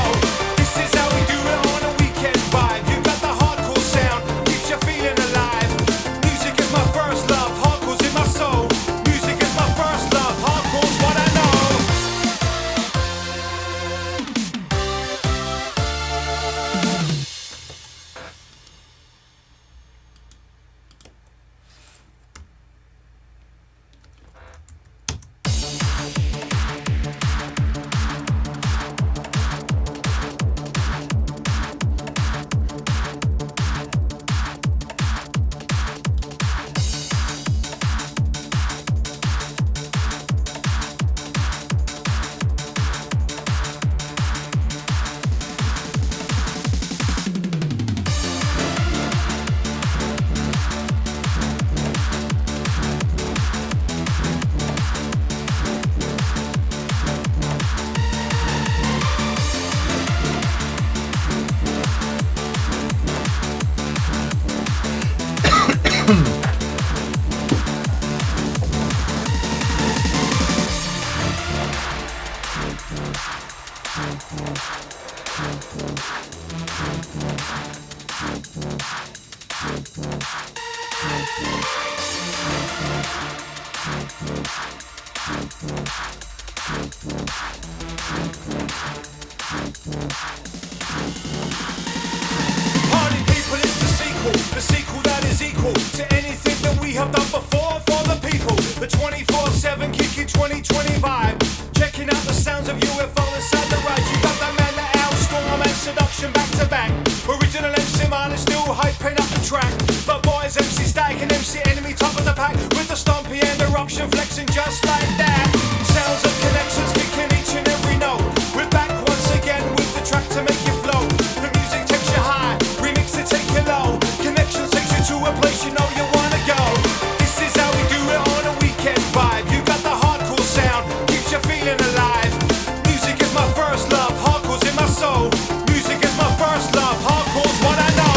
This is how we do it on a weekend vibe. You got the hardcore sound, keeps you feeling alive. Music is my first love, hardcore's in my soul. Music is my first love, hardcore's what I know. Party people, it's the sequel that is equal to anything that we have done before for the people. The 24/7 kicking 2020 vibe, checking out the sounds of UFO inside the ride. You got that man, that Storm and Seduction back to back. Original MC Marley still hyping up the track, but boys MC Static and MC Enemy top of the pack with the stompy and eruption flexing just like that. Sounds of connections kicking each and every note. We're back once again with the track to make it flow. The music takes you high, remix to take you low. Connections takes you to a place you know you wanna go. This is how we do it on a weekend vibe. You got the hardcore sound, keeps you feeling alive. Music is my first love, hardcore's in my soul. Music is my first love, hardcore's what I know.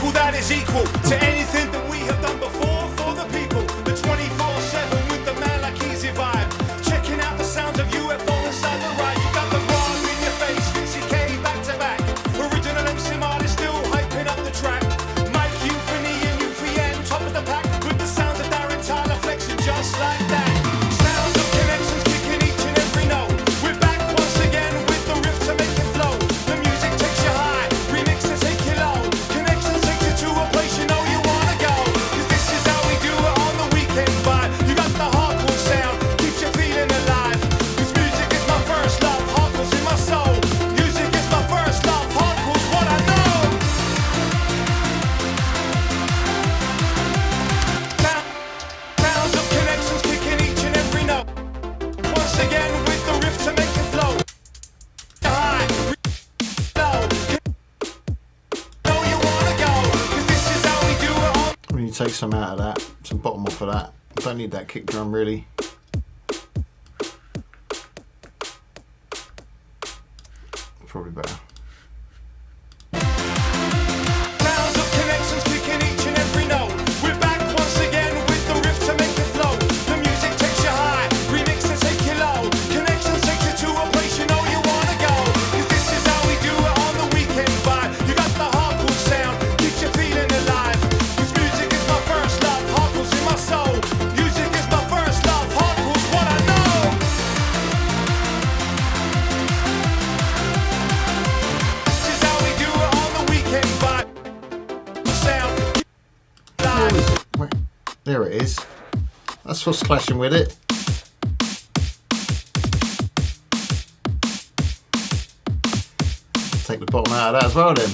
sequel that is equal to anything that we have done before for the people. The 24/7 with the man like easy vibe. Checking out the sounds of UFO inside the ride. You got the rod in your face, 50K back to back. Original MC Marley still hyping up the track. Mike, Euphony and UFN, top of the pack. With the sounds of Darren Tyler flexing just like that. Sounds of connections kicking each and every note. We're back once again with the riff to make it flow. The music takes you high, remix and take you low. Connections take you to a place you know you wanna go. 'Cause this is how we do it on the weekend vibe. You got the hardcore sound, keeps you feeling alive. 'Cause music is my first love, hardcore's in my soul. Music is my first love, hardcore's what I know. Sounds of connections kicking each and every note. Once again with the riff to make it flow. High, low, know you wanna go. 'Cause this is how we do it on. When you take some out of that, some bottom off of that. Don't need that kick drum really. Probably better. Sounds of connections kicking each and every note. We're back once again with the riff to make it flow. The music takes you high, remix and take you low. Connections take you to a place you know you wanna go. 'Cause this is how we do it on the weekend vibe. You got the hardcore sound, keeps you feeling alive. 'Cause music is my first love, hardcore's in my soul. Music is my first love, hardcore's what I know. This is how we do it on the weekend vibe. Sound, live. Wait, there it is. That's what's clashing with it. Take the bottom out of that as well then.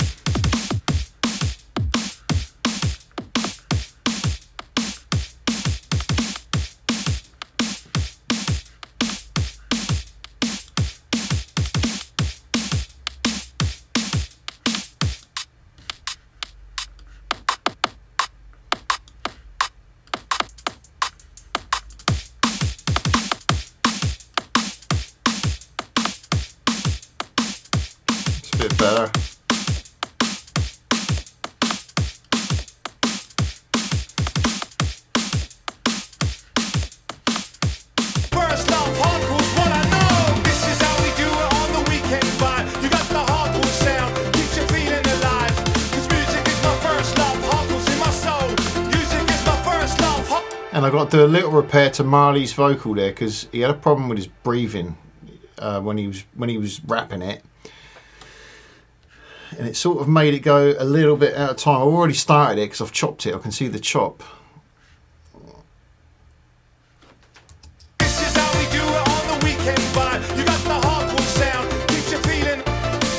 It's a bit better. First love, hardcore's what I know. This is how we do it on the weekend vibe. You got the hardcore sound, keeps you feeling alive. 'Cause music is my first love, hardcore's in my soul. Music is my first love. And I got to do a little repair to Marley's vocal there because he had a problem with his breathing when he was rapping it, and it sort of made it go a little bit out of time. I've already started it because I've chopped it. I can see the chop. This is how we do it on the weekend vibe. You got the hardcore sound, keeps you feeling.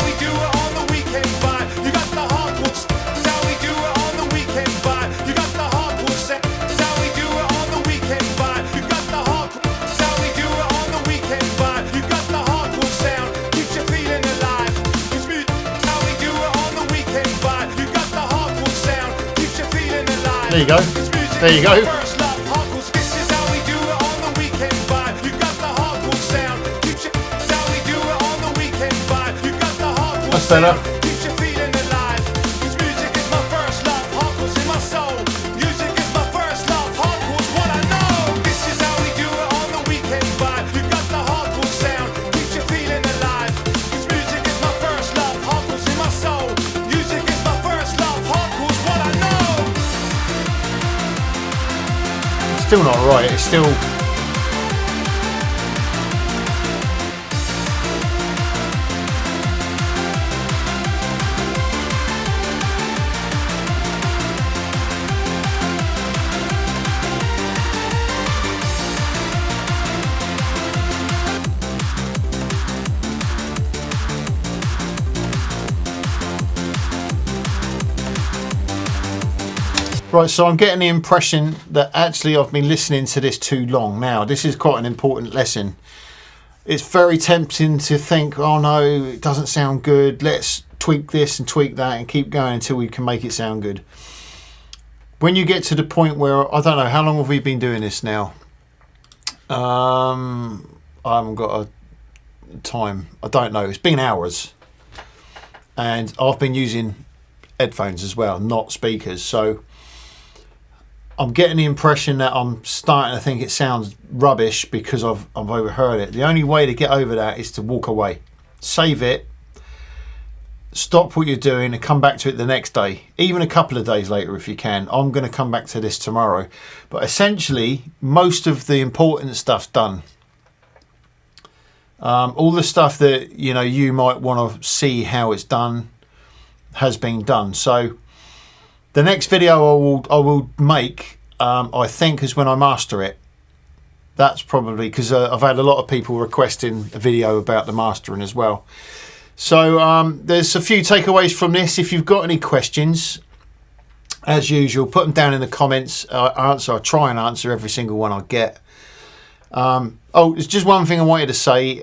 We do it on the weekend vibe. You got the hardcore. This is how we do it on the weekend vibe. You got the hardcore sound. This is how we do it on the weekend vibe. You got the hardcore. This is how we do it on the weekend vibe. You got the hardcore sound, keeps you feeling alive. 'Cause music is how we do it on the weekend vibe. You got the hardcore sound, keeps you feeling alive. There you go. 'Cause music There you is my go. first love, hardcore. This is how we do it on the weekend vibe. You got the hardcore sound, keeps you. This is how we do it on the weekend vibe. You got the hardcore That's better. sound, keeps you feeling alive. 'Cause music is my first love, hardcore's in my soul. Music is my first love, hardcore's what I know. This is how we do it on the weekend vibe. You got the hardcore sound, keeps you feeling alive. 'Cause music is my first love, hardcore's in my soul. Music is my first love, hardcore's what I know. Still not right. It's still. Right, so I'm getting the impression that actually I've been listening to this too long now. This is quite an important lesson. It's very tempting to think, oh no, it doesn't sound good. Let's tweak this and tweak that and keep going until we can make it sound good. When you get to the point where, I don't know, how long have we been doing this now? I haven't got a time. I don't know. It's been hours. And I've been using headphones as well, not speakers. So I'm getting the impression that I'm starting to think it sounds rubbish because I've overheard it. The only way to get over that is to walk away, save it, stop what you're doing and come back to it the next day, even a couple of days later if you can. I'm going to come back to this tomorrow. But essentially, most of the important stuff's done. All the stuff that you might want to see how it's done has been done. So the next video I will make, I think, is when I master it. That's probably because I've had a lot of people requesting a video about the mastering as well. So there's a few takeaways from this. If you've got any questions, as usual, put them down in the comments. I try and answer every single one I get. There's just one thing I wanted to say.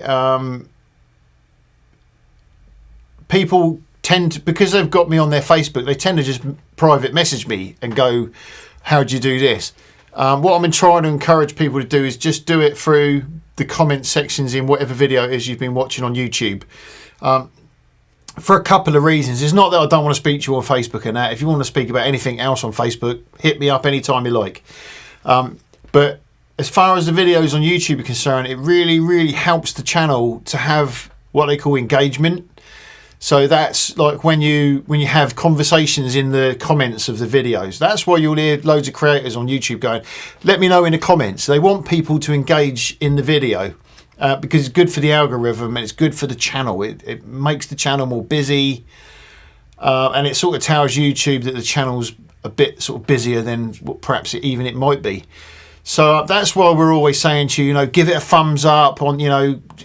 People tend to, because they've got me on their Facebook, they tend to just private message me and go, how'd you do this? What I'm trying to encourage people to do is just do it through the comment sections in whatever video it is you've been watching on YouTube. For a couple of reasons. It's not that I don't want to speak to you on Facebook and that. If you want to speak about anything else on Facebook, hit me up anytime you like. But as far as the videos on YouTube are concerned, it really, really helps the channel to have what they call engagement. So that's like when you have conversations in the comments of the videos. That's why you'll hear loads of creators on YouTube going, let me know in the comments. They want people to engage in the video because it's good for the algorithm and it's good for the channel. It makes the channel more busy and it sort of tells YouTube that the channel's a bit sort of busier than what perhaps it might be. So that's why we're always saying to you, give it a thumbs up on,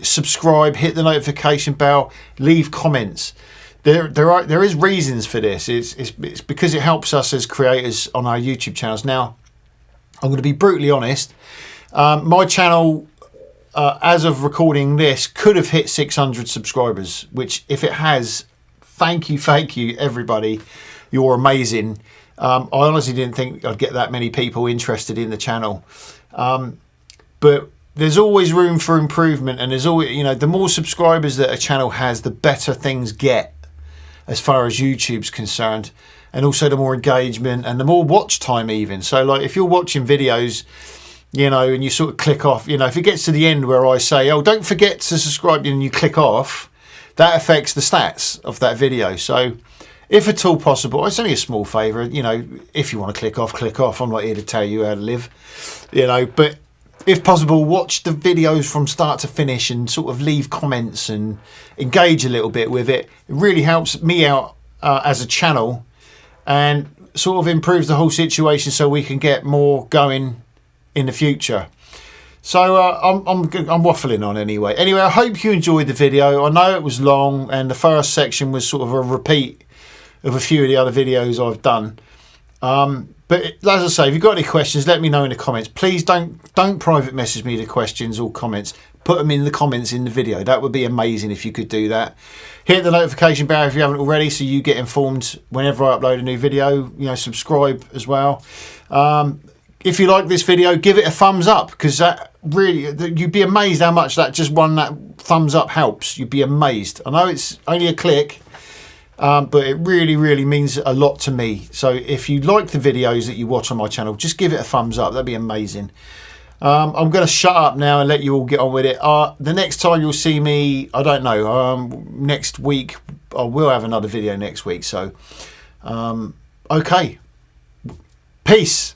subscribe, hit the notification bell, leave comments. There is reasons for this. It's because it helps us as creators on our YouTube channels. Now, I'm going to be brutally honest. My channel, as of recording this, could have hit 600 subscribers, which if it has, thank you, everybody. You're amazing. I honestly didn't think I'd get that many people interested in the channel. But there's always room for improvement, and there's always, the more subscribers that a channel has, the better things get as far as YouTube's concerned, and also the more engagement and the more watch time even. So like if you're watching videos, and you sort of click off, if it gets to the end where I say, oh, don't forget to subscribe, and you click off, that affects the stats of that video. So if at all possible, it's only a small favour, if you want to click off. I'm not here to tell you how to live, but if possible, watch the videos from start to finish and sort of leave comments and engage a little bit with it. It really helps me out as a channel and sort of improves the whole situation so we can get more going in the future. So I'm waffling on anyway. Anyway, I hope you enjoyed the video. I know it was long and the first section was sort of a repeat of a few of the other videos I've done. But as I say, if you've got any questions, let me know in the comments. Please don't private message me the questions or comments. Put them in the comments in the video. That would be amazing if you could do that. Hit the notification bell if you haven't already so you get informed whenever I upload a new video. Subscribe as well. If you like this video, give it a thumbs up because that really, you'd be amazed how much that thumbs up helps. You'd be amazed. I know it's only a click. But it really, really means a lot to me. So if you like the videos that you watch on my channel, just give it a thumbs up. That'd be amazing. I'm going to shut up now and let you all get on with it. The next time you'll see me, I don't know, next week. I will have another video next week. So, okay. Peace.